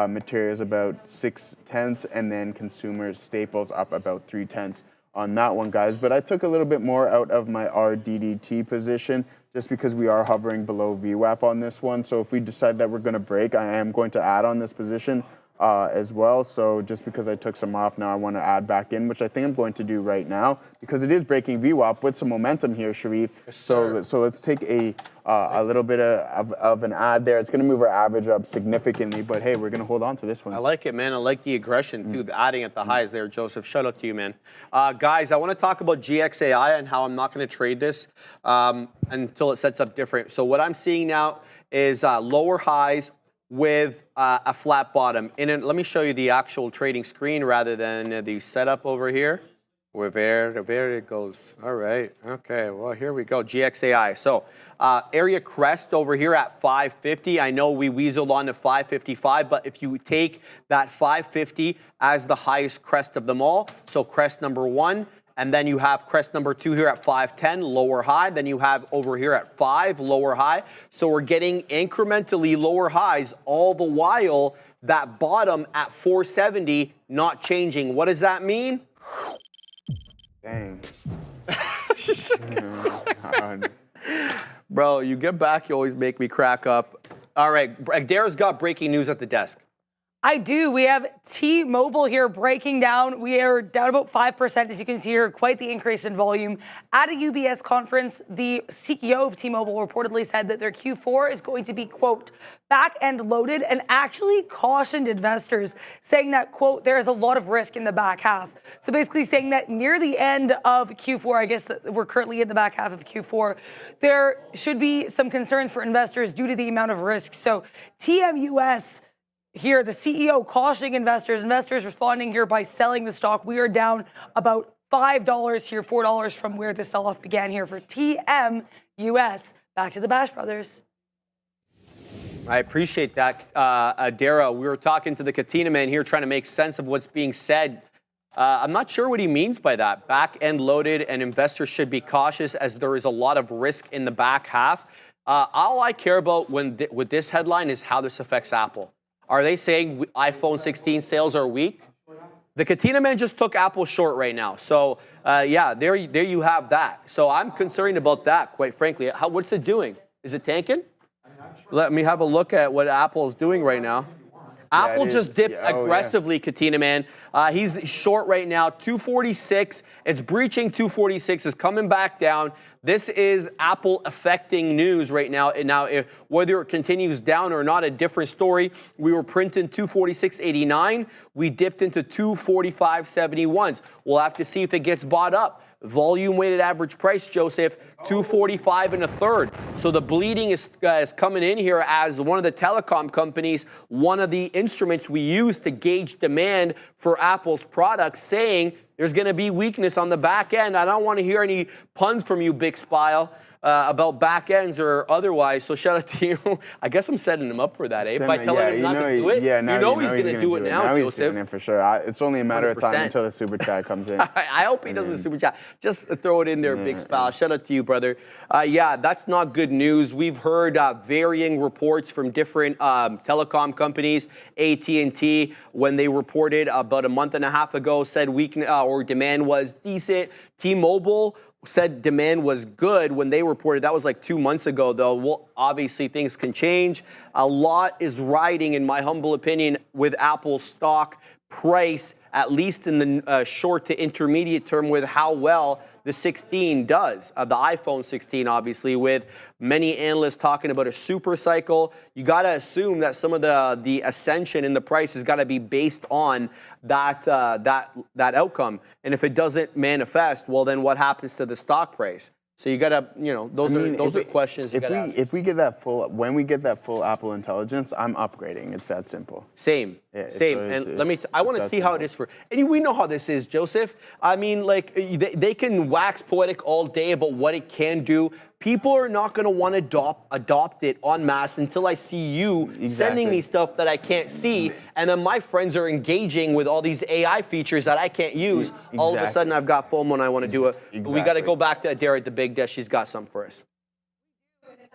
Materials about 0.6, and then consumers staples up about 0.3 on that one, guys. But I took a little bit more out of my RDDT position just because we are hovering below VWAP on this one. So if we decide that we're going to break, I am going to add on this position as well. So just because I took some off, now I want to add back in, which I think I'm going to do right now because it is breaking VWAP with some momentum here, Sharif. Yes, so let's take a little bit of an add there. It's going to move our average up significantly, but hey, we're going to hold on to this one. I like it, man. I like the aggression too, the adding at the highs there, Joseph. Shout out to you, man. Guys, I want to talk about GXAI and how I'm not going to trade this until it sets up different. So what I'm seeing now is lower highs with a flat bottom. Let me show you the actual trading screen rather than the setup over here. There it goes. All right. Okay. Well, here we go. GXAI. So area crest over here at 550. I know we weaseled on to 555, but if you take that 550 as the highest crest of them all, so crest number 1, and then you have crest number 2 here at 510, lower high. Then you have over here at 5, lower high. So we're getting incrementally lower highs, all the while that bottom at 470 not changing. What does that mean? Dang. Bro, you get back, you always make me crack up. All right, Dara's got breaking news at the desk. I do. We have T-Mobile here breaking down. We are down about 5%, as you can see here, quite the increase in volume. At a UBS conference, the CEO of T-Mobile reportedly said that their Q4 is going to be, quote, back-end loaded, and actually cautioned investors, saying that, quote, there is a lot of risk in the back half. So basically saying that near the end of Q4, I guess that we're currently in the back half of Q4, there should be some concerns for investors due to the amount of risk. So TMUS here, the CEO cautioning investors responding here by selling the stock. We are down about $5 here, $4 from where the sell-off began here for TMUS. Back to the Bash Brothers. I appreciate that, Dara. We were talking to the Katina man here trying to make sense of what's being said. I'm not sure what he means by that. Back-end loaded, and investors should be cautious as there is a lot of risk in the back half. All I care about with this headline is how this affects Apple. Are they saying iPhone 16 sales are weak? The Katina man just took Apple short right now. So, yeah, there you have that. So I'm concerned about that, quite frankly. What's it doing? Is it tanking? Let me have a look at what Apple's doing right now. Apple just dipped aggressively, Katina, man. He's short right now, 246. It's breaching 246. It's coming back down. This is Apple affecting news right now. And now, whether it continues down or not, a different story. We were printing 246.89. We dipped into 245.71s. We'll have to see if it gets bought up. Volume weighted average price, Joseph, 245 and a third. So the bleeding is coming in here as one of the telecom companies, one of the instruments we use to gauge demand for Apple's products, saying there's going to be weakness on the back end. I don't want to hear any puns from you, Big Spile, about back ends or otherwise. So shout out to you. I guess I'm setting him up for that, eh? By telling him not to do it. Yeah, you know he's going to do it now, He's Joseph. doing it for sure. It's only a matter of time until the super chat comes in. I hope he does the super chat. Just throw it in there, Big Spile. Shout out to you, brother. Yeah, that's not good news. We've heard varying reports from different telecom companies. AT&T, when they reported about a month and a half ago, said weakness or demand was decent. T-Mobile said demand was good when they reported. That was like 2 months ago, though. Well, obviously, things can change. A lot is riding, in my humble opinion, with Apple's stock price, at least in the short to intermediate term, with how well the 16 does. The iPhone 16, obviously, with many analysts talking about a super cycle. You got to assume that some of the ascension in the price has got to be based on that outcome. And if it doesn't manifest, well, then what happens to the stock price? So you gotta, those are questions you gotta ask. If we get when we get that full Apple intelligence, I'm upgrading. It's that simple. Same. And I want to see how it is and we know how this is, Joseph. I mean, like, they can wax poetic all day about what it can do. People are not going to want to adopt it en masse until I see you sending me stuff that I can't see. And then my friends are engaging with all these AI features that I can't use. All of a sudden, I've got FOMO and I want to do it. We got to go back to Adara at the Big Desk. She's got something for us.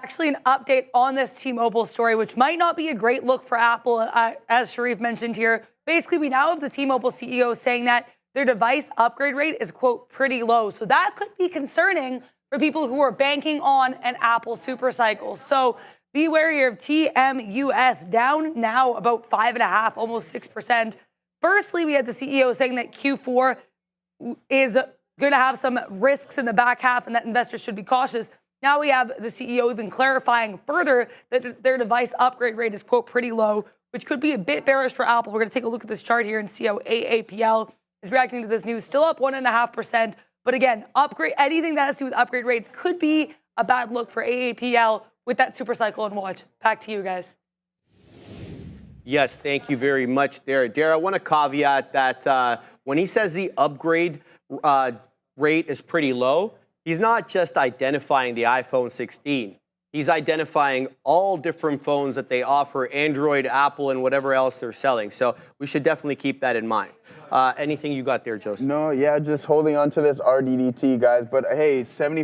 Actually, an update on this T-Mobile story, which might not be a great look for Apple, as Sharif mentioned here. Basically, we now have the T-Mobile CEO saying that their device upgrade rate is, quote, pretty low. So that could be concerning for people who are banking on an Apple supercycle. So be wary of TMUS, down now about 5.5%, almost 6%. Firstly, we had the CEO saying that Q4 is going to have some risks in the back half and that investors should be cautious. Now we have the CEO even clarifying further that their device upgrade rate is, quote, pretty low, which could be a bit bearish for Apple. We're going to take a look at this chart here and see how AAPL is reacting to this news. Still up 1.5%. But again, anything that has to do with upgrade rates could be a bad look for AAPL with that super cycle and watch. Back to you guys. Yes, thank you very much, Dara. Dara, I want to caveat that when he says the upgrade rate is pretty low, he's not just identifying the iPhone 16. He's identifying all different phones that they offer, Android, Apple, and whatever else they're selling. So we should definitely keep that in mind. Anything you got there, Joseph? No, yeah, just holding on to this RDDT, guys. But hey, 70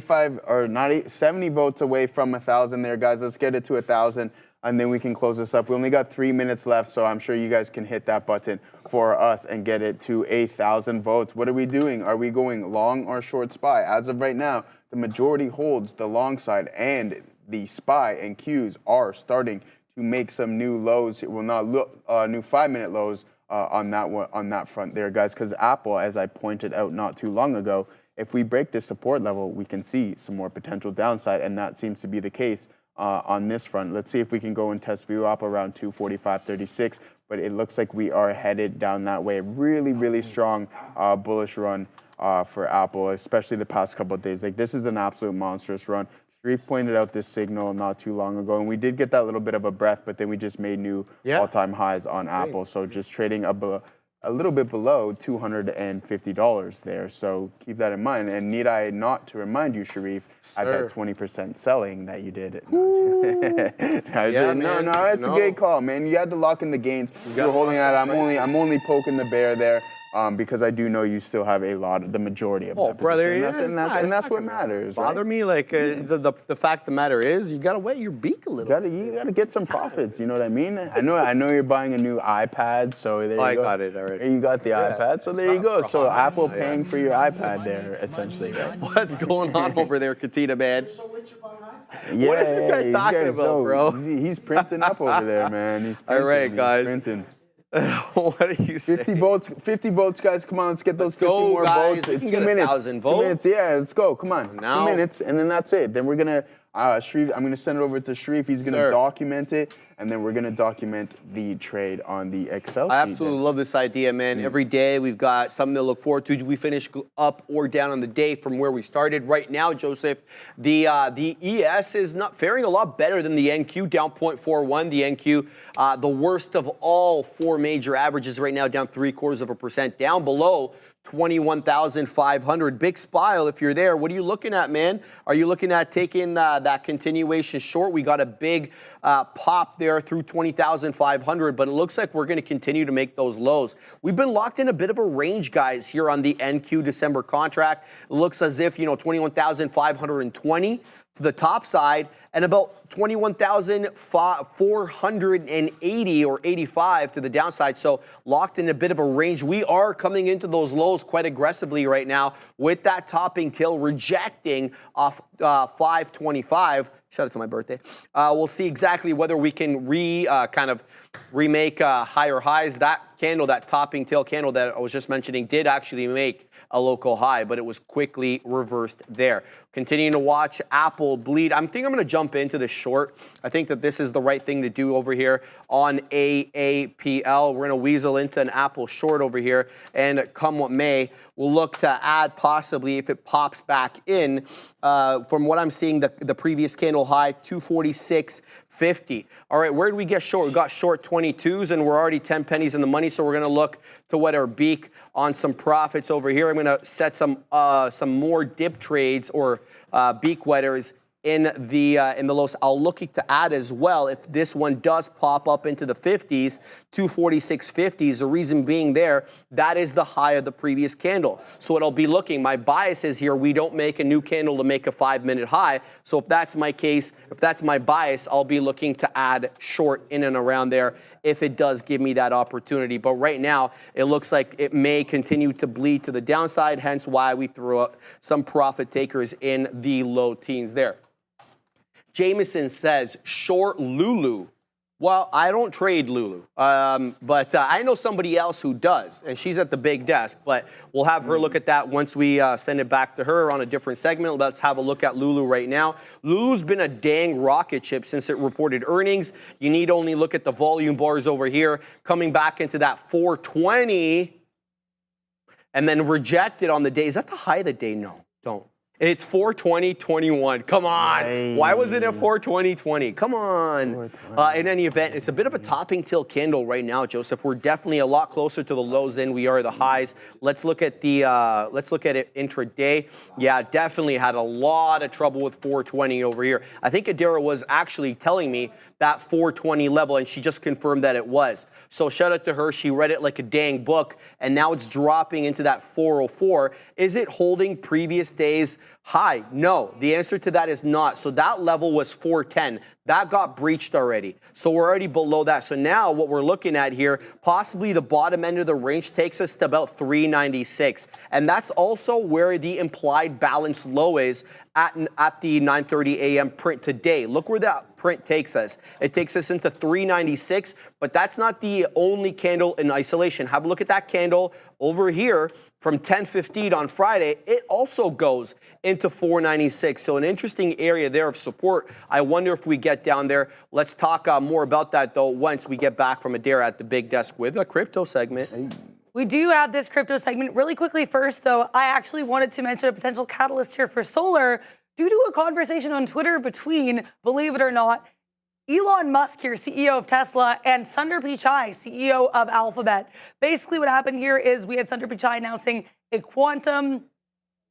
votes away from 1,000 there, guys. Let's get it to 1,000, and then we can close this up. We only got 3 minutes left, so I'm sure you guys can hit that button for us and get it to 1,000 votes. What are we doing? Are we going long or short SPY? As of right now, the majority holds the long side, and the SPY and Qs are starting to make some new lows. It will not look new 5-minute lows on that front there, guys. Because Apple, as I pointed out not too long ago, if we break this support level, we can see some more potential downside, and that seems to be the case on this front. Let's see if we can go and test VWAP around 245.36. But it looks like we are headed down that way. Really, really strong bullish run for Apple, especially the past couple of days. Like, this is an absolute monstrous run. Sharif pointed out this signal not too long ago, and we did get that little bit of a breath, but then we just made new all-time highs on Apple. So just trading a little bit below $250 there. So keep that in mind. And need I not to remind you, Sharif, I bet 20% selling that you did. No, it's a great call, man. You had to lock in the gains. You're holding out. I'm only poking the bear there. Because I do know you still have the majority of that brother, position. And that's what matters. Bother me, like the fact of the matter is, you gotta wet your beak a little. You gotta get some profits. You know what I mean? I know you're buying a new iPad, so there you go. I got it already. You got the iPad, so there you go. So Apple paying for your iPad there, essentially. Right? What's going on over there, Katina, man? So what you buying iPad? Yeah, What is this guy he's talking getting about, bro? He's printing up over there, man. He's printing. All right, guys. He's printing. What are you saying? 50 votes, guys. Come on, let's get those 50 go, more guys. votes. We In can 2 get minutes. 1,000 2 minutes, votes. yeah, let's go. Come on. Now. 2 minutes, and then that's it. Then we're gonna, Shreve, I'm gonna send it over to Shreve. He's gonna Sir. document it, and then we're gonna document the trade on the Excel sheet. I absolutely love this idea, man. Every day we've got something to look forward to. Do we finish up or down on the day from where we started? Right now, Joseph, the ES is not faring a lot better than the NQ, down 0.41. The NQ, the worst of all four major averages right now, down 0.75%, down below 21,500. Big smile if you're there. What are you looking at, man? Are you looking at taking that continuation short? We got a big pop there through 20,500, but it looks like we're going to continue to make those lows. We've been locked in a bit of a range, guys, here on the NQ December contract. It looks as if, 21,520 to the top side and about 21,480 or 85 to the downside. So locked in a bit of a range. We are coming into those lows quite aggressively right now with that topping tail rejecting off 525. Shout out to my birthday. We'll see exactly whether we can remake higher highs. That candle, that topping tail candle that I was just mentioning, did actually make a local high, but it was quickly reversed there. Continuing to watch Apple bleed. I think I'm going to jump into the short. I think that this is the right thing to do over here on AAPL. We're going to weasel into an Apple short over here, and come what may, we'll look to add possibly if it pops back in. From what I'm seeing, the previous candle high, 246.50. All right, where did we get short? We got short 22s, and we're already 10 pennies in the money, so we're going to look to wet our beak on some profits over here. I'm going to set some more dip trades or beak wetters in the lows. I'll look to add as well if this one does pop up into the 50s, 246.50s. The reason being there, that is the high of the previous candle. So it'll be looking, my bias is here, we don't make a new candle to make a 5-minute high. So if that's my case, if that's my bias, I'll be looking to add short in and around there if it does give me that opportunity. But right now, it looks like it may continue to bleed to the downside, hence why we threw up some profit takers in the low teens there. Jameson says, short Lulu. Well, I don't trade Lulu, but I know somebody else who does, and she's at the big desk, but we'll have her look at that once we send it back to her on a different segment. Let's have a look at Lulu right now. Lulu's been a dang rocket ship since it reported earnings. You need only look at the volume bars over here, coming back into that 420, and then rejected on the day. Is that the high of the day? No, don't. It's 420.21. Come on. Hey. Why was it at 420.20? Come on. In any event, it's a bit of a topping tail candle right now, Joseph. We're definitely a lot closer to the lows than we are the highs. Let's look at it intraday. Yeah, definitely had a lot of trouble with 420 over here. I think Adara was actually telling me that 420 level, and she just confirmed that it was. So shout out to her. She read it like a dang book, and now it's dropping into that 404. Is it holding previous days high? No, the answer to that is not. So that level was 410. That got breached already. So we're already below that. So now what we're looking at here, possibly the bottom end of the range takes us to about 396. And that's also where the implied balance low is at the 9:30 a.m. print today. Look where that print takes us. It takes us into 396, but that's not the only candle in isolation. Have a look at that candle over here from 10:15 on Friday. It also goes into 496. So an interesting area there of support. I wonder if we get down there. Let's talk more about that, though, once we get back from Adara at the big desk with a crypto segment. We do have this crypto segment. Really quickly first, though, I actually wanted to mention a potential catalyst here for solar due to a conversation on Twitter between, believe it or not, Elon Musk here, CEO of Tesla, and Sundar Pichai, CEO of Alphabet. Basically what happened here is we had Sundar Pichai announcing a quantum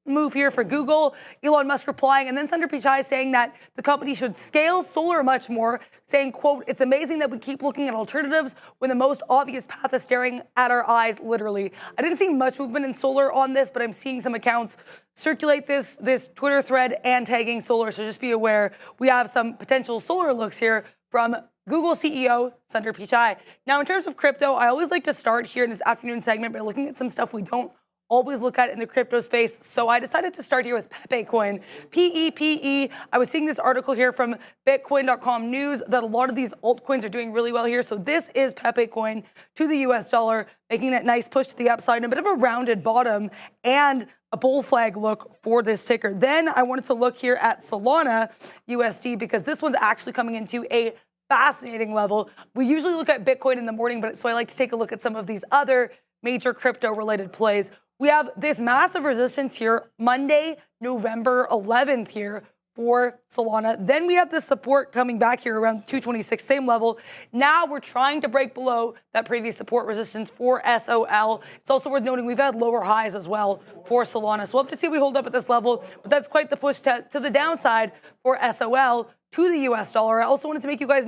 move here for Google, Elon Musk replying, and then Sundar Pichai saying that the company should scale solar much more, saying, quote, "It's amazing that we keep looking at alternatives when the most obvious path is staring at our eyes," literally. I didn't see much movement in solar on this, but I'm seeing some accounts circulate this Twitter thread and tagging solar, so just be aware we have some potential solar looks here from Google CEO Sundar Pichai. Now, in terms of crypto, I always like to start here in this afternoon segment by looking at some stuff we don't always look at in the crypto space. So I decided to start here with Pepe Coin, PEPE. I was seeing this article here from Bitcoin.com News that a lot of these altcoins are doing really well here. So this is Pepe Coin to the US dollar, making that nice push to the upside and a bit of a rounded bottom and a bull flag look for this ticker. Then I wanted to look here at Solana USD because this one's actually coming into a fascinating level. We usually look at Bitcoin in the morning, but so I like to take a look at some of these other major crypto related plays. We have this massive resistance here, Monday, November 11th here for Solana. Then we have the support coming back here around 226, same level. Now we're trying to break below that previous support resistance for SOL. It's also worth noting we've had lower highs as well for Solana. So we'll have to see if we hold up at this level, but that's quite the push to the downside for SOL to the US dollar. I also wanted to make you guys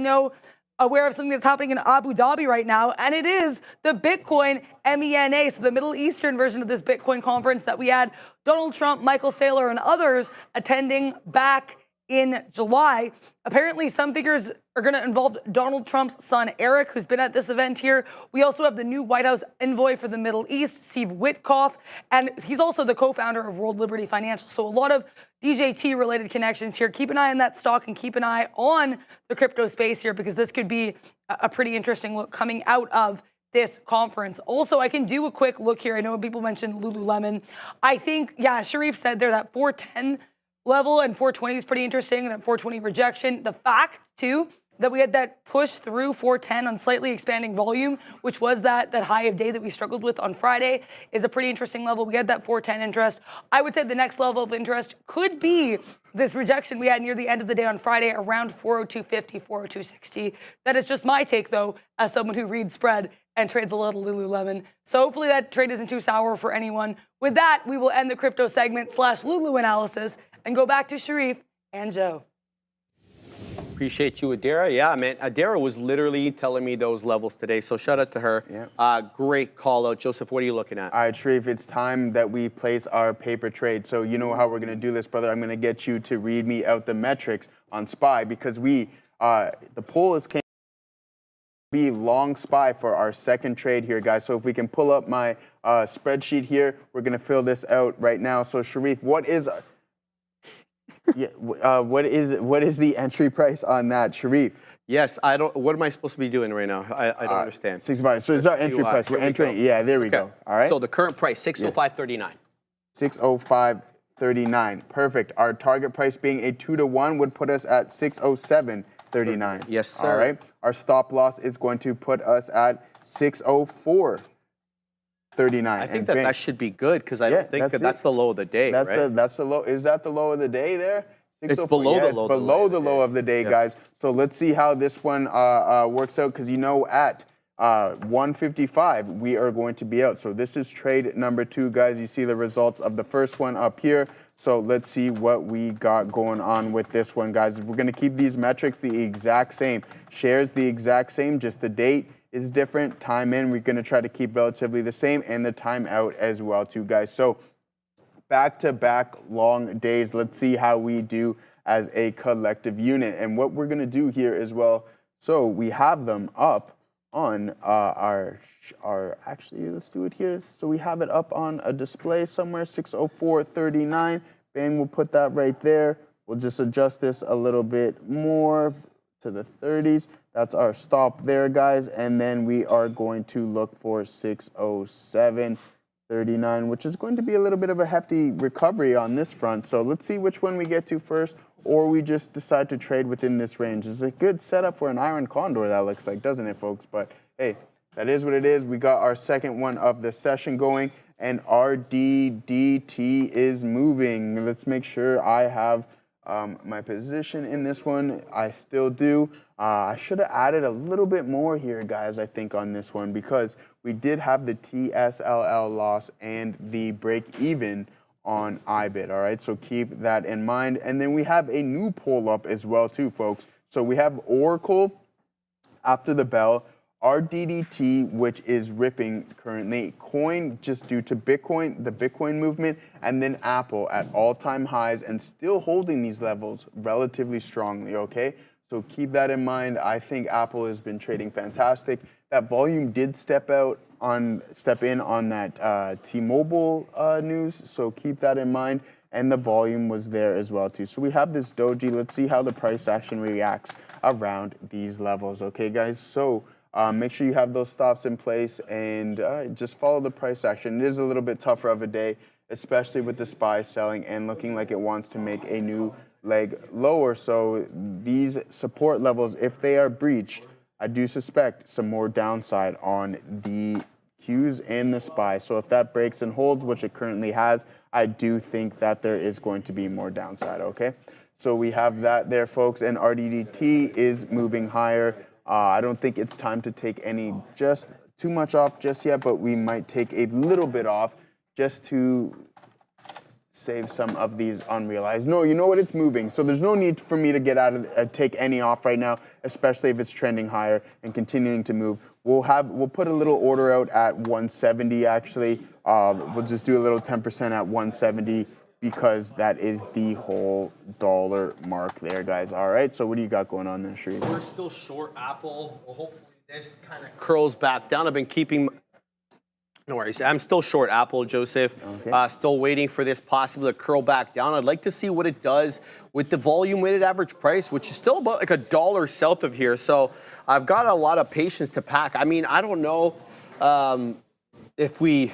aware of something that's happening in Abu Dhabi right now, and it is the Bitcoin MENA, so the Middle Eastern version of this Bitcoin conference that we had Donald Trump, Michael Saylor, and others attending back in July. Apparently, some figures are going to involve Donald Trump's son, Eric, who's been at this event here. We also have the new White House envoy for the Middle East, Steve Witkoff, and he's also the co-founder of World Liberty Financial. So a lot of DJT-related connections here. Keep an eye on that stock and keep an eye on the crypto space here because this could be a pretty interesting look coming out of this conference. Also, I can do a quick look here. I know people mentioned Lululemon. I think, Sharif said there that 410 level and 420 is pretty interesting, that 420 rejection. The fact, too, that we had that push through 410 on slightly expanding volume, which was that high of day that we struggled with on Friday, is a pretty interesting level. We had that 410 interest. I would say the next level of interest could be this rejection we had near the end of the day on Friday around 402.50, 402.60. That is just my take, though, as someone who reads spread and trades a little Lululemon. So hopefully that trade isn't too sour for anyone. With that, we will end the crypto segment / Lulu analysis and go back to Sharif and Joe. Appreciate you, Adara. Yeah, man. Adara was literally telling me those levels today, so shout out to her. Yeah. Great call out. Joseph, what are you looking at? All right, Sharif, it's time that we place our paper trade. So you know how we're going to do this, brother. I'm going to get you to read me out the metrics on SPY because the poll is came be long SPY for our second trade here, guys. So if we can pull up my spreadsheet here, we're going to fill this out right now. So Sharif, what is the entry price on that, Sharif? Yes, I don't. What am I supposed to be doing right now? I don't understand. $6. So it's our entry price. We're entering. Yeah, there we go. All right. So the current price, 605.39. 605.39. Perfect. Our target price being a 2-to-1 would put us at 607.39. Yes, sir. All right. Our stop loss is going to put us at 604.39. I think that should be good because I don't think that's the low of the day, right? That's the low. Is that the low of the day there? It's below the low. It's below the low of the day, guys. So let's see how this one works out because at 155 we are going to be out. So this is trade number 2, guys. You see the results of the first one up here. So let's see what we got going on with this one, guys. We're going to keep these metrics the exact same. Shares the exact same, just the date is different. Time in, we're going to try to keep relatively the same, and the time out as well, too, guys. So back-to-back long days. Let's see how we do as a collective unit. And what we're going to do here as well, so we have them up on actually, let's do it here. So we have it up on a display somewhere, 604.39. Bang, we'll put that right there. We'll just adjust this a little bit more to the 30s. That's our stop there, guys. And then we are going to look for 607.39, which is going to be a little bit of a hefty recovery on this front. So let's see which one we get to first, or we just decide to trade within this range. It's a good setup for an iron condor, that looks like, doesn't it, folks? But hey, that is what it is. We got our second one of the session going, and our DDT is moving. Let's make sure I have my position in this one. I still do. I should have added a little bit more here, guys, I think, on this one, because we did have the TSLA loss and the break even on IBIT, all right? So keep that in mind. And then we have a new pull up as well, too, folks. So we have Oracle after the bell, our DDT, which is ripping currently, coin just due to Bitcoin, the Bitcoin movement, and then Apple at all-time highs and still holding these levels relatively strongly, okay? So keep that in mind. I think Apple has been trading fantastic. That volume did step in on that T-Mobile news. So keep that in mind. And the volume was there as well too. So we have this doji. Let's see how the price action reacts around these levels. Okay, guys. So make sure you have those stops in place and just follow the price action. It is a little bit tougher of a day, especially with the SPY selling and looking like it wants to make a new leg lower. So these support levels, if they are breached, I do suspect some more downside on the Qs and the SPY. So if that breaks and holds, which it currently has, I do think that there is going to be more downside, okay? So we have that there, folks, and RDDT is moving higher. I don't think it's time to take just too much off just yet, but we might take a little bit off just to save some of these unrealized. No, you know what? It's moving. So there's no need for me to take any off right now, especially if it's trending higher and continuing to move. We'll put a little order out at 170 actually. We'll just do a little 10% at 170 because that is the whole dollar mark there, guys. All right. So what do you got going on there, Sharif? We're still short Apple. Well, hopefully this kind of curls back down. I've been keeping. No worries. I'm still short Apple, Joseph. Okay. Still waiting for this possibly to curl back down. I'd like to see what it does with the volume weighted average price, which is still about like $1 south of here. So I've got a lot of patience to pack. I mean, I don't know if we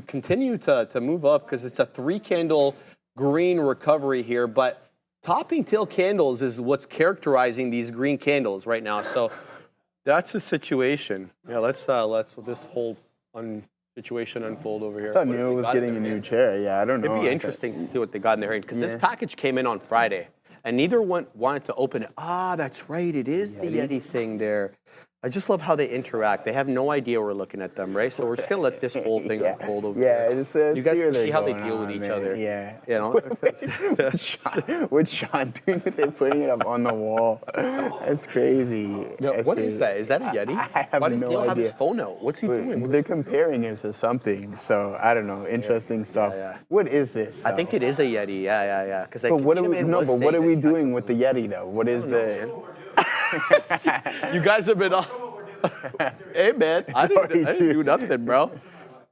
continue to move up because it's a 3-candle green recovery here, but topping tail candles is what's characterizing these green candles right now. So that's the situation. Yeah, let's this whole situation unfold over here. I thought Neil was getting a new chair. Yeah, I don't know. It'd be interesting to see what they got in their hand because this package came in on Friday and neither one wanted to open it. Ah, that's right. It is the Yeti thing there. I just love how they interact. They have no idea we're looking at them, right? So we're just gonna let this whole thing unfold over here. Yeah, you guys can see how they deal with each other. Yeah. You know? What's Sean doing with it, putting it up on the wall? That's crazy. What is that? Is that a Yeti? I have Why does no Neil idea. have his phone out? What's he doing? They're comparing it to something, so I don't know. Interesting stuff. Yeah. What is this? I think it is a Yeti. Yeah. But what are we doing with the Yeti though? What is the? You guys have been on. Hey man, I didn't do nothing, bro.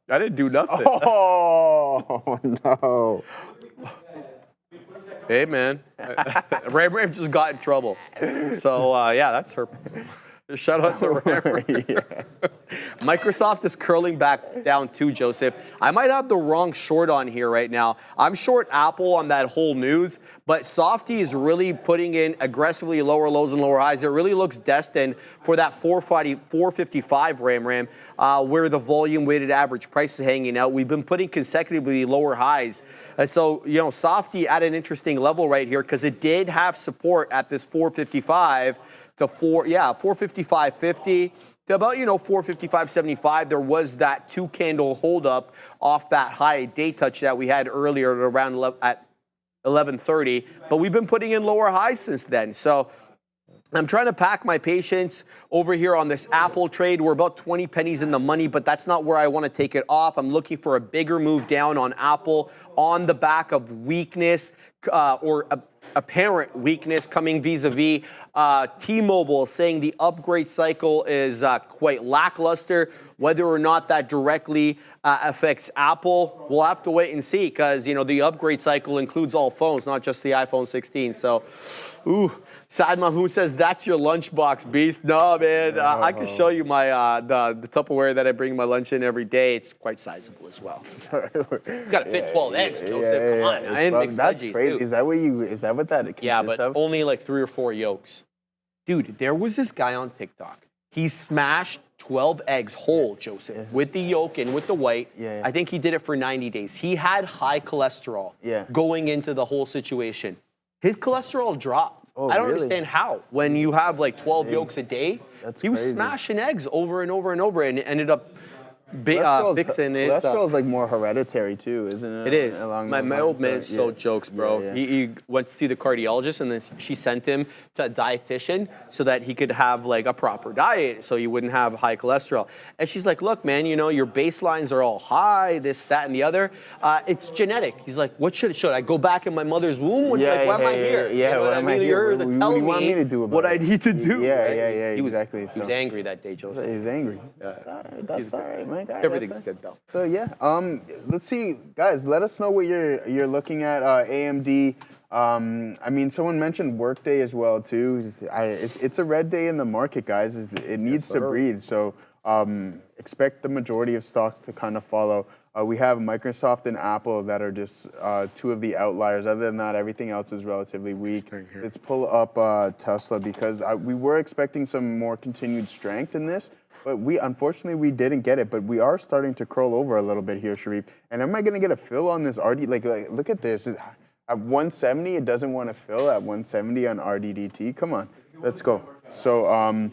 I didn't do nothing. Oh no. Hey man, Ram just got in trouble. So yeah, that's her. Shout out to Ram. Yeah. Microsoft is curling back down too, Joseph. I might have the wrong short on here right now. I'm short Apple on that whole news, but Softy is really putting in aggressively lower lows and lower highs. It really looks destined for that 455 Ram, where the volume weighted average price is hanging out. We've been putting consecutively lower highs. So, you know, Softy at an interesting level right here because it did have support at this 455 to 455.50 to about, 455.75. There was that 2-candle holdup off that high day touch that we had earlier at around at 11:30, but we've been putting in lower highs since then. So I'm trying to pack my patience over here on this Apple trade. We're about 20 pennies in the money, but that's not where I want to take it off. I'm looking for a bigger move down on Apple on the back of weakness or apparent weakness coming vis-a-vis T-Mobile, saying the upgrade cycle is quite lackluster. Whether or not that directly affects Apple, we'll have to wait and see because, the upgrade cycle includes all phones, not just the iPhone 16. So, Sad Mahmood says, that's your lunchbox, beast. No, man, I can show you my the Tupperware that I bring my lunch in every day. It's quite sizable as well. It's got to fit 12 eggs, Joseph. Come on. I didn't mix That's veggies, crazy. dude. Is that what that consists Yeah, but of? only like 3 or 4 yolks. Dude, there was this guy on TikTok. He smashed 12 eggs whole, Joseph, with the yolk and with the white. Yeah. I think he did it for 90 days. He had high cholesterol going into the whole situation. His cholesterol dropped. Oh, I don't really? understand how. When you have like 12 yolks a day, That's he was crazy. smashing eggs over and over and over, and it ended up Vixen is. Cholesterol is like more hereditary too, isn't it? It is. Along My those old lines, man so, so jokes, bro. Yeah. He went to see the cardiologist, and then she sent him to a dietitian so that he could have like a proper diet, so he wouldn't have high cholesterol. And she's like, "Look, man, you know your baselines are all high, this, that, and the other. It's genetic." He's like, "What should I go back in my mother's womb? Why am I here? Yeah, you know what am I here? You're What do telling you want me to do about what it? I need to do." Yeah, right? yeah, He was, exactly. He was angry that day, Joseph. He's angry. That's all right. That's all right, man. Guys, Everything's good though. So yeah, let's see, guys. Let us know what you're looking at. AMD. I mean, someone mentioned Workday as well too. It's a red day in the market, guys. It needs to breathe. So expect the majority of stocks to kind of follow. We have Microsoft and Apple that are just two of the outliers. Other than that, everything else is relatively weak. Let's pull up Tesla because we were expecting some more continued strength in this, but unfortunately we didn't get it. But we are starting to curl over a little bit here, Sharif. And am I going to get a fill on this RD? Like look at this. At 170, it doesn't want to fill at 170 on RDDT. Come on, let's go. So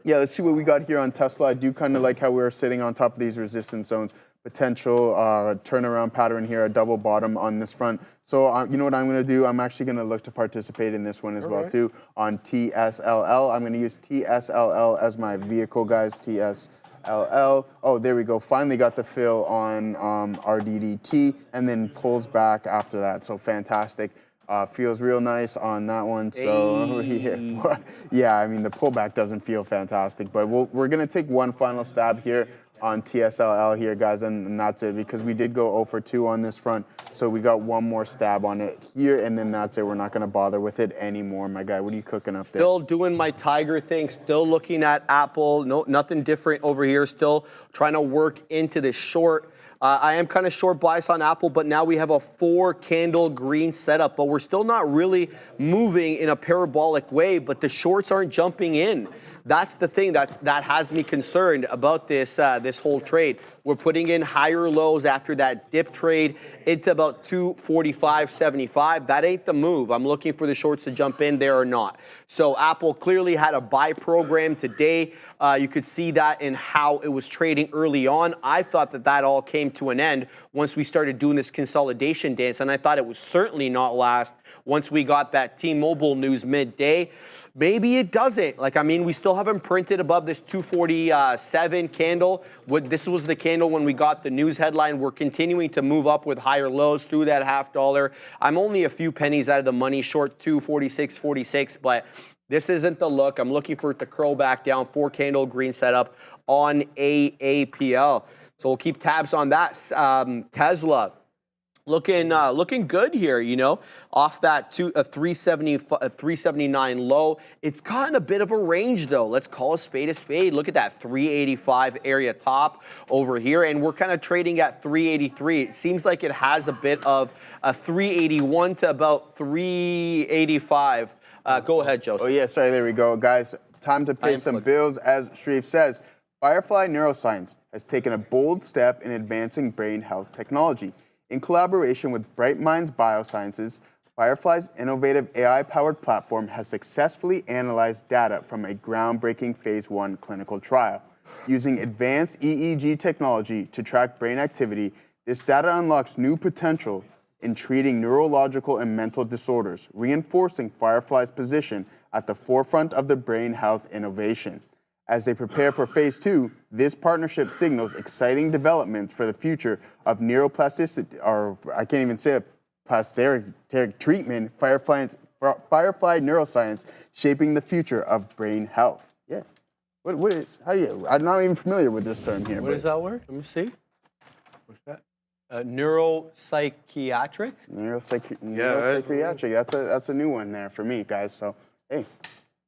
yeah, let's see what we got here on Tesla. I do kind of like how we're sitting on top of these resistance zones. Potential turnaround pattern here, a double bottom on this front. So you know what I'm going to do? I'm actually going to look to participate in this one as well too on TSLL. I'm going to use TSLL as my vehicle, guys. TSLL. Oh, there we go. Finally got the fill on RDDT and then pulls back after that. So fantastic. Feels real nice on that one. So yeah, I mean the pullback doesn't feel fantastic, but we're going to take one final stab here on TSLL here, guys, and that's it because we did go 0 for 2 on this front. So we got one more stab on it here, and then that's it. We're not going to bother with it anymore, my guy. What are you cooking up there? Still doing my tiger thing, still looking at Apple. No, nothing different over here. Still trying to work into this short. I am kind of short bias on Apple, but now we have a 4-candle green setup, but we're still not really moving in a parabolic way, but the shorts aren't jumping in. That's the thing that has me concerned about this this whole trade. We're putting in higher lows after that dip trade into about 245.75. That ain't the move. I'm looking for the shorts to jump in there or not. So Apple clearly had a buy program today. You could see that in how it was trading early on. I thought that all came to an end once we started doing this consolidation dance, and I thought it would certainly not last once we got that T-Mobile news midday. Maybe it doesn't. Like, I mean, we still haven't printed above this 247 candle. This was the candle when we got the news headline. We're continuing to move up with higher lows through that $0.50. I'm only a few pennies out of the money, short 246.46, but this isn't the look. I'm looking for it to curl back down, 4-candle green setup on AAPL. So we'll keep tabs on that. Tesla. Looking good here, you know, off that 379 low. It's gotten a bit of a range though. Let's call a spade a spade. Look at that 385 area top over here, and we're kind of trading at 383. It seems like it has a bit of a 381 to about 385. Go ahead, Joseph. Oh yeah, sorry, there we go, guys. Time to pay some bills, as Sharif says. Firefly Neuroscience has taken a bold step in advancing brain health technology. In collaboration with Bright Minds Biosciences, Firefly's innovative AI-powered platform has successfully analyzed data from a groundbreaking phase 1 clinical trial. Using advanced EEG technology to track brain activity, this data unlocks new potential in treating neurological and mental disorders, reinforcing Firefly's position at the forefront of the brain health innovation. As they prepare for phase 2, this partnership signals exciting developments for the future of neuroplasticity, or I can't even say it, plastic treatment, Firefly Neuroscience, shaping the future of brain health. Yeah. What is, how do you, I'm not even familiar with this term here. What is that word? Let me see. What's that? Neuropsychiatric? Neuropsychiatric. That's a new one there for me, guys. So, hey.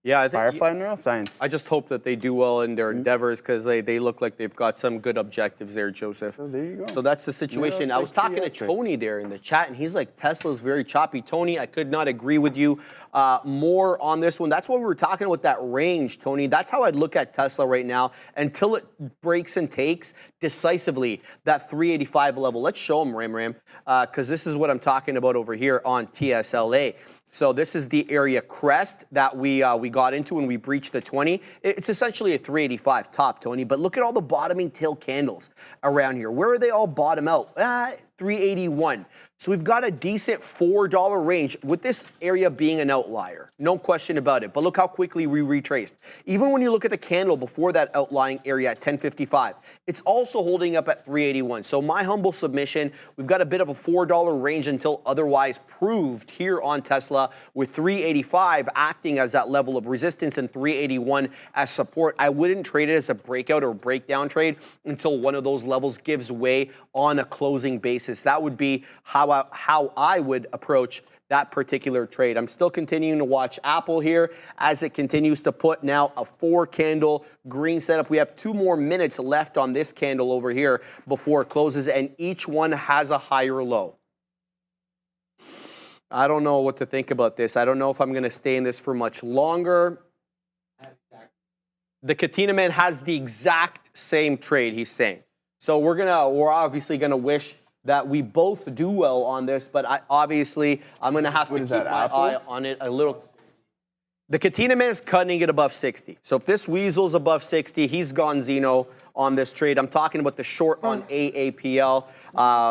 Yeah, I think Firefly Neuroscience. I just hope that they do well in their endeavors because they look like they've got some good objectives there, Joseph. So there you go. So that's the situation. I was talking to Tony there in the chat, and he's like, Tesla's very choppy. Tony, I could not agree with you more on this one. That's why we were talking about that range, Tony. That's how I'd look at Tesla right now until it breaks and takes decisively that 385 level. Let's show them, Ram, because this is what I'm talking about over here on TSLA. So this is the area crest that we got into when we breached the 20. It's essentially a 385 top, Tony, but look at all the bottoming tail candles around here. Where are they all bottom out? 381. So we've got a decent $4 range with this area being an outlier. No question about it. But look how quickly we retraced. Even when you look at the candle before that outlying area at 1055, it's also holding up at 381. So my humble submission, we've got a bit of a $4 range until otherwise proved here on Tesla, with 385 acting as that level of resistance and 381 as support. I wouldn't trade it as a breakout or breakdown trade until one of those levels gives way on a closing basis. That would be how I would approach that particular trade. I'm still continuing to watch Apple here as it continues to put now a 4-candle green setup. We have 2 more minutes left on this candle over here before it closes, and each one has a higher low. I don't know what to think about this. I don't know if I'm going to stay in this for much longer. The Katina man has the exact same trade, he's saying. So we're obviously gonna wish that we both do well on this, but I'm gonna have to keep my eye on it a little. The Katina man is cutting it above 60. So if this weasel's above 60, he's gone Zeno on this trade. I'm talking about the short on AAPL.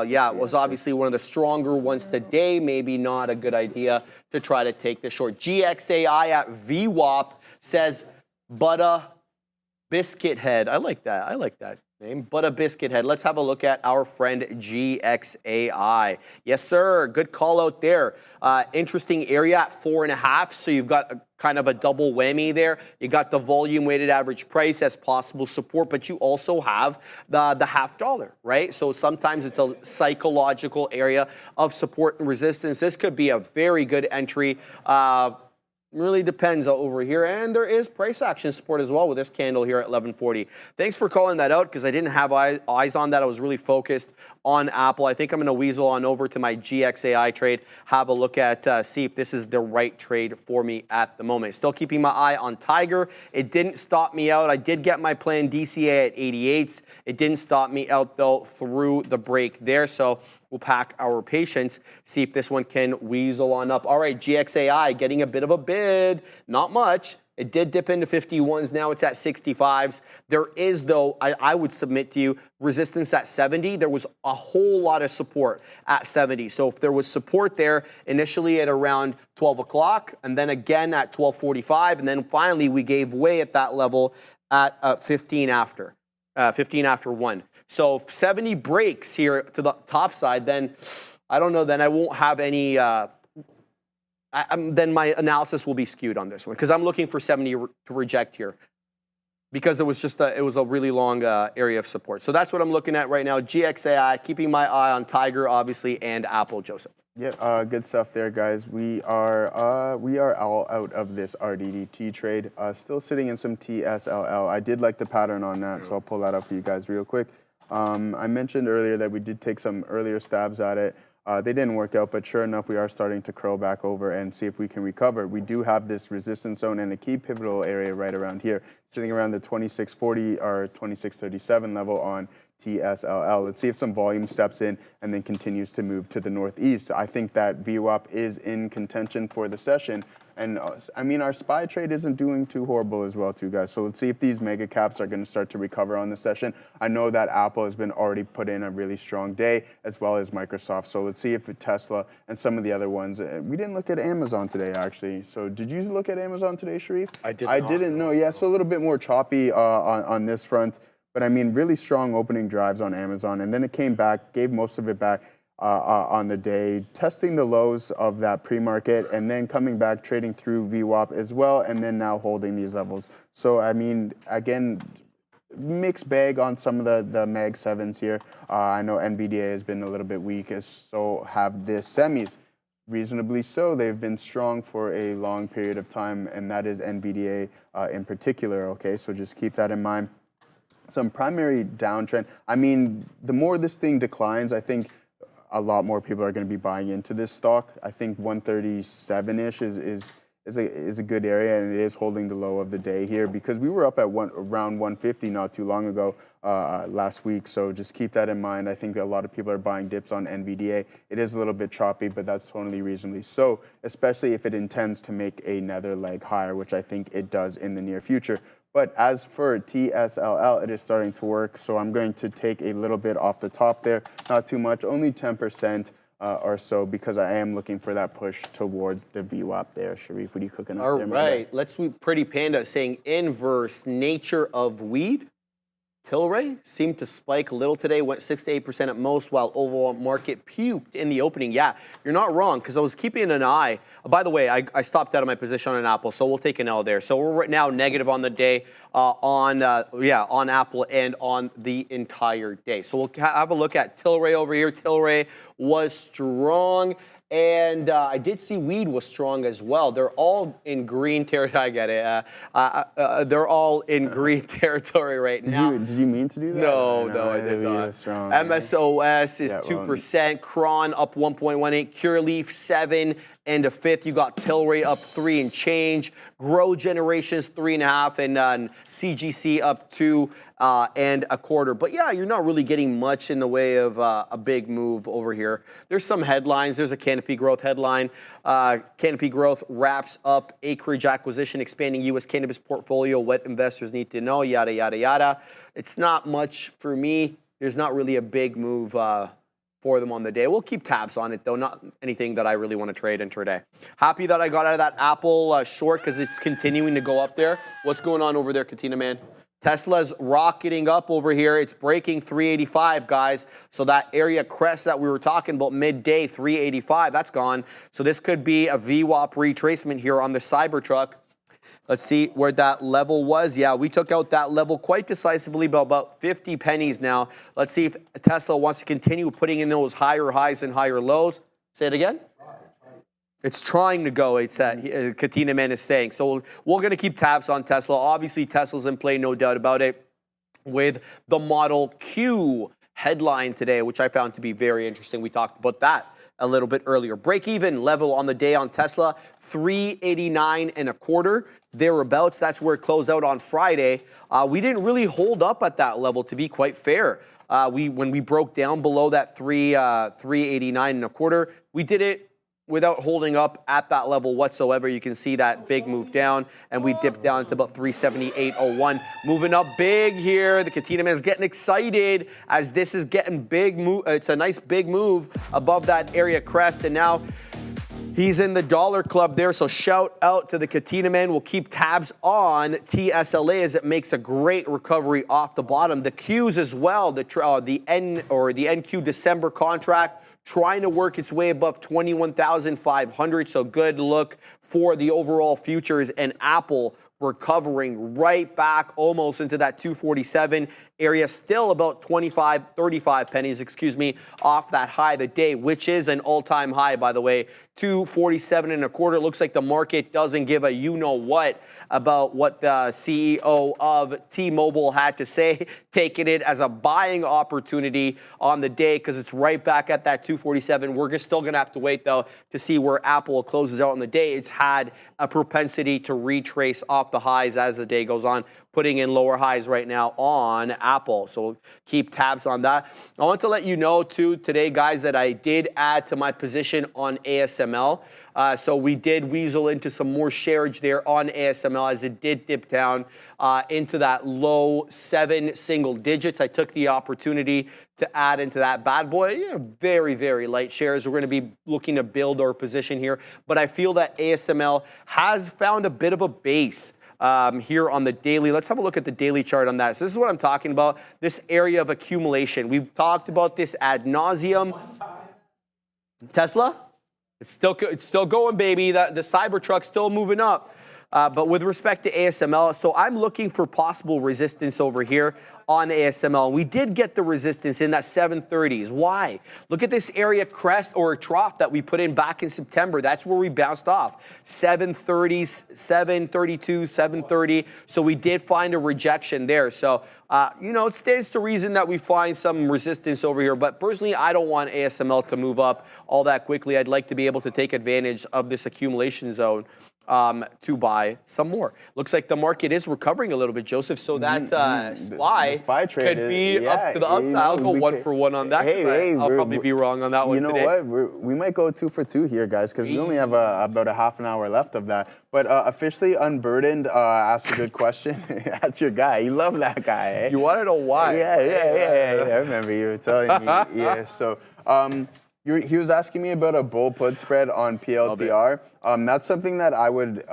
Yeah, it was obviously one of the stronger ones today. Maybe not a good idea to try to take the short. GXAI at VWAP says, Butta Biscuit Head. I like that name. Butta Biscuit Head. Let's have a look at our friend GXAI. Yes, sir. Good call out there. Interesting area at 4.5. So you've got kind of a double whammy there. You got the volume weighted average price as possible support, but you also have the $0.50, right? So sometimes it's a psychological area of support and resistance. This could be a very good entry. Really depends over here. And there is price action support as well with this candle here at 1140. Thanks for calling that out because I didn't have eyes on that. I was really focused on Apple. I think I'm going to weasel on over to my GXAI trade, have a look at, see if this is the right trade for me at the moment. Still keeping my eye on Tiger. It didn't stop me out. I did get my planned DCA at 88s. It didn't stop me out though through the break there. So we'll pack our patience, see if this one can weasel on up. All right, GXAI getting a bit of a bid. Not much. It did dip into 51s. Now it's at 65s. There is, though, I would submit to you, resistance at 70. There was a whole lot of support at 70. So if there was support there initially at around 12 o'clock, and then again at 12:45, and then finally we gave way at that level at 15 after 1. So if 70 breaks here to the top side, then I don't know, then I won't have any, then my analysis will be skewed on this one because I'm looking for 70 to reject here because it was just it was a really long area of support. So that's what I'm looking at right now. GXAI, keeping my eye on Tiger, obviously, and Apple, Joseph. Yeah, good stuff there, guys. We are all out of this RDDT trade. Still sitting in some TSLL. I did like the pattern on that, so I'll pull that up for you guys real quick. I mentioned earlier that we did take some earlier stabs at it. They didn't work out, but sure enough, we are starting to curl back over and see if we can recover. We do have this resistance zone and a key pivotal area right around here, sitting around the 2640 or 2637 level on TSLL. Let's see if some volume steps in and then continues to move to the northeast. I think that VWAP is in contention for the session. And I mean, our SPY trade isn't doing too horrible as well, too, guys. So let's see if these mega caps are going to start to recover on the session. I know that Apple has been already put in a really strong day, as well as Microsoft. So let's see if Tesla and some of the other ones. We didn't look at Amazon today, actually. So did you look at Amazon today, Sharif? I did not. I didn't know. Yeah, so a little bit more choppy on this front. But I mean, really strong opening drives on Amazon. And then it came back, gave most of it back on the day, testing the lows of that pre-market and then coming back, trading through VWAP as well, and then now holding these levels. So, I mean, again, mixed bag on some of the Mag 7s here. I know NVDA has been a little bit weak, as so have the semis. Reasonably so. They've been strong for a long period of time, and that is NVDA in particular, okay? So just keep that in mind. Some primary downtrend. I mean, the more this thing declines, I think a lot more people are going to be buying into this stock. I think 137-ish is is a good area, and it is holding the low of the day here because we were up at around 150 not too long ago last week. So just keep that in mind. I think a lot of people are buying dips on NVDA. It is a little bit choppy, but that's totally reasonably so, especially if it intends to make another leg higher, which I think it does in the near future. But as for TSLL, it is starting to work, so I'm going to take a little bit off the top there, not too much, only 10% or so, because I am looking for that push towards the VWAP there. Sharif, what are you cooking up there? All right, let's move Pretty Panda saying inverse nature of weed. Tilray seemed to spike a little today, went 6 to 8% at most, while overall market puked in the opening. Yeah, you're not wrong, because I was keeping an eye. By the way, I stopped out of my position on Apple, so we'll take an L there. So we're right now negative on the day on Apple and on the entire day. So we'll have a look at Tilray over here. Tilray was strong. And I did see weed was strong as well. They're all in green territory. I get it. They're all in green territory right now. Did you mean to do that? No, I did not. Strong, MSOS is 2%. Cron up 1.18. Cureleaf 7 and a fifth. You got Tilray up 3 and change. Grow Generations 3.5, and CGC up 2 and a quarter. But yeah, you're not really getting much in the way of a big move over here. There's some headlines. There's a Canopy Growth headline. Canopy Growth wraps up acreage acquisition, expanding U.S. cannabis portfolio. What investors need to know, yada, yada, yada. It's not much for me. There's not really a big move for them on the day. We'll keep tabs on it, though. Not anything that I really want to trade intraday. Happy that I got out of that Apple short because it's continuing to go up there. What's going on over there, Katina, man? Tesla's rocketing up over here. It's breaking 385, guys. So that area crest that we were talking about midday, 385, that's gone. So this could be a VWAP retracement here on the Cybertruck. Let's see where that level was. Yeah, we took out that level quite decisively, about 50 pennies now. Let's see if Tesla wants to continue putting in those higher highs and higher lows. Say it again. It's trying to go, it's Katina Man is saying. So we're going to keep tabs on Tesla. Obviously, Tesla's in play, no doubt about it, with the Model Q headline today, which I found to be very interesting. We talked about that a little bit earlier. Break-even level on the day on Tesla, 389 and a quarter, thereabouts. That's where it closed out on Friday. We didn't really hold up at that level, to be quite fair. When we broke down below that 389 and a quarter, we did it without holding up at that level whatsoever. You can see that big move down, and we dipped down to about 378.01. Moving up big here. The Katina Man is getting excited as this is getting big move. It's a nice big move above that area crest, and now he's in the dollar club there. So shout out to the Katina Man. We'll keep tabs on TSLA as it makes a great recovery off the bottom. The Qs as well. The NQ December contract trying to work its way above 21,500. So good look for the overall futures, and Apple recovering right back almost into that 247 area, still about 35 pennies, off that high of the day, which is an all-time high, by the way, 247 and a quarter. Looks like the market doesn't give a you-know-what about what the CEO of T-Mobile had to say, taking it as a buying opportunity on the day because it's right back at that 247. We're still going to have to wait, though, to see where Apple closes out on the day. It's had a propensity to retrace off the highs as the day goes on, putting in lower highs right now on Apple. So we'll keep tabs on that. I want to let you know, too, today, guys, that I did add to my position on ASML. So we did weasel into some more sharage there on ASML as it did dip down into that low 7 single digits. I took the opportunity to add into that bad boy. Very, very light shares. We're going to be looking to build our position here. But I feel that ASML has found a bit of a base here on the daily. Let's have a look at the daily chart on that. So this is what I'm talking about, this area of accumulation. We've talked about this ad nauseum. Tesla? It's still going, baby. The Cybertruck's still moving up. But with respect to ASML, so I'm looking for possible resistance over here on ASML. We did get the resistance in that 730s. Why? Look at this area crest or trough that we put in back in September. That's where we bounced off. 730s, 732, 730. So we did find a rejection there. So, it stands to reason that we find some resistance over here. But personally, I don't want ASML to move up all that quickly. I'd like to be able to take advantage of this accumulation zone to buy some more. Looks like the market is recovering a little bit, Joseph. So that SPY, the SPY trade could be up to the upside. I'll go 1 for 1 on that. I'll probably be wrong on that one today. You know what? We might go 2 for 2 here, guys, because we only have about a half an hour left of that. But officially unburdened asked a good question. That's your guy. You love that guy. Eh? You want to know why? Yeah. I remember you were telling me. Yeah. So. He was asking me about a bull put spread on PLTR. That's something that I would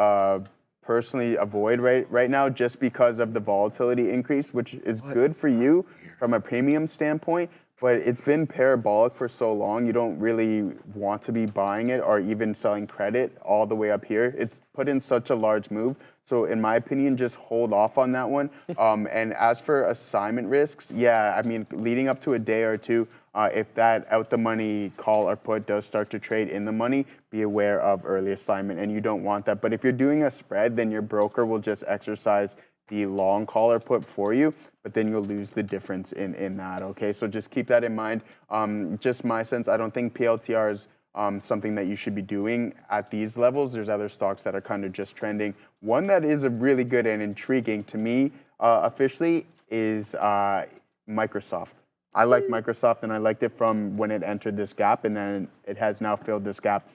personally avoid right now just because of the volatility increase, which is good for you from a premium standpoint, but it's been parabolic for so long, you don't really want to be buying it or even selling credit all the way up here. It's put in such a large move. So in my opinion, just hold off on that one. And as for assignment risks, yeah, I mean, leading up to a day or two, if that out the money call or put does start to trade in the money, be aware of early assignment, and you don't want that. But if you're doing a spread, then your broker will just exercise the long call or put for you, but then you'll lose the difference in that, okay? So just keep that in mind. Just my sense, I don't think PLTR is something that you should be doing at these levels. There's other stocks that are kind of just trending. One that is a really good and intriguing to me officially is Microsoft. I like Microsoft, and I liked it from when it entered this gap, and then it has now filled this gap.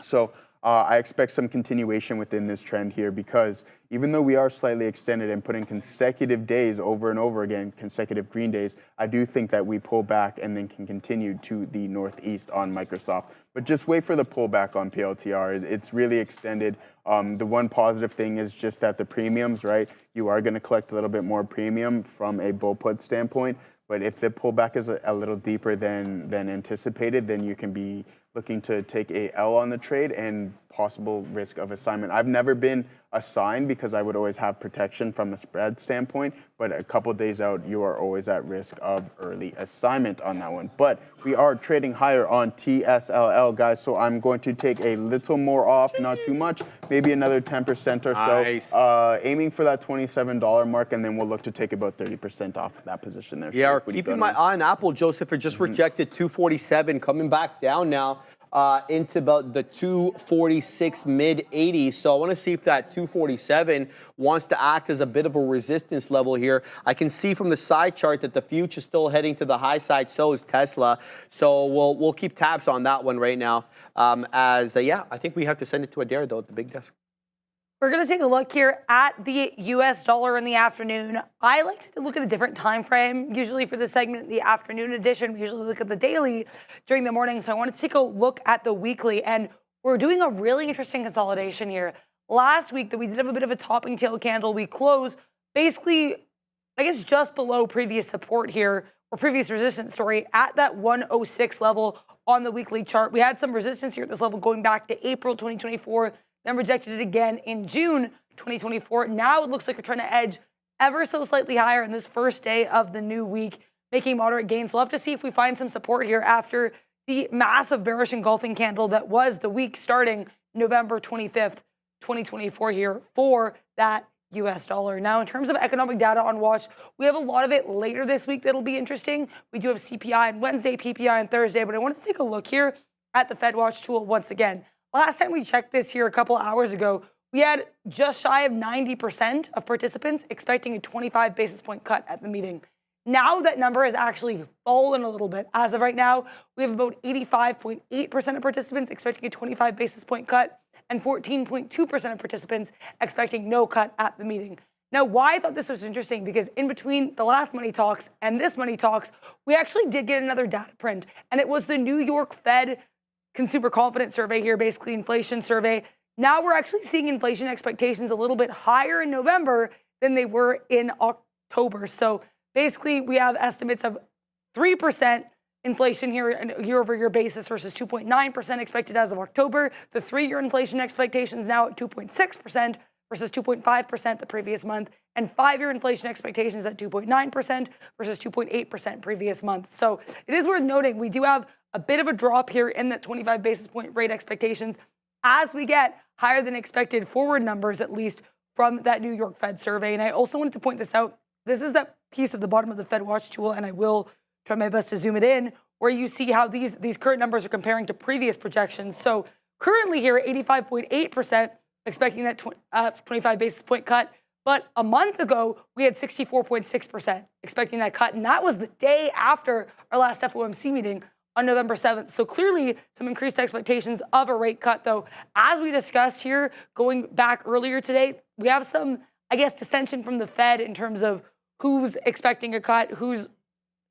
So I expect some continuation within this trend here because even though we are slightly extended and putting consecutive days over and over again, consecutive green days, I do think that we pull back and then can continue to the northeast on Microsoft. But just wait for the pullback on PLTR. It's really extended. The one positive thing is just that the premiums, right? You are going to collect a little bit more premium from a bull put standpoint. But if the pullback is a little deeper than anticipated, then you can be looking to take a L on the trade and possible risk of assignment. I've never been assigned because I would always have protection from a spread standpoint, but a couple of days out, you are always at risk of early assignment on that one. But we are trading higher on TSLL, guys, so I'm going to take a little more off, not too much, maybe another 10% or so. Nice. Aiming for that $27 mark, and then we'll look to take about 30% off that position there. Yeah, keeping my eye on Apple, Joseph. It just rejected 247, coming back down now into about the 246 mid 80s. So I want to see if that 247 wants to act as a bit of a resistance level here. I can see from the side chart that the future is still heading to the high side. So is Tesla. So we'll keep tabs on that one right now. Yeah, I think we have to send it to Adair though at the big desk. We're going to take a look here at the U.S. dollar in the afternoon. I like to look at a different time frame, usually for the segment, the afternoon edition. We usually look at the daily during the morning. So I wanted to take a look at the weekly. And we're doing a really interesting consolidation here. Last week, that we did have a bit of a topping tail candle. We closed basically, I guess, just below previous support here, or previous resistance, sorry, at that 106 level on the weekly chart. We had some resistance here at this level going back to April 2024. Then rejected it again in June 2024. Now it looks like we're trying to edge ever so slightly higher in this first day of the new week, making moderate gains. We'll have to see if we find some support here after the massive bearish engulfing candle that was the week starting November 25th, 2024 here for that U.S. dollar. Now, in terms of economic data on watch, we have a lot of it later this week that'll be interesting. We do have CPI on Wednesday, PPI on Thursday, but I want to take a look here at the Fed Watch tool once again. Last time we checked this here a couple hours ago, we had just shy of 90% of participants expecting a 25 basis point cut at the meeting. Now that number has actually fallen a little bit. As of right now, we have about 85.8% of participants expecting a 25 basis point cut and 14.2% of participants expecting no cut at the meeting. Now, why I thought this was interesting, because in between the last Money Talks and this Money Talks, we actually did get another data print, and it was the New York Fed Consumer Confidence Survey here, basically inflation survey. Now we're actually seeing inflation expectations a little bit higher in November than they were in October. So basically we have estimates of 3% inflation here on a year-over-year basis versus 2.9% expected as of October. The 3-year inflation expectations now at 2.6% versus 2.5% the previous month, and 5-year inflation expectations at 2.9% versus 2.8% previous month. So it is worth noting we do have a bit of a drop here in the 25 basis point rate expectations as we get higher than expected forward numbers, at least from that New York Fed survey. And I also wanted to point this out. This is that piece of the bottom of the Fed Watch tool, and I will try my best to zoom it in, where you see how these current numbers are comparing to previous projections. So currently here, 85.8% expecting that 25 basis point cut. But a month ago, we had 64.6% expecting that cut. And that was the day after our last FOMC meeting on November 7th. So clearly some increased expectations of a rate cut, though. As we discussed here, going back earlier today, we have some, I guess, dissension from the Fed in terms of who's expecting a cut, who's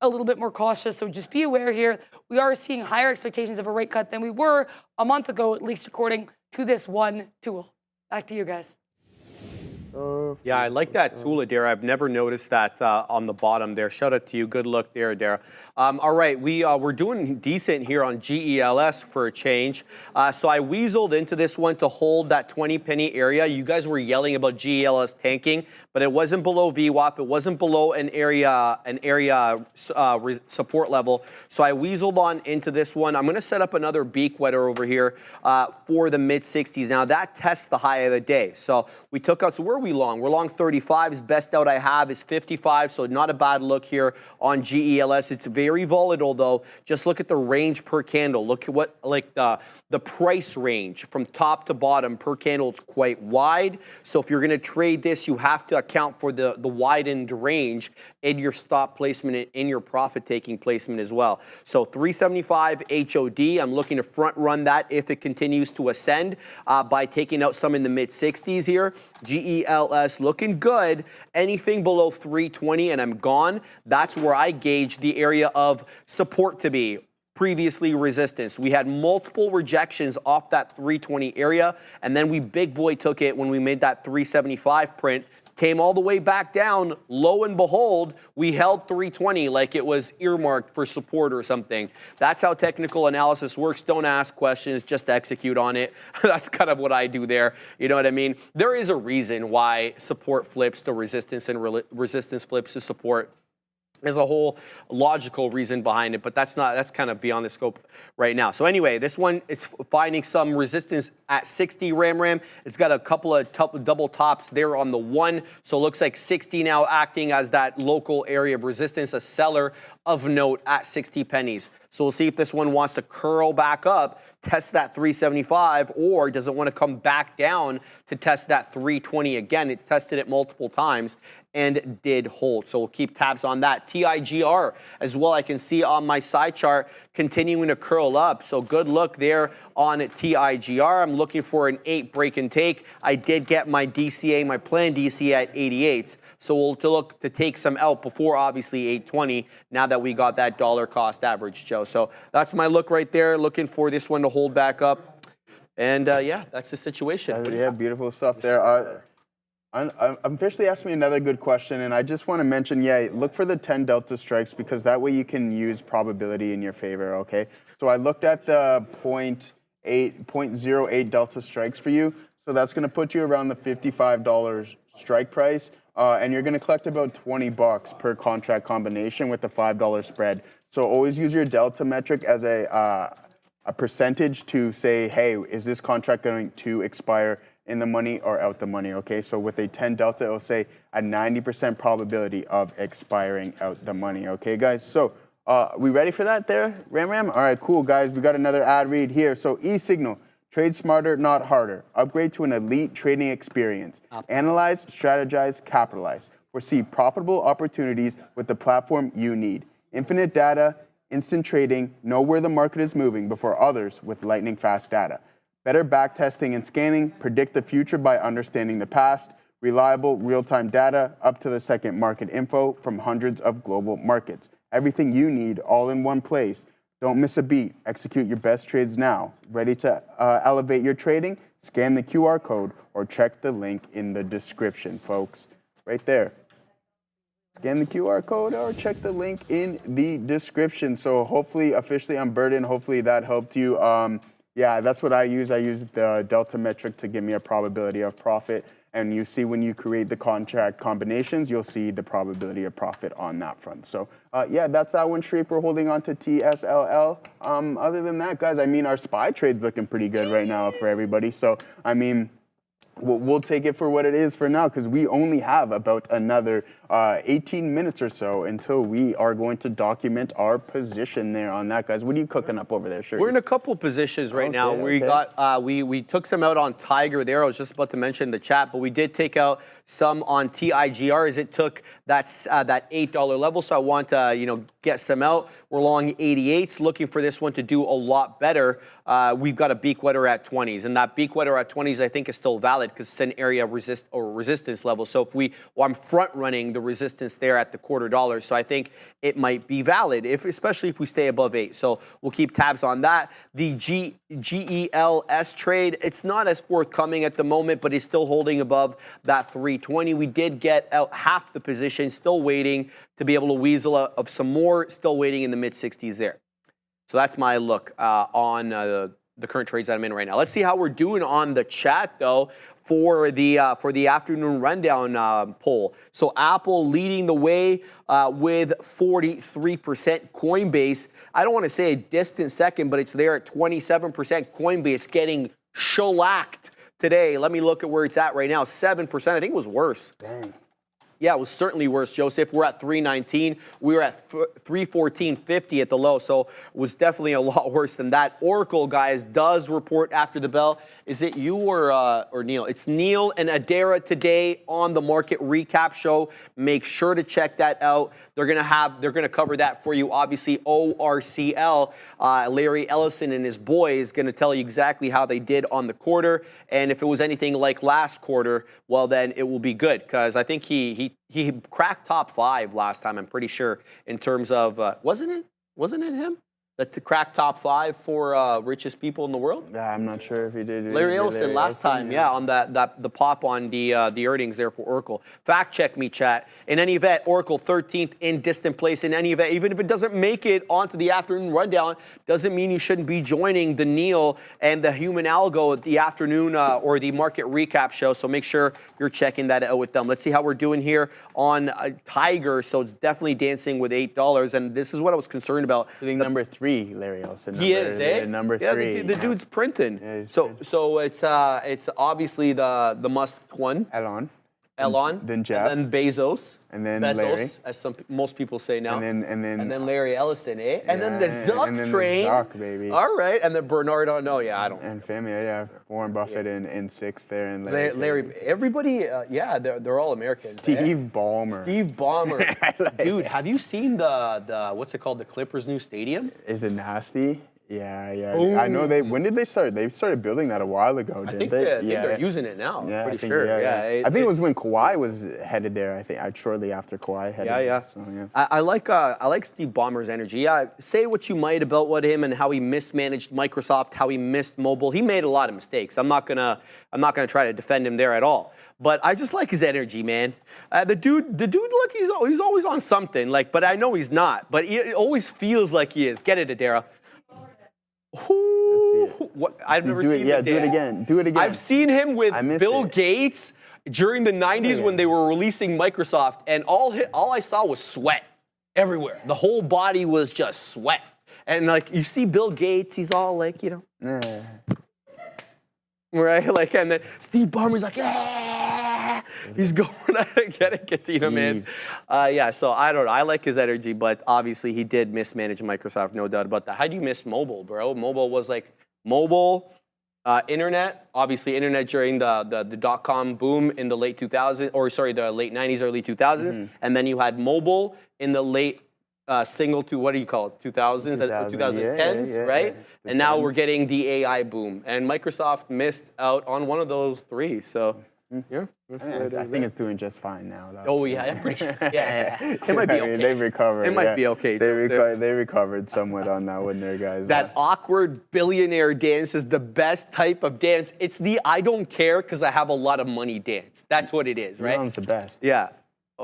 a little bit more cautious. So just be aware here. We are seeing higher expectations of a rate cut than we were a month ago, at least according to this one tool. Back to you guys. Yeah, I like that tool, Adara. I've never noticed that on the bottom there. Shout out to you. Good look there, Adara. All right, we're doing decent here on GELS for a change. So I weaseled into this one to hold that 20 penny area. You guys were yelling about GELS tanking, but it wasn't below VWAP. It wasn't below an area support level. So I weaseled on into this one. I'm going to set up another beak wetter over here for the mid 60s. Now that tests the high of the day. So we took out. So we're long? We're long 35s. Best out I have is 55, so not a bad look here on GELS. It's very volatile though. Just look at the range per candle. Look at what the price range from top to bottom per candle. It's quite wide. So if you're going to trade this, you have to account for the widened range in your stop placement and in your profit taking placement as well. So 375 HOD. I'm looking to front run that if it continues to ascend by taking out some in the mid 60s here. GELS looking good. Anything below 320 and I'm gone. That's where I gauge the area of support to be. Previously resistance. We had multiple rejections off that 320 area, and then we big boy took it when we made that 375 print. Came all the way back down. Lo and behold, we held 320 like it was earmarked for support or something. That's how technical analysis works. Don't ask questions, just execute on it. That's kind of what I do there. You know what I mean? There is a reason why support flips to resistance and resistance flips to support. There's a whole logical reason behind it, but that's kind of beyond the scope right now. So anyway, this one, it's finding some resistance at 60 RAM. It's got a couple of double tops there on the one. So it looks like 60 now acting as that local area of resistance, a seller of note at 60 pennies. So we'll see if this one wants to curl back up, test that 375, or does it want to come back down to test that 320 again. It tested it multiple times and did hold. So we'll keep tabs on that. TIGR as well, I can see on my side chart continuing to curl up. So good look there on TIGR. I'm looking for an 8 break and take. I did get my DCA, my planned DCA at 88s. So we'll look to take some out before obviously 820 now that we got that dollar cost average, Joe. So that's my look right there. Looking for this one to hold back up. And yeah, that's the situation. Yeah, beautiful stuff there. I'm officially asking me another good question, and I just want to mention, yeah, look for the 10 delta strikes because that way you can use probability in your favor, okay? So I looked at the 0.08 delta strikes for you, so that's going to put you around the $55 strike price, and you're going to collect about $20 per contract combination with the $5 spread. So always use your delta metric as a percentage to say, hey, is this contract going to expire in the money or out the money, okay? So with a 10 delta, it'll say a 90% probability of expiring out the money, okay, guys? So we ready for that there, Ram? All right, cool, guys. We got another ad read here. So eSignal, trade smarter, not harder. Upgrade to an elite trading experience. Analyze, strategize, capitalize. Foresee profitable opportunities with the platform you need. Infinite data, instant trading, know where the market is moving before others with lightning fast data. Better backtesting and scanning, predict the future by understanding the past, reliable real-time data, up-to-the-second market info from hundreds of global markets. Everything you need all in one place. Don't miss a beat. Execute your best trades now. Ready to elevate your trading? Scan the QR code or check the link in the description, folks. Right there. Scan the QR code or check the link in the description. So hopefully, officially unburdened, hopefully that helped you. Yeah, that's what I use. I use the delta metric to give me a probability of profit. And you see when you create the contract combinations, you'll see the probability of profit on that front. So yeah, that's that one, Sharif. We're holding on to TSLL. Other than that, guys, I mean, our SPY trade's looking pretty good right now for everybody. So, I mean, we'll take it for what it is for now, because we only have about another 18 minutes or so until we are going to document our position there on that, guys. What are you cooking up over there, Sherry? We're in a couple positions right now. We got we took some out on Tiger there. I was just about to mention in the chat, but we did take out some on TIGR as it took that $8 level. So I want to get some out. We're long 88s, looking for this one to do a lot better. We've got a beak wetter at 20s, and that beak wetter at 20s I think is still valid because it's an area resistance level. So if I'm front running the resistance there at the $0.25, so I think it might be valid, especially if we stay above 8. So we'll keep tabs on that. The GELS trade, it's not as forthcoming at the moment, but it's still holding above that 320. We did get out half the position, still waiting to be able to weasel out of some more, still waiting in the mid-60s there. So that's my look on the current trades that I'm in right now. Let's see how we're doing on the chat though for the afternoon rundown poll. So Apple leading the way with 43%. Coinbase, I don't want to say a distant second, but it's there at 27%. Coinbase getting shellacked today. Let me look at where it's at right now. 7%. I think it was worse. Dang. Yeah, it was certainly worse, Joseph. We're at 319. We were at 314.50 at the low, so it was definitely a lot worse than that. Oracle, guys, does report after the bell. Is it you or Neil? It's Neil and Adara today on the market recap show. Make sure to check that out. They're gonna cover that for you. Obviously, ORCL, Larry Ellison and his boy is gonna tell you exactly how they did on the quarter, and if it was anything like last quarter, well then it will be good because I think he cracked top 5 last time. I'm pretty sure in terms of wasn't it him that cracked top 5 for richest people in the world? Yeah, I'm not sure if he did. Larry Ellison last time, yeah, on the pop on the earnings there for Oracle. Fact check me, chat. In any event, Oracle 13th in distant place. In any event, even if it doesn't make it onto the afternoon rundown, doesn't mean you shouldn't be joining the Neil and the Human Algo at the afternoon or the market recap show. So make sure you're checking that out with them. Let's see how we're doing here on Tiger. So it's definitely dancing with $8, and this is what I was concerned about. Sitting number 3. Larry Ellison. He is, eh? Number 3. Yeah, the dude's printing. Yeah, so it's obviously the Musk one. Elon. Then Jeff. And then Bezos. And then Bezos, Larry. as most people say now. And then Larry Ellison, eh? And then the Zuck and then train. The Zuck, baby. All right. And then Bernard, I don't. And family, yeah. Warren Buffett in 6th there. And Larry, everybody, they're all Americans. Steve Ballmer. Steve Ballmer. Dude, have you seen the what's it called? The Clippers' new stadium? Is it nasty? Yeah. Ooh. I know when did they start? They started building that a while ago, didn't they? I think they're using it now. Yeah, pretty sure. I think it was when Kawhi was headed there. I think shortly after Kawhi headed there. So, yeah. I like Steve Ballmer's energy. Yeah, say what you might about him and how he mismanaged Microsoft, how he missed mobile. He made a lot of mistakes. I'm not gonna try to defend him there at all. But I just like his energy, man. The dude, look, he's always on something. But I know he's not. But it always feels like he is. Get it, Adara. What? I've never seen it. Do it again. I've seen him with Bill Gates during the 90s when they were releasing Microsoft, and all I saw was sweat everywhere. The whole body was just sweat. And you see Bill Gates, he's all right? And then Steve Ballmer's like, he's going at it, get it, man. So I don't know. I like his energy, but obviously he did mismanage Microsoft, no doubt about that. How do you miss mobile, bro? Mobile was internet, obviously internet during the dot-com boom in the late 2000s, the late 90s, early 2000s, and then you had mobile in the late what do you call it, 2000s, 2010s, right? And now we're getting the AI boom, and Microsoft missed out on one of those 3, so. Yeah, I think it's doing just fine now, though. Oh yeah, I'm pretty sure. Yeah. It might be okay. They've recovered. It might be okay. They recovered somewhat on that one there, guys. That awkward billionaire dance is the best type of dance. It's the I don't care because I have a lot of money dance. That's what it is, right? Sounds the best. Yeah.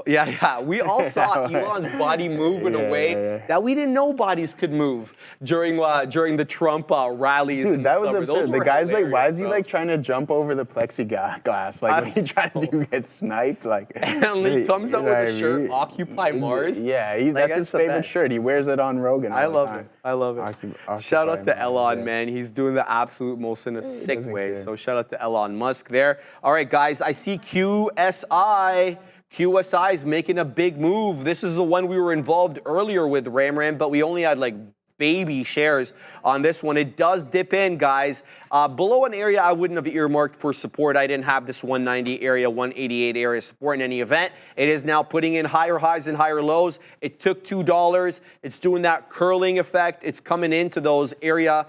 Yeah. We all saw Elon's body move in a way that we didn't know bodies could move during the Trump rallies. Dude, in that the was summer. absurd. Those The were guy's like, why hilarious, is he bro. like trying to jump over the plexiglass? Like, what are you trying to do? Get sniped? Like, And he comes out with a shirt, Occupy Mars. Yeah, Like, that's his the favorite best. shirt. He wears it on Rogan. I all the love time. it. I love it. Occupy Shout out to Mars, Elon, yeah. man. He's doing the absolute most in a sick doesn't way. care. So shout out to Elon Musk there. All right, guys, I see QSI. QSI is making a big move. This is the one we were involved earlier with, Ram, but we only had like baby shares on this one. It does dip in, guys. Below an area I wouldn't have earmarked for support. I didn't have this 190 area, 188 area support in any event. It is now putting in higher highs and higher lows. It took $2. It's doing that curling effect. It's coming into those area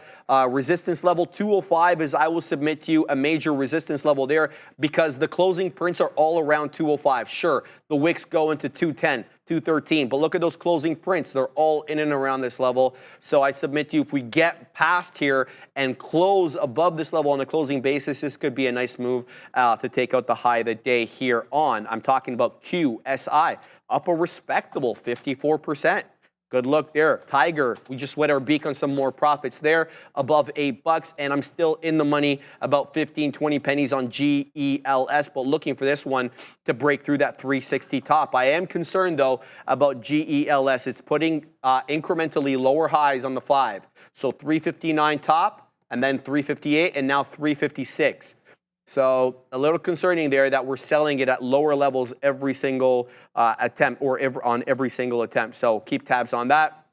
resistance level. 205 is, I will submit to you, a major resistance level there because the closing prints are all around 205. Sure, the wicks go into 210. 213, but look at those closing prints. They're all in and around this level. So I submit to you, if we get past here and close above this level on a closing basis, this could be a nice move to take out the high of the day here on. I'm talking about QSI, up a respectable 54%. Good look there. Tiger, we just wet our beak on some more profits there, above $8, and I'm still in the money, about 15, 20 pennies on GELS, but looking for this one to break through that 360 top. I am concerned, though, about GELS. It's putting incrementally lower highs on the 5. So 359 top, and then 358, and now 356. So a little concerning there that we're selling it at lower levels every single attempt or on every single attempt. So keep tabs on that.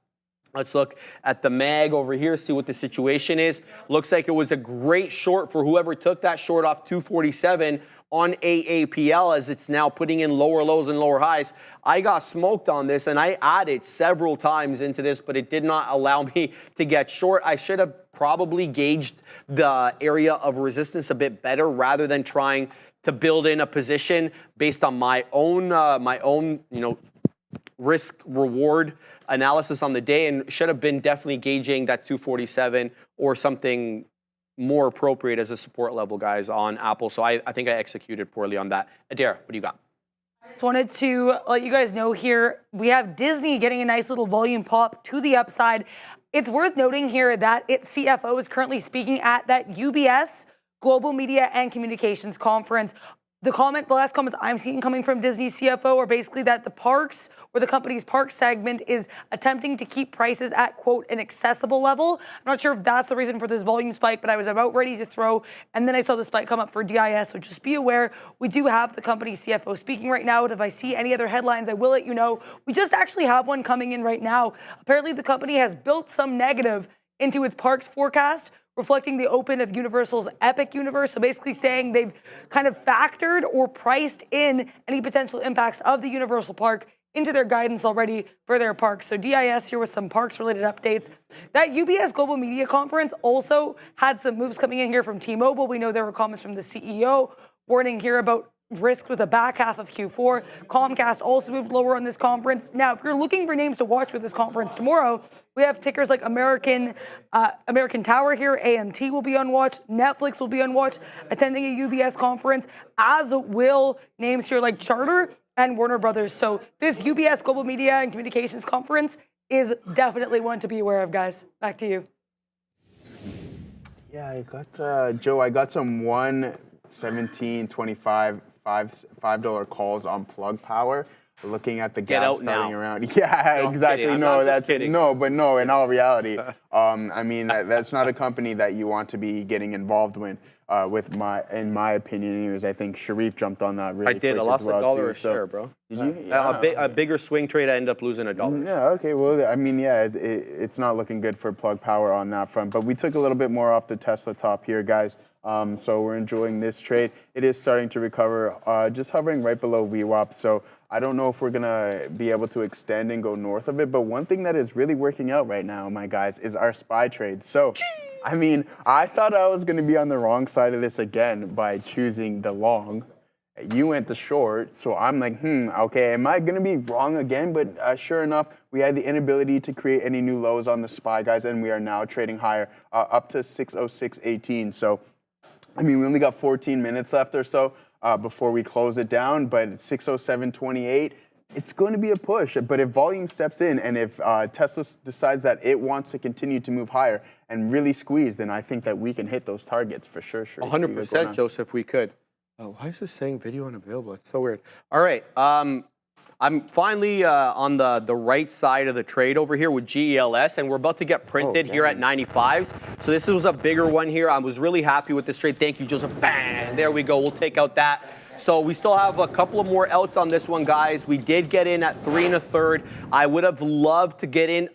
Let's look at the mag over here, see what the situation is. Looks like it was a great short for whoever took that short off 247 on AAPL as it's now putting in lower lows and lower highs. I got smoked on this and I added several times into this, but it did not allow me to get short. I should have probably gauged the area of resistance a bit better rather than trying to build in a position based on my own risk reward analysis on the day, and should have been definitely gauging that 247 or something more appropriate as a support level, guys, on Apple. So I think I executed poorly on that. Adara, what do you got? Just wanted to let you guys know here, we have Disney getting a nice little volume pop to the upside. It's worth noting here that its CFO is currently speaking at that UBS Global Media and Communications Conference. The last comments I'm seeing coming from Disney's CFO are basically that the parks, or the company's park segment, is attempting to keep prices at, quote, an accessible level. I'm not sure if that's the reason for this volume spike, but I was about ready to throw, and then I saw the spike come up for DIS, so just be aware. We do have the company's CFO speaking right now, and if I see any other headlines, I will let you know. We just actually have one coming in right now. Apparently, the company has built some negative into its parks forecast, reflecting the open of Universal's Epic Universe. So basically saying they've kind of factored or priced in any potential impacts of the Universal Park into their guidance already for their parks. So DIS here with some parks-related updates. That UBS Global Media Conference also had some moves coming in here from T-Mobile. We know there were comments from the CEO warning here about risk with the back half of Q4. Comcast also moved lower on this conference. Now, if you're looking for names to watch with this conference tomorrow, we have tickers like American Tower here. AMT will be on watch. Netflix will be on watch, attending a UBS conference, as will names here like Charter and Warner Brothers. So this UBS Global Media and Communications Conference is definitely one to be aware of, guys. Back to you. Yeah, I got, Joe, I got some 117.25 $5 calls on plug power. Looking at the gap starting around. Yeah, no, exactly. No, that's no, but no. In all reality, I mean that's not a company that you want to be getting involved with. In my opinion, anyways, I think Sharif jumped on that really. I did. Quick I lost as well $1 a too, share, bro. Did you? Yeah, a bigger swing trade, I ended up losing $1. Yeah. Okay. Well, I mean, yeah, it's not looking good for plug power on that front. But we took a little bit more off the Tesla top here, guys. So we're enjoying this trade. It is starting to recover, just hovering right below VWAP. So I don't know if we're gonna be able to extend and go north of it. But one thing that is really working out right now, my guys, is our SPY trade. So, I mean, I thought I was gonna be on the wrong side of this again by choosing the long. You went the short, so I'm like, okay, am I gonna be wrong again? But sure enough, we had the inability to create any new lows on the SPY, guys, and we are now trading higher, up to 606.18. So, I mean, we only got 14 minutes left or so. before we close it down, but 607.28. It's going to be a push, but if volume steps in and if Tesla decides that it wants to continue to move higher and really squeeze, then I think that we can hit those targets for sure. 100%, Joseph, we could. Oh, why is this saying video unavailable? It's so weird. All right, I'm finally on the right side of the trade over here with GELS, and we're about to get printed here at 95s. So this was a bigger one here. I was really happy with this trade. Thank you, Joseph. Bang, there we go. We'll take out that. So we still have a couple of more outs on this one, guys. We did get in at 3 1/3. I would have loved to get in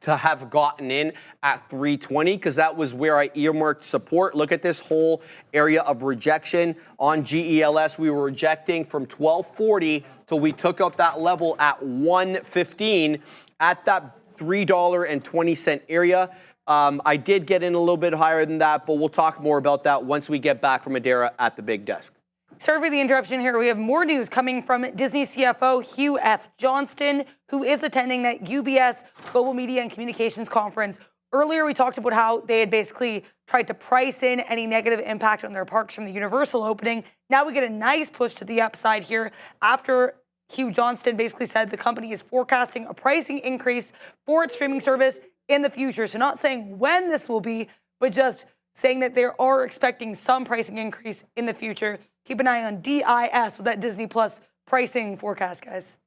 to have gotten in at 320 because that was where I earmarked support. Look at this whole area of rejection on GELS. We were rejecting from 1240 till we took out that level at 115 at that $3.20 area. I did get in a little bit higher than that, but we'll talk more about that once we get back from Adara at the big desk. Sorry for the interruption here. We have more news coming from Disney CFO Hugh F. Johnston, who is attending that UBS Global Media and Communications Conference. Earlier, we talked about how they had basically tried to price in any negative impact on their parks from the Universal opening. Now we get a nice push to the upside here after Hugh Johnston basically said the company is forecasting a pricing increase for its streaming service in the future. So not saying when this will be, but just saying that they are expecting some pricing increase in the future. Keep an eye on DIS with that Disney Plus pricing forecast, guys.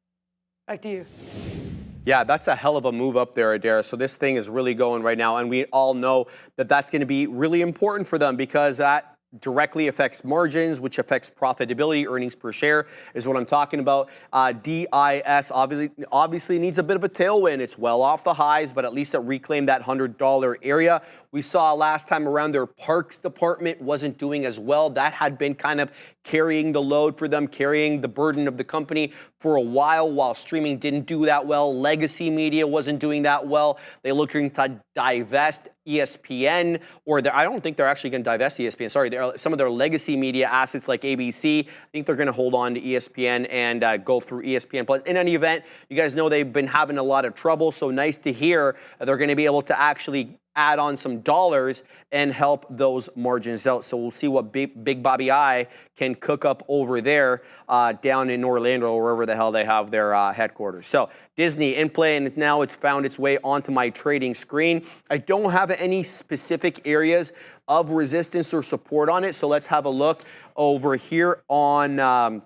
Back to you. Yeah, that's a hell of a move up there, Adara. So this thing is really going right now, and we all know that that's going to be really important for them because that directly affects margins, which affects profitability, earnings per share is what I'm talking about. DIS obviously needs a bit of a tailwind. It's well off the highs, but at least it reclaimed that $100 area. We saw last time around their parks department wasn't doing as well. That had been kind of carrying the load for them, carrying the burden of the company for a while streaming didn't do that well. Legacy media wasn't doing that well. They're looking to divest ESPN, or I don't think they're actually going to divest ESPN. Sorry, some of their legacy media assets like ABC. I think they're going to hold on to ESPN and go through ESPN Plus. In any event, you guys know they've been having a lot of trouble, so nice to hear they're going to be able to actually add on some dollars and help those margins out. So we'll see what Big Bobby I can cook up over there down in Orlando or wherever the hell they have their headquarters. So Disney in play, and now it's found its way onto my trading screen. I don't have any specific areas of resistance or support on it. So let's have a look over here on, I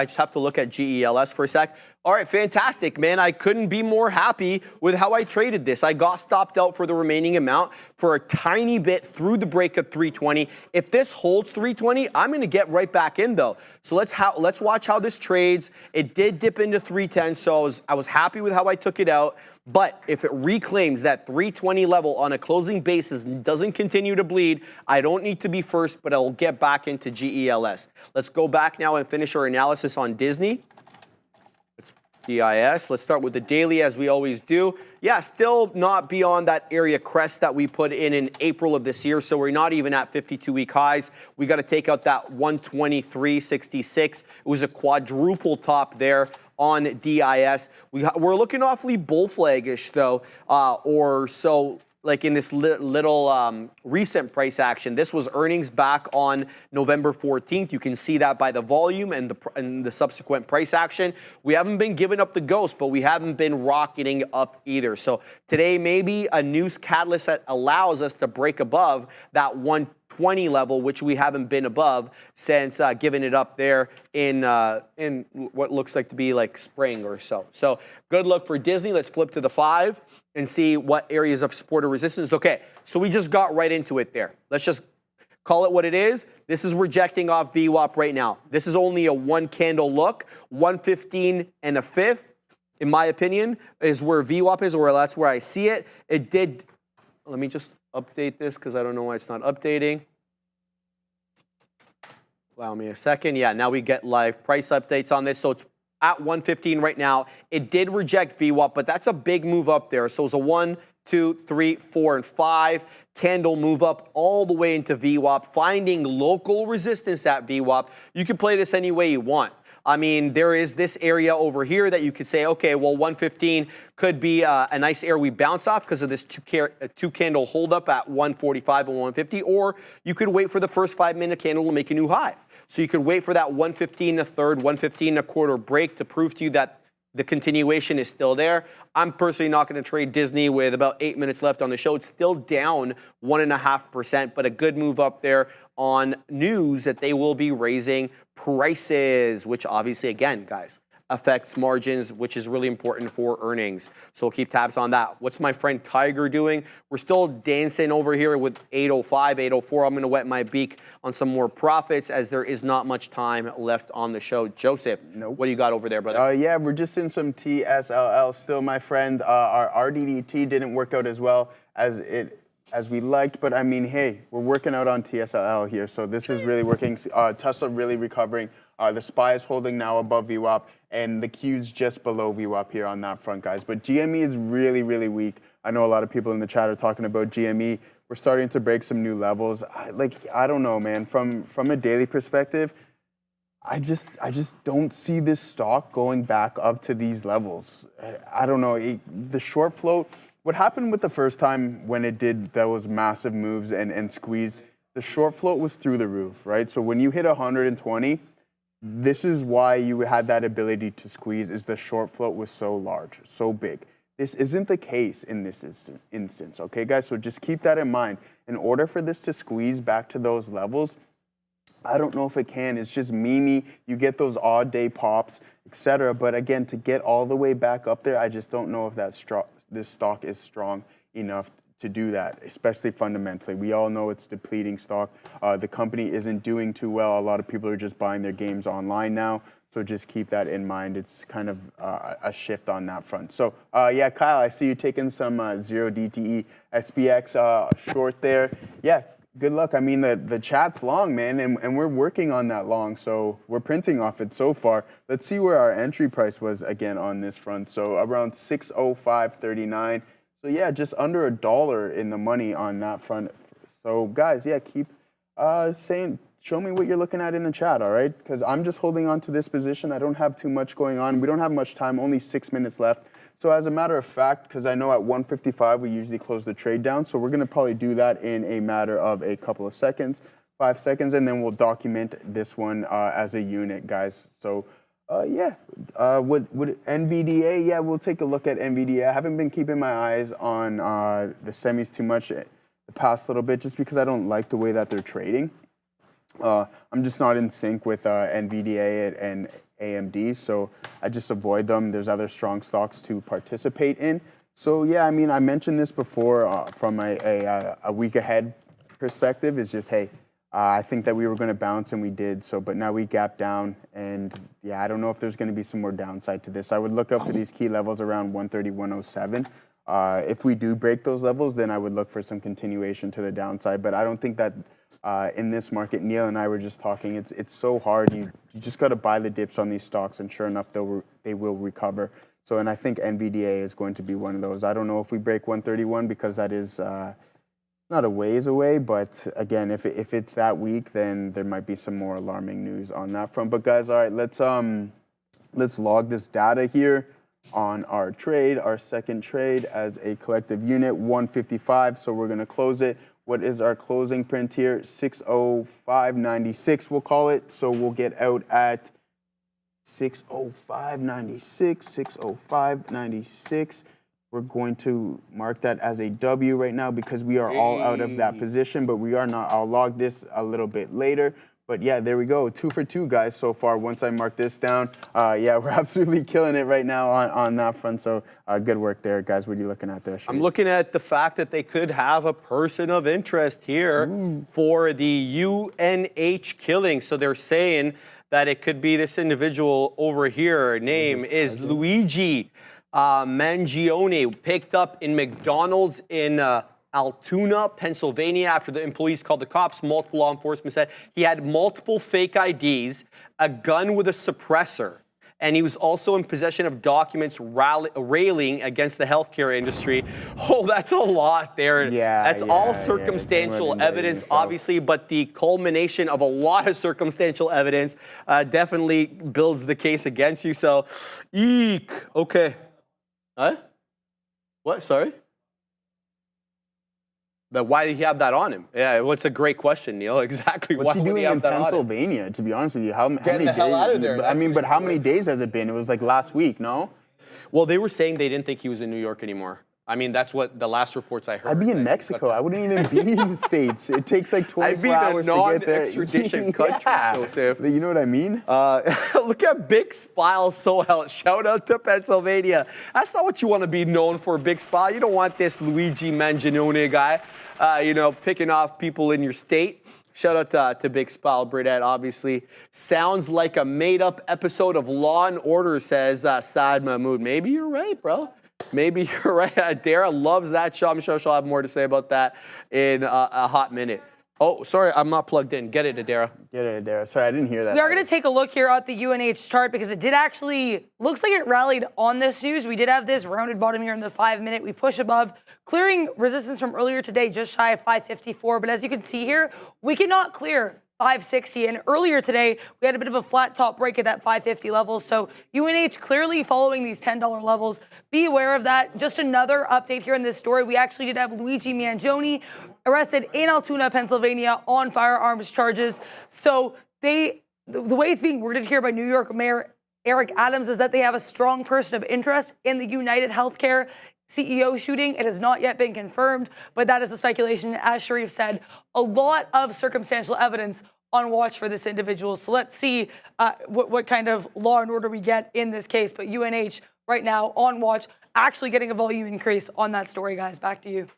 just have to look at GELS for a sec. All right, fantastic, man. I couldn't be more happy with how I traded this. I got stopped out for the remaining amount for a tiny bit through the break of 320. If this holds 320, I'm going to get right back in, though. So let's watch how this trades. It did dip into 310, so I was happy with how I took it out. But if it reclaims that 320 level on a closing basis and doesn't continue to bleed, I don't need to be first, but I'll get back into GELS. Let's go back now and finish our analysis on Disney. DIS. Let's start with the daily as we always do. Yeah, still not beyond that area crest that we put in April of this year, so we're not even at 52-week highs. We got to take out that 123.66. It was a quadruple top there on DIS. We're looking awfully bull flaggish though, or so. Like in this little recent price action. This was earnings back on November 14th. You can see that by the volume and the subsequent price action. We haven't been giving up the ghost, but we haven't been rocketing up either. So today, maybe a news catalyst that allows us to break above that 120 level, which we haven't been above since giving it up there in what looks like to be like spring or so. So good luck for Disney. Let's flip to the 5 and see what areas of support or resistance. Okay, so we just got right into it there. Let's just call it what it is. This is rejecting off VWAP right now. This is only a one candle look. 115 and a fifth, in my opinion, is where VWAP is, or that's where I see it. It did, let me just update this because I don't know why it's not updating. Allow me a second. Yeah, now we get live price updates on this. So it's at 115 right now. It did reject VWAP, but that's a big move up there. So it's a 1, 2, 3, 4, and 5 candle move up all the way into VWAP, finding local resistance at VWAP. You can play this any way you want. I mean, there is this area over here that you could say, okay, well, 115 could be a nice area we bounce off because of this two candle holdup at 145 and 150, or you could wait for the first 5-minute candle to make a new high. So you could wait for that 115 a third, 115 a quarter break to prove to you that the continuation is still there. I'm personally not going to trade Disney with about 8 minutes left on the show. It's still down 1.5%, but a good move up there on news that they will be raising prices, which obviously, again, guys, affects margins, which is really important for earnings. So we'll keep tabs on that. What's my friend Tiger doing? We're still dancing over here with 805, 804. I'm going to wet my beak on some more profits as there is not much time left on the show. Joseph, what do you got over there, brother? Yeah, we're just in some TSLL still, my friend. Our RDDT didn't work out as well as we liked, but I mean, hey, we're working out on TSLL here, so this is really working. Tesla really recovering. The SPY is holding now above VWAP, and the Q's just below VWAP here on that front, guys. But GME is really, really weak. I know a lot of people in the chat are talking about GME. We're starting to break some new levels. I don't know, man. From a daily perspective, I just don't see this stock going back up to these levels. I don't know. The short float, what happened with the first time when it did those massive moves and squeezed, the short float was through the roof, right? So when you hit 120, this is why you had that ability to squeeze, is the short float was so large, so big. This isn't the case in this instance, okay, guys? So just keep that in mind. In order for this to squeeze back to those levels, I don't know if it can. It's just memey. You get those odd day pops, etc. But again, to get all the way back up there, I just don't know if this stock is strong enough to do that, especially fundamentally. We all know it's depleting stock. The company isn't doing too well. A lot of people are just buying their games online now. So just keep that in mind. It's kind of a shift on that front. So yeah, Kyle, I see you taking some 0 DTE SPX short there. Yeah, good luck. I mean, the chat's long, man, and we're working on that long. So we're printing off it so far. Let's see where our entry price was again on this front. So around 605.39. So yeah, just under $1 in the money on that front. So guys, yeah, keep show me what you're looking at in the chat, all right? Because I'm just holding on to this position. I don't have too much going on. We don't have much time, only 6 minutes left. So as a matter of fact, because I know at 1:55 we usually close the trade down, so we're going to probably do that in a matter of a couple of seconds, 5 seconds, and then we'll document this one as a unit, guys. So yeah, would NVDA? Yeah, we'll take a look at NVDA. I haven't been keeping my eyes on the semis too much the past little bit, just because I don't like the way that they're trading. I'm just not in sync with NVDA and AMD, so I just avoid them. There's other strong stocks to participate in. So yeah, I mean, I mentioned this before from a week ahead perspective. Is just, hey, I think that we were going to bounce, and we did. So, but now we gap down, and yeah, I don't know if there's going to be some more downside to this. I would look up for these key levels around 130, 107. If we do break those levels, then I would look for some continuation to the downside. But I don't think that in this market, Neil and I were just talking, it's so hard. You just got to buy the dips on these stocks, and sure enough, they will recover. So, and I think NVDA is going to be one of those. I don't know if we break 131 because that is not a ways away, but again, if it's that weak, then there might be some more alarming news on that front. But guys, all right, let's log this data here on our trade, our second trade as a collective unit, 155. So we're going to close it. What is our closing print here? 605.96, we'll call it. So we'll get out at 605.96, 605.96. We're going to mark that as a W right now because we are all out of that position, but we are not. I'll log this a little bit later. But yeah, there we go. 2 for 2, guys, so far. Once I mark this down, yeah, we're absolutely killing it right now on that front. So good work there, guys. What are you looking at there, Shay? I'm looking at the fact that they could have a person of interest here for the UNH killing. So they're saying that it could be this individual over here. Name is Luigi Mangione, picked up in McDonald's in Altoona, Pennsylvania, after the employees called the cops. Multiple law enforcement said he had multiple fake IDs, a gun with a suppressor, and he was also in possession of documents railing against the healthcare industry. Oh, that's a lot there. That's all circumstantial evidence, obviously, but the culmination of a lot of circumstantial evidence definitely builds the case against you. So, eek. Okay. Huh? What? Sorry? Why did he have that on him? Yeah, well, it's a great question, Neil. Exactly. What's he doing in Pennsylvania, to be honest with you? How many the hell days? Out of there. I mean, but how many days has it been? It was like last week, no? Well, they were saying they didn't think he was in New York anymore. I mean, that's what the last reports I heard. I'd be in Mexico. I wouldn't even be in the States. It takes like 24 hours to get there. Non-extradition country, Joseph. You know what I mean? Look at Big Spile Sohel. Shout out to Pennsylvania. That's not what you want to be known for, Big Spile. You don't want this Luigi Mangione guy, picking off people in your state. Shout out to Big Spile Burdette, obviously. Sounds like a made-up episode of Law & Order, says Saad Mahmood. Maybe you're right, bro. Maybe you're right. Dara loves that show. I'm sure she'll have more to say about that in a hot minute. Oh, sorry, I'm not plugged in. Get it, Adara. Get it, Adara. Sorry, I didn't hear that. We are going to take a look here at the UNH chart because it did actually, looks like it rallied on this news. We did have this rounded bottom here in the 5-minute. We push above, clearing resistance from earlier today, just shy of 554. But as you can see here, we cannot clear 560, and earlier today we had a bit of a flat top break at that 550 level. So UNH clearly following these $10 levels. Be aware of that. Just another update here in this story. We actually did have Luigi Mangione arrested in Altoona, Pennsylvania on firearms charges. So the way it's being worded here by New York Mayor Eric Adams is that they have a strong person of interest in the United Healthcare CEO shooting. It has not yet been confirmed, but that is the speculation. As Sharif said, a lot of circumstantial evidence on watch for this individual. So let's see what kind of law and order we get in this case. But UNH right now on watch, actually getting a volume increase on that story, guys. Back to you.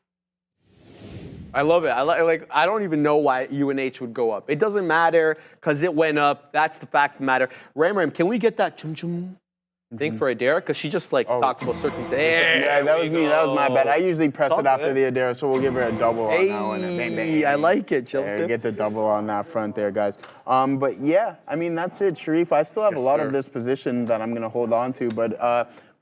I love it. I don't even know why UNH would go up. It doesn't matter because it went up. That's the fact of the matter. Ram, can we get that chum chum thing for Adara? Because she just talked about circumstances. Yeah, that was me. That was my bad. I usually press it after the Adara, so we'll give her a double on that one. Bang, bang. I like it, Joseph. Yeah, get the double on that front there, guys. But yeah, I mean, that's it, Sharif. I still have a lot of this position that I'm going to hold on to, but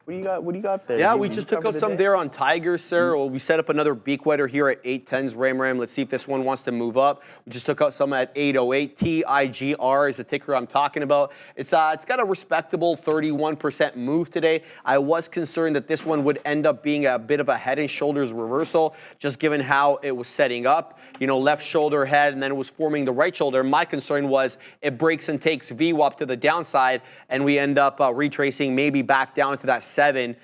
what do you got there? Yeah, we just took out some there on Tiger, sir. Well, we set up another beak wetter here at 810s. Ram. Let's see if this one wants to move up. We just took out some at 808. TIGR is the ticker I'm talking about. It's got a respectable 31% move today. I was concerned that this one would end up being a bit of a head and shoulders reversal, just given how it was setting up. Left shoulder head, and then it was forming the right shoulder. My concern was it breaks and takes VWAP to the downside, and we end up retracing maybe back down to that $7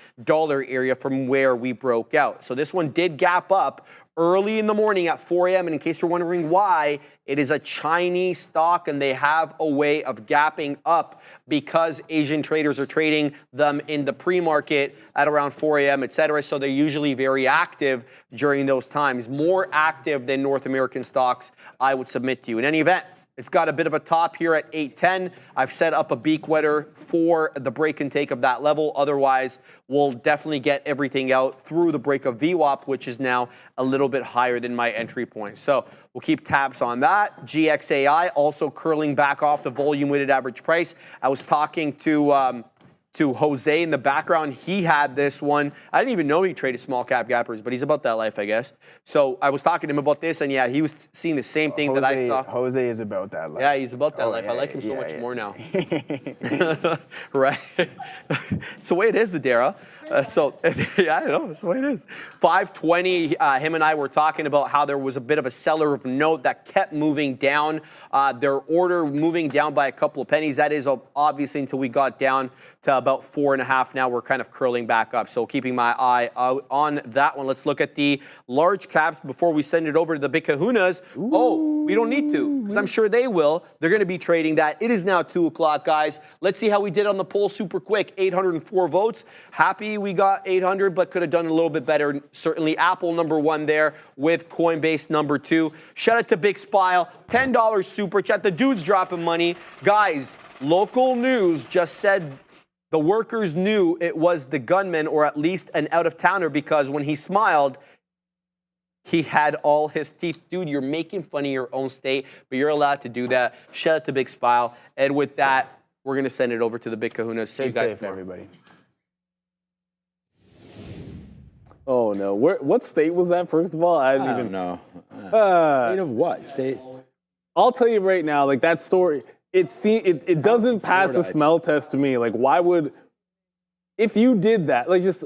area from where we broke out. So this one did gap up early in the morning at 4 a.m. And in case you're wondering why, it is a Chinese stock and they have a way of gapping up because Asian traders are trading them in the pre-market at around 4 a.m., etc. So they're usually very active during those times, more active than North American stocks, I would submit to you. In any event, it's got a bit of a top here at 810. I've set up a beak wetter for the break and take of that level. Otherwise, we'll definitely get everything out through the break of VWAP, which is now a little bit higher than my entry point. So we'll keep tabs on that. GXAI also curling back off the volume weighted average price. I was talking to Jose in the background. He had this one. I didn't even know he traded small cap gappers, but he's about that life, I guess. So I was talking to him about this, and yeah, he was seeing the same thing that I saw. Jose is about that life. Yeah, he's about that life. I like him so much more now. Right? It's the way it is, Adara. Yeah, I know. It's the way it is. 520, him and I were talking about how there was a bit of a seller of note that kept moving down. Their order moving down by a couple of pennies. That is obviously until we got down to about 4.5. Now we're kind of curling back up. So keeping my eye out on that one. Let's look at the large caps before we send it over to the big kahunas. Ooh. Oh, we don't need to, because I'm sure they will. They're going to be trading that. It is now 2 o'clock, guys. Let's see how we did on the poll super quick. 804 votes. Happy we got 800, but could have done a little bit better. Certainly Apple #1 there with Coinbase #2. Shout out to Big Spile. $10 super chat. The dude's dropping money. Guys, local news just said the workers knew it was the gunman or at least an out-of-towner because when he smiled, he had all his teeth. Dude, you're making fun of your own state, but you're allowed to do that. Shout out to Big Spile. And with that, we're going to send it over to the Big Kahunas. See you Stay guys safe, tomorrow. everybody. Oh no, what state was that? First of all, I didn't I even don't know. State of what? State? I'll tell you right now, like that story, it doesn't pass the smell test to me. Like, why would, if you did that, like just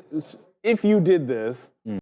if you did this,